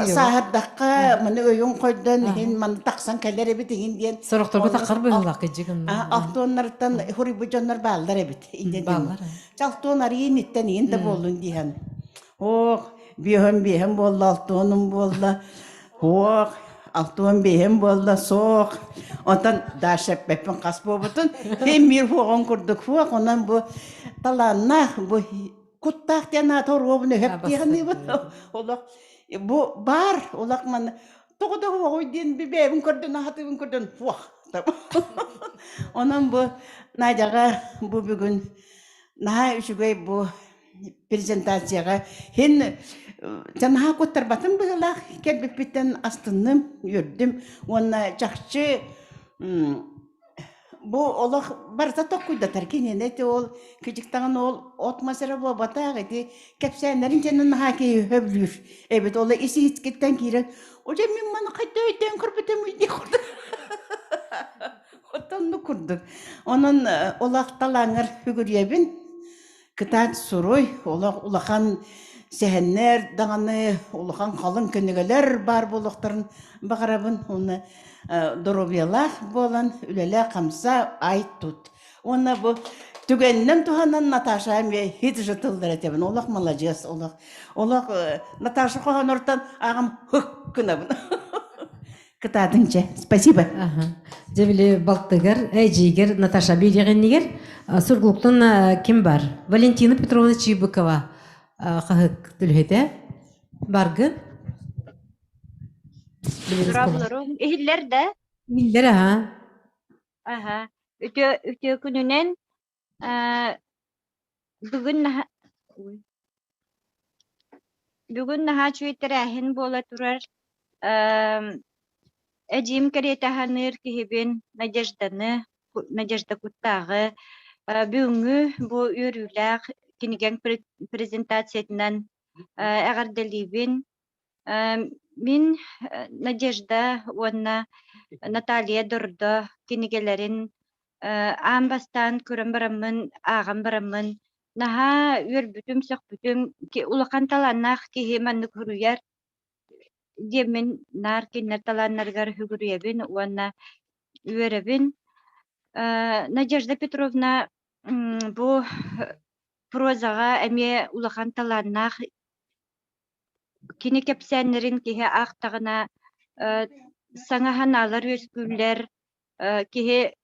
sahar dakika mana oyun koydan hin man taksan kelere bit hin diyen. Soroktor takar bıhılak gecikın. Altonlardan huri bucanlar ballar bit. Ballar. Altonlar yenitten yente bolun diyen. Oh bihem bolla altonum bolla. Oh Altın beyim bolla soğuk. Ondan daşep bepen kasbo butun. Hem bir fuğun kurduk fuğuk. Ondan bu talanna bu Kuttaaах diyen ator obunu hep diyen bu. Ola bu bar olak man. Toğda fuğu diyen bir beyim kurdun hatın kurdun fuğuk. Ondan bu najaga bu bugün naha üşügey bu prezentasyaya hen Canha kotar batın bıhıla kelbip bitten astınım yürüdüm. Ona çakçı bu olak barza tokkuyda terkini neti ol küçükten ol otmasara bu batağı eti kepsenlerin canın haki höblür. Evet ola isi hiç gitten kiren. Oca min bana kayda öden kırpıdım uydu kurduk. Otanını kurduk. Onun olak talanır figüriyebin. Kıtat soruy olak ulakan sehenler dağını ulakan kalın kinigeler bar buluqtарын bakarabın onu dorobiyalak bolan ülele kamsa ait tut. Ona bu tügennem tuhanan Natasha me hiç jıtıldır etebin. Olak malacağız olak. Olak Natasha kohan ortan ağam hık kınabın. Kıtadınca. Спасибо. Жебіле балтыгар, әйжигер, Наташа Берегеннигер, Сургуктан ким бар? Валентина Петровна Чибыкова қағық түлхеті. Баргы? Сұрабылырым. Эхиллер да? Эхиллер, аха. Аха. Үтө күнінен бүгін наха чуйттер әхін бола тұрар Эдим каретаханыр кихибин Надежда Куттаагы бүгүнгү бу үрүләк киниген презентациятынан әгәрделибин мин Надежда уонна Наталья Дордо кинигэлэрин амбастан көрөн барамын агам барамын наха үрбүтүм сөкбүтүм улакан таланнах кихи манны көрүяр Демен нар кинер таланнаргар хүгүребин уанна үеребин Надежда Петровна бу прозага эме улахан таланнах кини кепсеннерин кихе актагына саңахан алар өскүллер кихе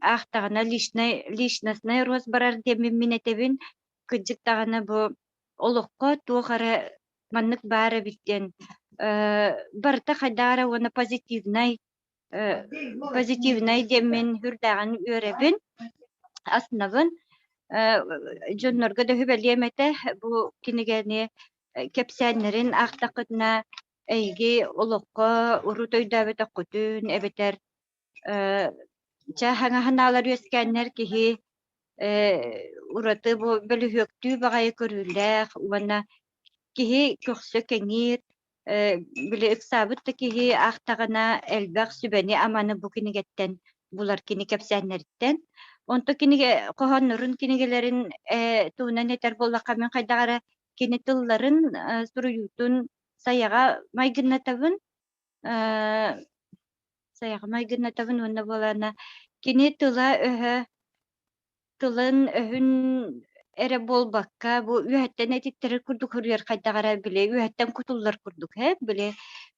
актагына личностный рост барар демен минетебин кыджыктагына бу олокко туохара маннык баары биттен барта хадара уона позитивнай демен хүрдаган үребин аснабын жоннорго да хүбелемете бу кинигени кепсеннерин актакытына эйги олокко урутойдабыта кутун эбетер чахаңаханалар өскәннер кихи ураты бу бөлүхөктүү багайы көрүллэх уана кихи көксө кеңир биле ыксабытта кихи актагана элбак сүбени аманы бу кинигеттен булар кини кепсәннерден онто киниге кохоннорун кинигэлэрин туунан этер боллакка мен кайдагара кини тылларын суруютун саяга майгыннатабын онна болана кини тыла тылын өһүн эре болбакка бу үһәттен этиттер курдук хүрүер кайдагара биле үһәттен кутуллар курдук биле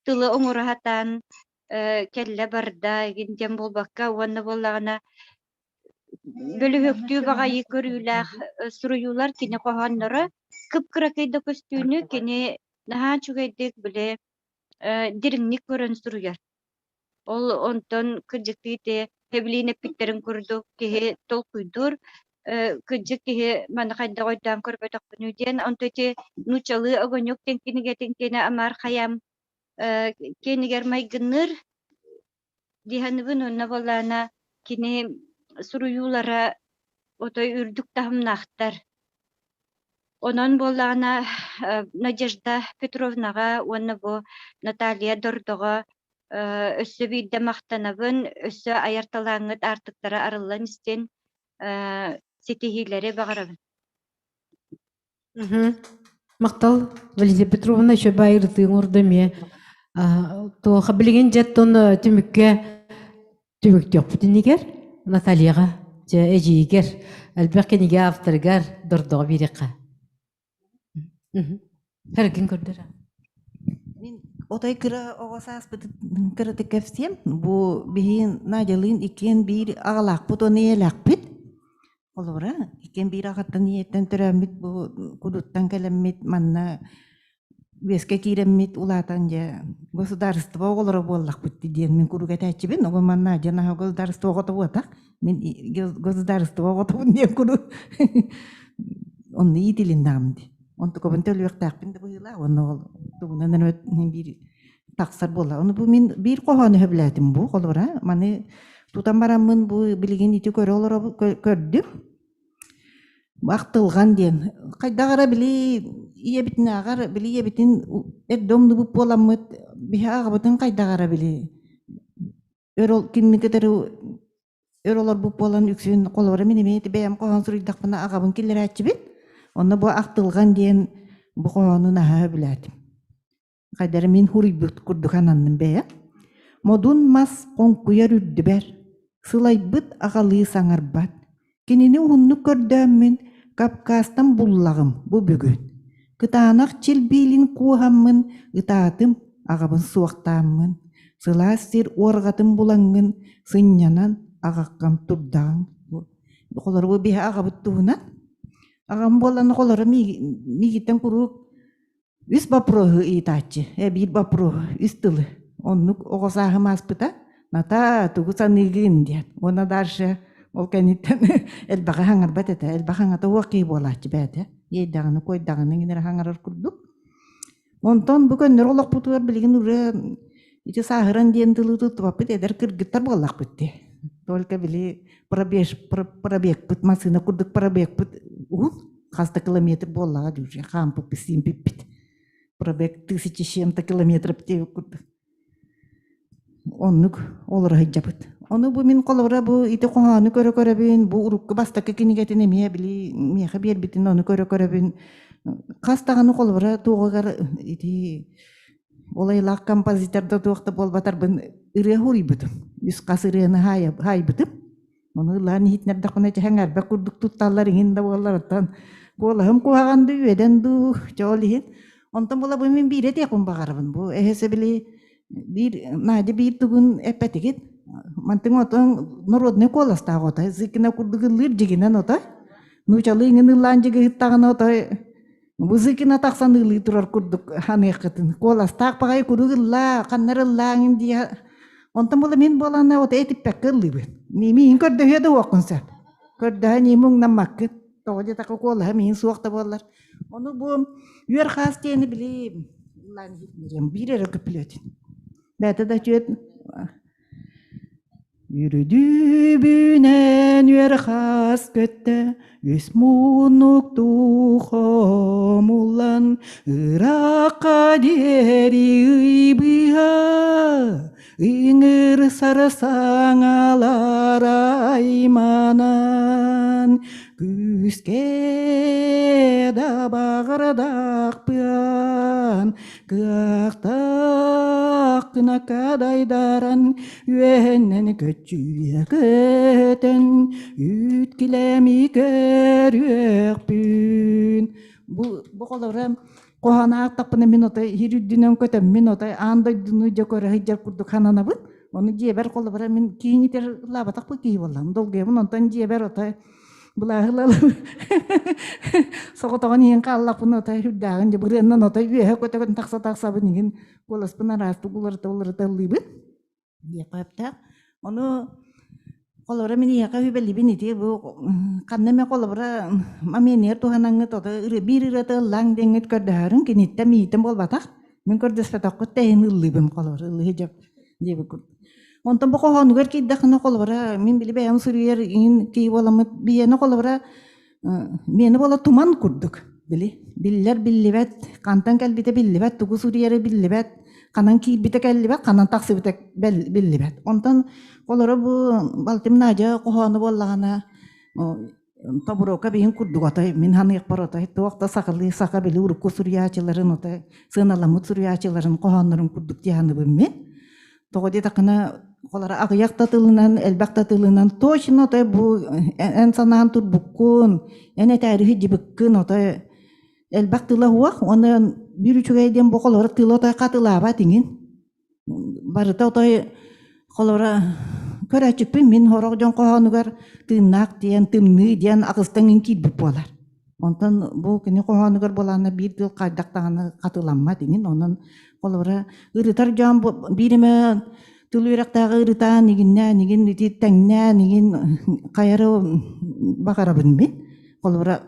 тылы оңорахатан келле барда гинден болбакка уонна боллагана бөлүһөктүү багайы көрүүлэх суруюлар кини кохоннора кыпкыракайда көстүүнү кини наха чугайдык биле дириңник көрөн суруяр ол онтон кыджыктыйте хеблине питтерин курдук кихи толкуйдур кыджык кихи мана кайда койдан көрбөтөкпүн үден онтоте нучалы огоньок тенкиниге тенкене амар хаям кинигер майгынныр диханыбын онна боллана кини суруюлара отой үрдүк тахымнахтар. Онон боллана Надежда Петровнага, онна бу Наталья Дордога өссө бийде мактанабын, өссө аярталаңыт артыктара арылан истен сетихилери багарабын. Мактал Валерия Петровна еще байыртың ордаме. То хабилеген жеттон түмүкке түмүктөк бүтүнүгер Натальяга же эжигер албекениге авторгар Дордога бирекка. Herkin көрдөр. Отай кыра оғасас кыра текевсем, бу бейін Надялын икен бир ағалақ бұд, оны елақ бит. Олора, икен бир ағаттан ниеттен түрәмит, бу кудуттан кәлеммит, манна беске киреммит, улатан же государство оғылары боллақ бітті ден. Мен күріге тәтчібін, оғы манна жана государство оғыты болтақ. Мен государство оғыты бұн ден күрі. Оны итилін дамды. Он такой бентөлөктак бинде буйла, оны тугунан өт бир таксар бола. Оны бу мен бир коханы хөбләтим бу колора. Маны тутан барамын бу билген ите көрө олор көрдүм. Бактылган ден. Кайдагара били ие битин агар били ие битин эддомду бу боламыт. Биха бутун кайдагара били. Өрөл кинникетер өрөлөр бу болан үксүн колора мен эмети бем кохан сурыйдакпына агабын киллер ачыбыт. Онна бу ақтылған ден бу қоғанын аға біләдім. Қайдары мен хурый бұт күрдіған анным бәя. Модун мас қонқуяр үрді бәр. Сылай бұт ағалы саңар бат. Кенені ұнны көрдәмін капкастан бұллағым бұ бүгін. Кытанақ чел бейлін қуғамын, ұтатым ағабын суақтамын. Сыла сер орғатым бұлаңын, сыннянан ағаққам тұрдағын. Қолар бұ бе ағабыт туғынан. Агам болан колора мигитен курук үс бапрогы итачы, бир бапрогы үстылы. Оннук огосагы маспыта, ната тугусан нигин дият. Она дальше ол кенитен элбага хаңар батета, элбага хаңата уақи болачы бәді. Ейдағыны койдағыны генер хаңарар курдук. Онтон бүгіннер олақ бұтуар білген үрі ити сағыран ден тылы тұтып апыт эдер кыргыттар болақ бітті. Только били пробег пыт масына курдук пробег пыт хаста километр болла уже хампы писим пипит. Пробег 1000 чем-то километров те курдук. Оннук олар хиджабыт. Оны бу мен колора бу ите коңаны көрө бин бу урукка бастакка кинигетине мия били мияха бер битин оны көрө бин. Кастаганы колора тугагар ити олайлак композиторда туакта болбатар бин ыры хурибытым. Үс касырыны хайбытым. Оны лан хитнер дакына чаңар ба курдук тутталлар инде боллардан. Болам куаганды үеден ду жолихин. Онтон бола бу мен бире текун багарбын. Бу эхесе били бир нади бир тугун эпетигит. Мантың отон народный колас тагота. Зикина курдук лыр жигинен ота. Нучалы ингин лан жиги тагына ота. Бу зикина таксан ылы турар курдук ханекатын. Колас так багай курдук ла каннары лаңин дия. Онтон бола мен болана ота этип пеккылыбын. Ними көрдө хеде окунса. Көрдө нимун намаккыт. Тоje tak kola min suakta bollar. Onu bu yer khas teni bili lan hitmirem bire rakıplet. Bete da çöt. Yürüdü bünen yer khas kötte. Üsmunuk tuhamulan. Irakka deri ibiha. İngir sarsangalar aymanan. Küske da bağırdak pian, kıaktak nakadaydaran, yühenen kötüye köten, ütkilemi körüyek pün. Bu kolarım, kohana aktakpına minota, hirüddünen köten minota, anda dünü jakora hijjar kurduk hanana bud. Onu jeber kolara min kini ter labatak bu kihi bollam. Dolge bunontan jeber otay. Bulahılalı soğutan yiyin kallak bunu otay hüddağın jebirenden otay üye köteken taksa buningin kolas penarastı buları tallıydı. Yapapta onu kolara mini yaka hübeli biniti bu kanneme kolara maminer tuhanangı tota bir ırata lang denget kördaharın kinitte miitem bolbatak min kördes petakko tehin ıllыбым kolara ıllı hijab jebi kurt. Онтон бу кохонугар киддахына колбара мен биле бәям сүрүер ин ки боламыт биене колбара мени бола туман курдук били биллер биллибет кантан келбите биллибет тугу сүрүере биллибет канан кийбите келбет канан таксыбите биллибет онтон колора бу балтым наja кохону боллагана табурока бейин курдук атай мен ханык баротай тоокта сакылы сака били урукку сүрүячыларын атай сыналамыт сүрүячыларын кохоннорун курдук дияханыбын мен тоҕо такына колара агыяк тылынан элбак тылынан точно отой бу эн санаан турбуккун эне тарихи дибыккын отой элбак тыла хуак оны бирүчүгейден бу колора тыла отой катылаба тиңин барыта отой колора көрөчүппүн мен хорог жон кохонугар тыыннаак диэн тымны диэн агыстаңын кийбип болар онтон бу кини кохонугар болаана бир тыл кайдактаганы катыламма тиңин онон колора ырытар жон бириме тулуйрактагы ырытаа нигиннэ нигин ити теңнэ нигин кайары бакарабын мен колора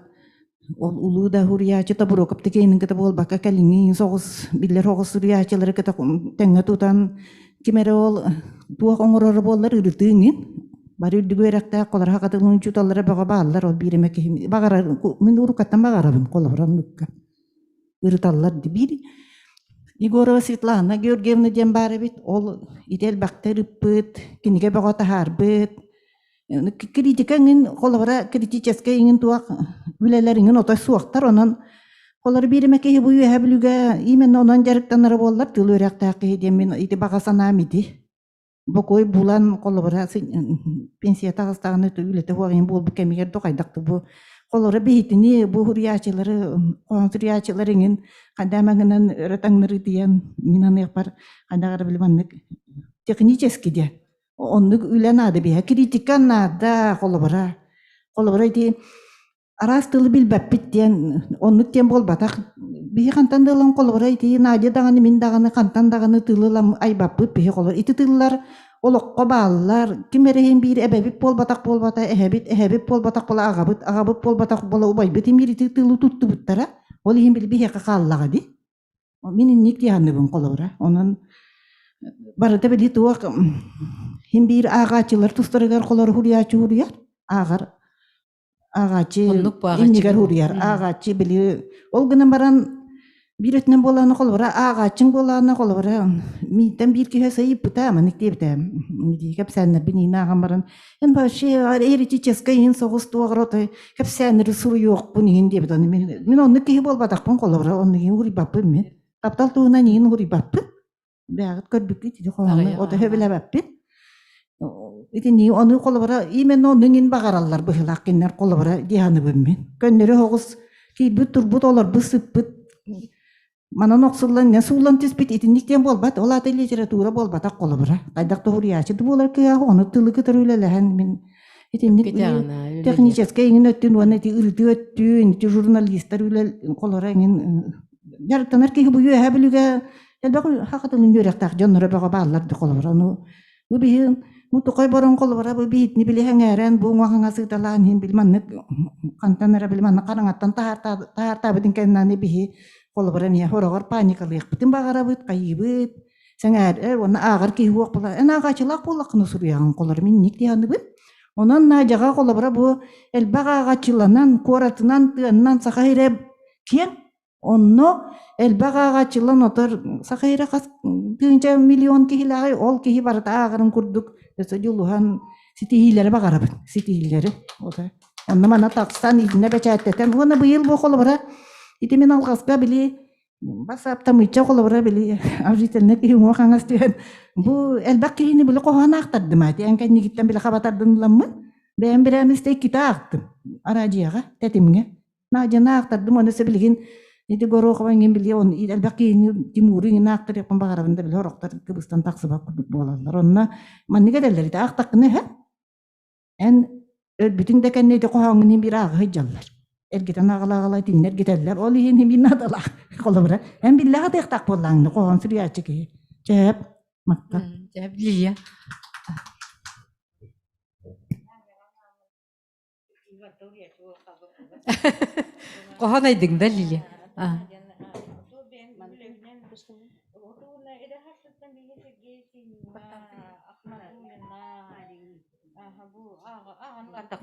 ол улуда хуриячы табурокап текейнин кете болбакка калиңи согус биллер огус хуриячылары кете теңне тутан кимере ол туак оңорор боллар ырытыыңин бары үдүгөйракта колора хакатылын чуталлары бага бааллар ол бириме кехим багара мен урукаттан багарабын колора нукка ырыталлар бир Егорова Светлана Георгиевна ден бары бит ол идел бактериппыт киниге богота харбыт критикаңын колора критическая иңин туак үлелериңин отой суактар онон колор бириме кеһи бу үһәблүгә именно онон жарыктанары боллар тылыракта кеһи мен ити багасанамити бокой булан колора пенсия тагыстаганы үлете хуагын бол бу кемигер докайдакты бу колора бейтини бу хуриячылары консуриячыларыгын кандамагынан ратаңныры диен минан япар кандагар билманнык технически де оннук үленады бия критикан нада колора ди арас тылы билбеппит диен оннук тем болбатак бии кантандылан колора ди наде даганы мин даганы кантан даганы тылылам айбаппыт бии колора ити тыллар олокко бааллар кимерехин бир эбебит болбатак эһебит болбатак бола агабыт болбатак бола убайбыт имири тылы туттубуттара ол ихин бил бихе какаллага ди минин ник дияныбын колора онон барыта били туак хим бир агачылар тустарыгар колор хуриячы агар агачы иннигер хурияр агачы били ол гынан баран биретнен боланы колора агачың боланы колора митен бир кеһе сайып бутама ник дебитем кепсәннер бинина агам баран эн башы эритическая ин согус туагротой кепсәннер суру юк бунин дебитен мен онны кеһе болбатакпын колора онны урибаппын мен таптал туына нин урибаппын бягыт көрбүк ити коланы ота хөбелебаппын итини оны колора именно оннын багараллар быхылаккиннер колора дияныбын мен көннөрү хогус кийбит турбут олар бысыппыт манан оксуллан не суулан тиспит итинниктен болбат ол ата литература болбата колобра кайдакта хуриячы болар кыя оны тылы кытыр үлелехен мен итинник техническая иңин өттүн оны ти ырды өттүн ти журналисттер үлел колора иңин жарыктанар ки бу юэ билүгө элбак хакытын үрөктак жоннора бага баалар ди колобра ну бу би мутукай борон колобра бу битни биле хеңерен бу ngахаңа сыталан хин билманнык кантанара билманны караңаттан таарта битин кеннани би колобра не хорогор паникалык битин багарабыт кайыбыт сеңер оны агар ки хуак була эн агачылак булакны сурыяган колор мен ник дияныбын онон нажага колобра бу элбак агачыланан коратынан тыаннан сахайре кен онно элбак агачылан отор сахайре кас тыынча миллион кихилагай ол кихи барыта агарын курдук эсе жулухан ситихилери багарабыт ситихилери ота анна мана такстан идине бечаттетен оны быйыл бу колобра ити мен алгаска били басап тамыча колобра били авжительне ки mo хангас тен бу элбак кини били кохана актарды мати анка нигиттен били хабатардын ламмы бем биремисте китаактым арадияга тетимге нажана актарды моны себилгин ити горохован били он элбак кини тимури нактыр япан багарабында били ороктар кыбыстан таксыба болалар онна манниге делдер ити актакны ха эн бүтүн декенне ити кохаңын бир ага жаллар эргитен агалагалай тиннер гителлер ол иин химинадала колобра эм биллага тектак боллаңны коон сүрячки жеп макка жеп лия коон айдың да лия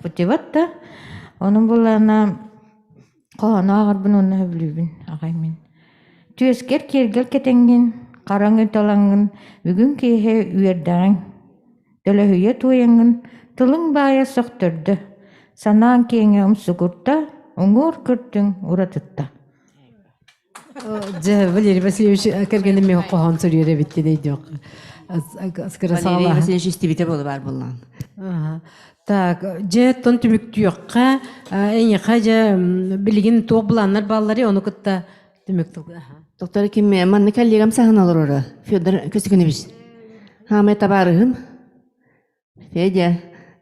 Путеватта, onun bulana qoğana ağarbın onu hövlübün ağaymin. Tüyesker kergel ketengin, qarangı talangın, bugün kehe üyerdağın. Dölöhüye tuyangın, tılın baya soqtırdı. Sanağın kenge umsukurta, ungur kürtün uratıtta. Валерий Васильевич кергенде мен кохан сөрүрө битти дейди. Аскара сала. Валерий Васильевич истибите болу бар булган. Так, же тон түмүктүөкка эне кажа билген тобланар баллары ону кытта түмүктү. Доктор ким манны коллегам саханалар ора. Федор Костюкевич. Хаме табарыгым.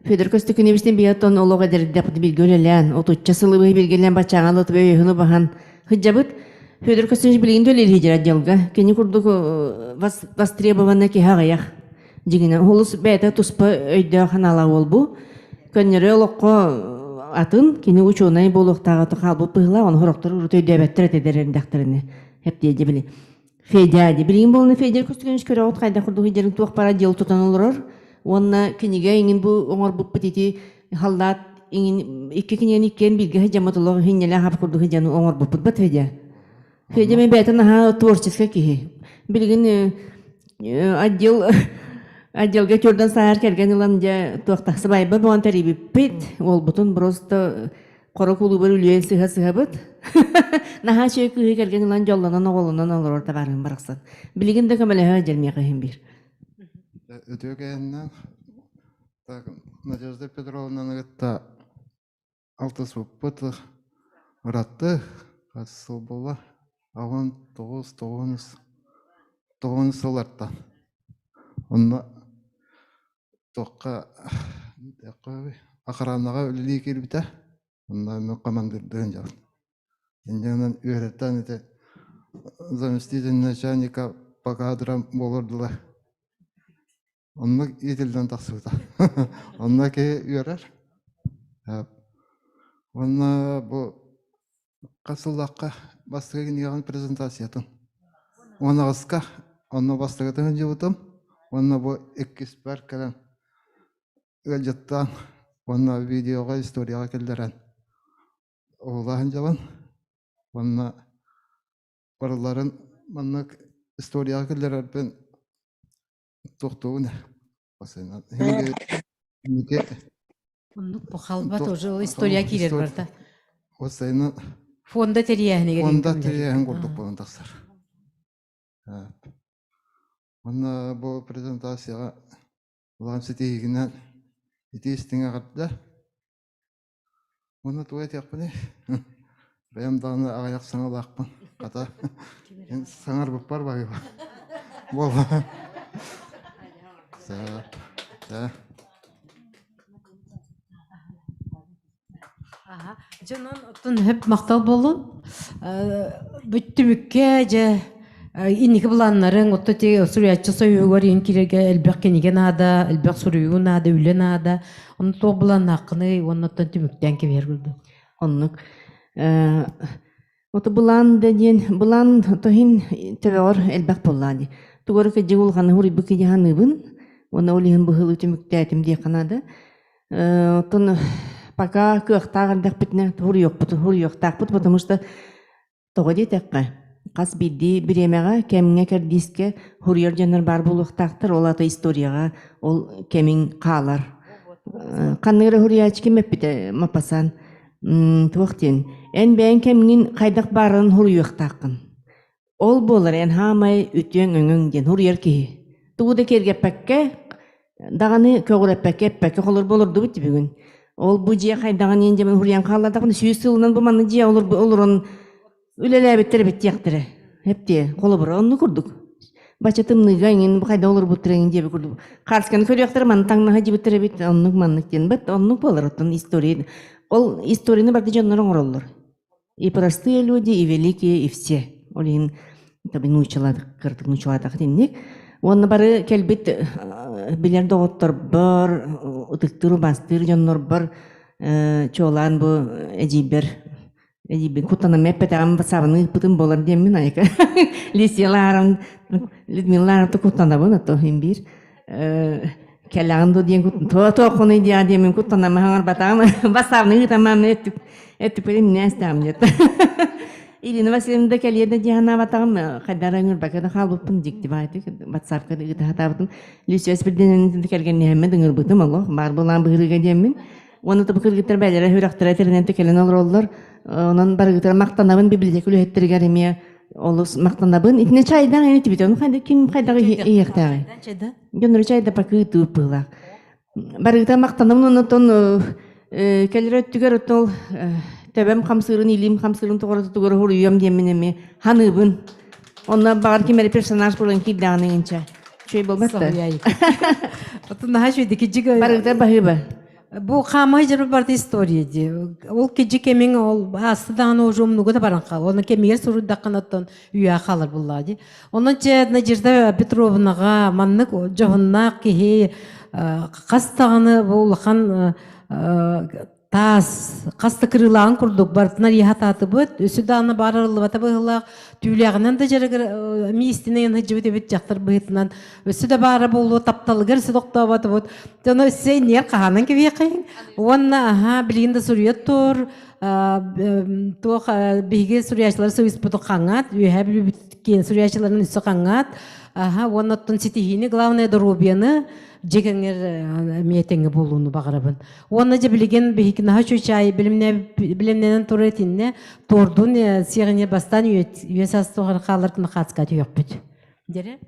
Федор Костюкевичтен биятон олога дердеп билгөлелен, отучча сылыбы билгелен бачагалыт бөйүнү бахан. Хыджабыт Федор Костюкевич билген төлели хижер отделга. Кени курдук востребованный кихагаях. Жигине холус бета туспа өйдө ханала болбу. Көннөрө локко атын кини учуунай болуктагы калбы пыгла, оны хороктор үрөтөйдө беттер тедерин дактырыны. Хеп деди били. Федя ди билген болны Федор Костюкевич көрө от кайда курдук хижерин туак пара дел тутан олорор. Онна киниге иңин бу оңор буп битити халдат иңин икки кинен иккен билге хижаматылог хиннеле хап курдук хижаны оңор буп бат Федя. Федя мен бетен творческий кихи. Билген отделга чордан саар келген иланжа туактаксы байба буан тариби пит ол бутун просто коро кулубар үлүен сыга-сыгабыт. Наха чөй кыхы келген илан жолланан оголунан олор табарын бараксан. Билген да камалеха желмеха хем бир. Өтөгеннен так Надежда Петровна гытта алтыс буппыт ратты касыл бола аван 9 сыларттан. Онна тоққа ақыранаға өлі келбіті. Онна мен командирдігін жалын. Ендеңнен үйреттен еті заместитель начальника по кадрам болырдылар. Онна етелден тақсықты. Онна ке үйрер. Онна бұл қасылдаққа бастығы кенеген презентациятын. Оны ғысқа, оны бастығытын жауытым. Оны бұл экспер кәлін өлжеттен, оны видеоға, историяға келдерен. Олағын жалын. Оны барыларын, оны историяға келдерен тоқтуын. Оны бұқалба тоже история келер барда. Осайны Фонда терияхіне келген. Фонда терияхін көрдік болын тақсар. Оны бұл презентацияға ұлағым сетейгінен етестіңе қартыда. Оны туай тияқпын. Баямдағыны ағаяқ саңал ақпын. Қата саңар бұп бар бағы ба. Бол. Жанан отын хеп мақтал болын. Бүттімікке же инеки буланнарын отто те сурячы союгор ин кирге элбек кенеген ада, элбек суруюн ада, үлен ада. Оны то булан акыны, оннотон түмүктен кебергүлдү. Оннук. Оты булан деген, булан тохин тевор элбек буллани. Тугор ке жигулганы хури бүки жаhanыбын. Оны олиһин быһыл түмүктәтим ди канады. Отын пока кыахтаган битне хури yok так, потому что тогоди текка. Қас бидди биремеға кеміңе кәрдиске хурьер жанар бар болуқтақтыр, ол ата историяға, ол кемің қалар. Қанныгыры хурьяч кемеп біті мапасан туақтен. Ән бәйін кеміңін қайдақ барын хурьюқтақын. Ол болар ән хамай үтен өңің ден хурьер кейі. Туғыда кергеппәкке, дағаны көгіреппәкке қолыр болырды бұтты бүгін. Ол бұ жия қайдаған ендемен хурьян қаладағын сүйі сылынан бұманы жия олырын үлеләбеттер беттияқтыры. Хепте, қолы бұр, оны күрдік. Бачатымныға еңін қайда олыр бұттырыңын дебі күрдік. Қарсканы көріяқтыр маны таңнаға жебеттері бет, онық маннықтен бәт, онық болыр оттың история. Ол историяны барды жанларын оралыр. И простые люди, и великие, и все. Олин, табы нучаладық, кырдық нучаладық деннек. Оны бары кәлбет білер доғыттыр бір, ұтықтыру бастыр жанлар бір, чолан бұл әжейбер. Эдиби кутана меппетам басабаны путын болар демин айка. Лисияларым, Людмилаларым то кутана бына то химбир. келлағын диен тоқуны диадемин куттанама хаңар батам басавны тамам эттүк берем не астам дет. Ирина Васильевна да келеді диана батам қайдараңыр бакада халбыппын дикти байды WhatsApp-ка да хатабытын Люсиас бірден келген нәме дыңыр бытым аллах бар болан быгырыга демин. Оны да быгыргыттар бәлері хүрақтыра терінен текелен олар онан барыгыттар мақтанабын библиотека үлеттіргер еме олыс мақтанабын итне чайдан эне тибит оны қайда ким қайдағы иектағы гөнөр чайда пакы туып былак барыгыттар мақтанабын онотон келер өттүгер отол төбем камсырын илим камсырын тоғыры тугары хуруям деменеме ханыбын онна багар кимери персонаж болон киддагыныңча чөй болбатта отунда хашуйды кижиге барыгыттар бахыба. Бу хамай жарбы барда история ди. Ол кежи кемең ол астыдан ожумнуга да баран кал. Оны кемегер сурудакканаттан үйә калыр булла ди. Онан че Надежда Петровнага маннык жогунна кеһи кастаганы булхан тас касты кырылаан курдук бартынар яхататы бут. Өсүданы барырлы бата быгылак түүлягынан да жарыгыр мистинен хыжыбыт бит жактыр бытынан өсүдө бары болу тапталыгыр сыдоктабат бут. Тоно сенер каханын кебекин. Онна аха билинде сурьет тур тох биге сурьячлар сөйс буту каңат, үйә билбиткен сурьячларын үсө каңат. Аха оннаттан ситихини главное дорубияны жегеңер метеңе болуну багырабын. Оны же билген бихикин хачучай билимнен туретинне тордун сигене бастан үесас тогар калыркын катска түйөкпүт. Дере?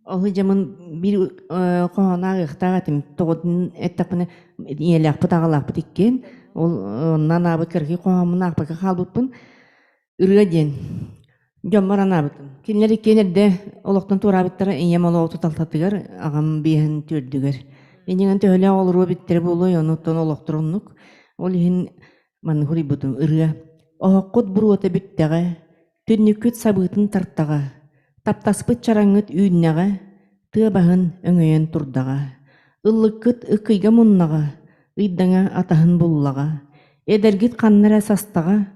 Ол жамын бир коонаг ыктагатым тодун этапыны иелак путагалак бутиккен. Ол нана быкырги коомун акпака калбыппын. Үргеден жоммаранабытым. Кинлер икенерде олоктон турабыттара ием олооту талтатыгар агам биен түрдүгөр. Энеген төлө олуру биттер болой онуттон олоктуруннук. Ол ихин ман хурибутум ырга. Ооккут буруота биттеге, түннүккүт сабытын тарттага, таптаспыт чараңыт үйннага, тыабахын өңөйөн турдага, ыллыккыт ыккыйга муннага, ыйдаңа атахын буллага, эдергит каннара састага,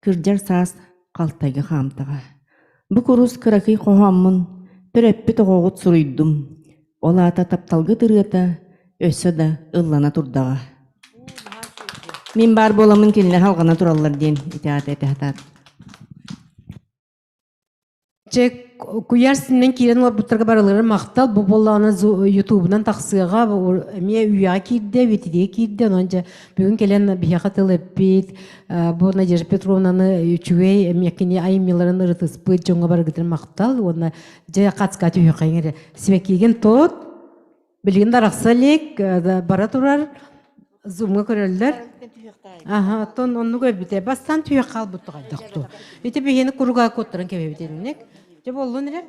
кыржар саас калтайга хамтага. Букурус кыракый кохаммын, төрөппү тогогут суруйдум. Олаата тапталгы тырыата, өссө да ыллана турдага. Мен бар боламын келинер халгана тураллар ден итаат этахтат. Чек куярсыннан кирен олар буттарга баралары мактал бу болланы ютубунан таксыга ме үйя кирде ветиде кирде онча бүгүн келен бияхатылып бит бу Надежда Петровнаны үчүгей мекине аймиларын ырытыспы жоңга баргытыр мактал оны же катска түйөкайгер себекиген тот билген дараксалек бара турар зумга көрөлдөр. Аха, тон онну көбүтө бастан түйө калбыт кайдакту. Эти бигени куруга коттуран кебебитенек. Je bollu nere?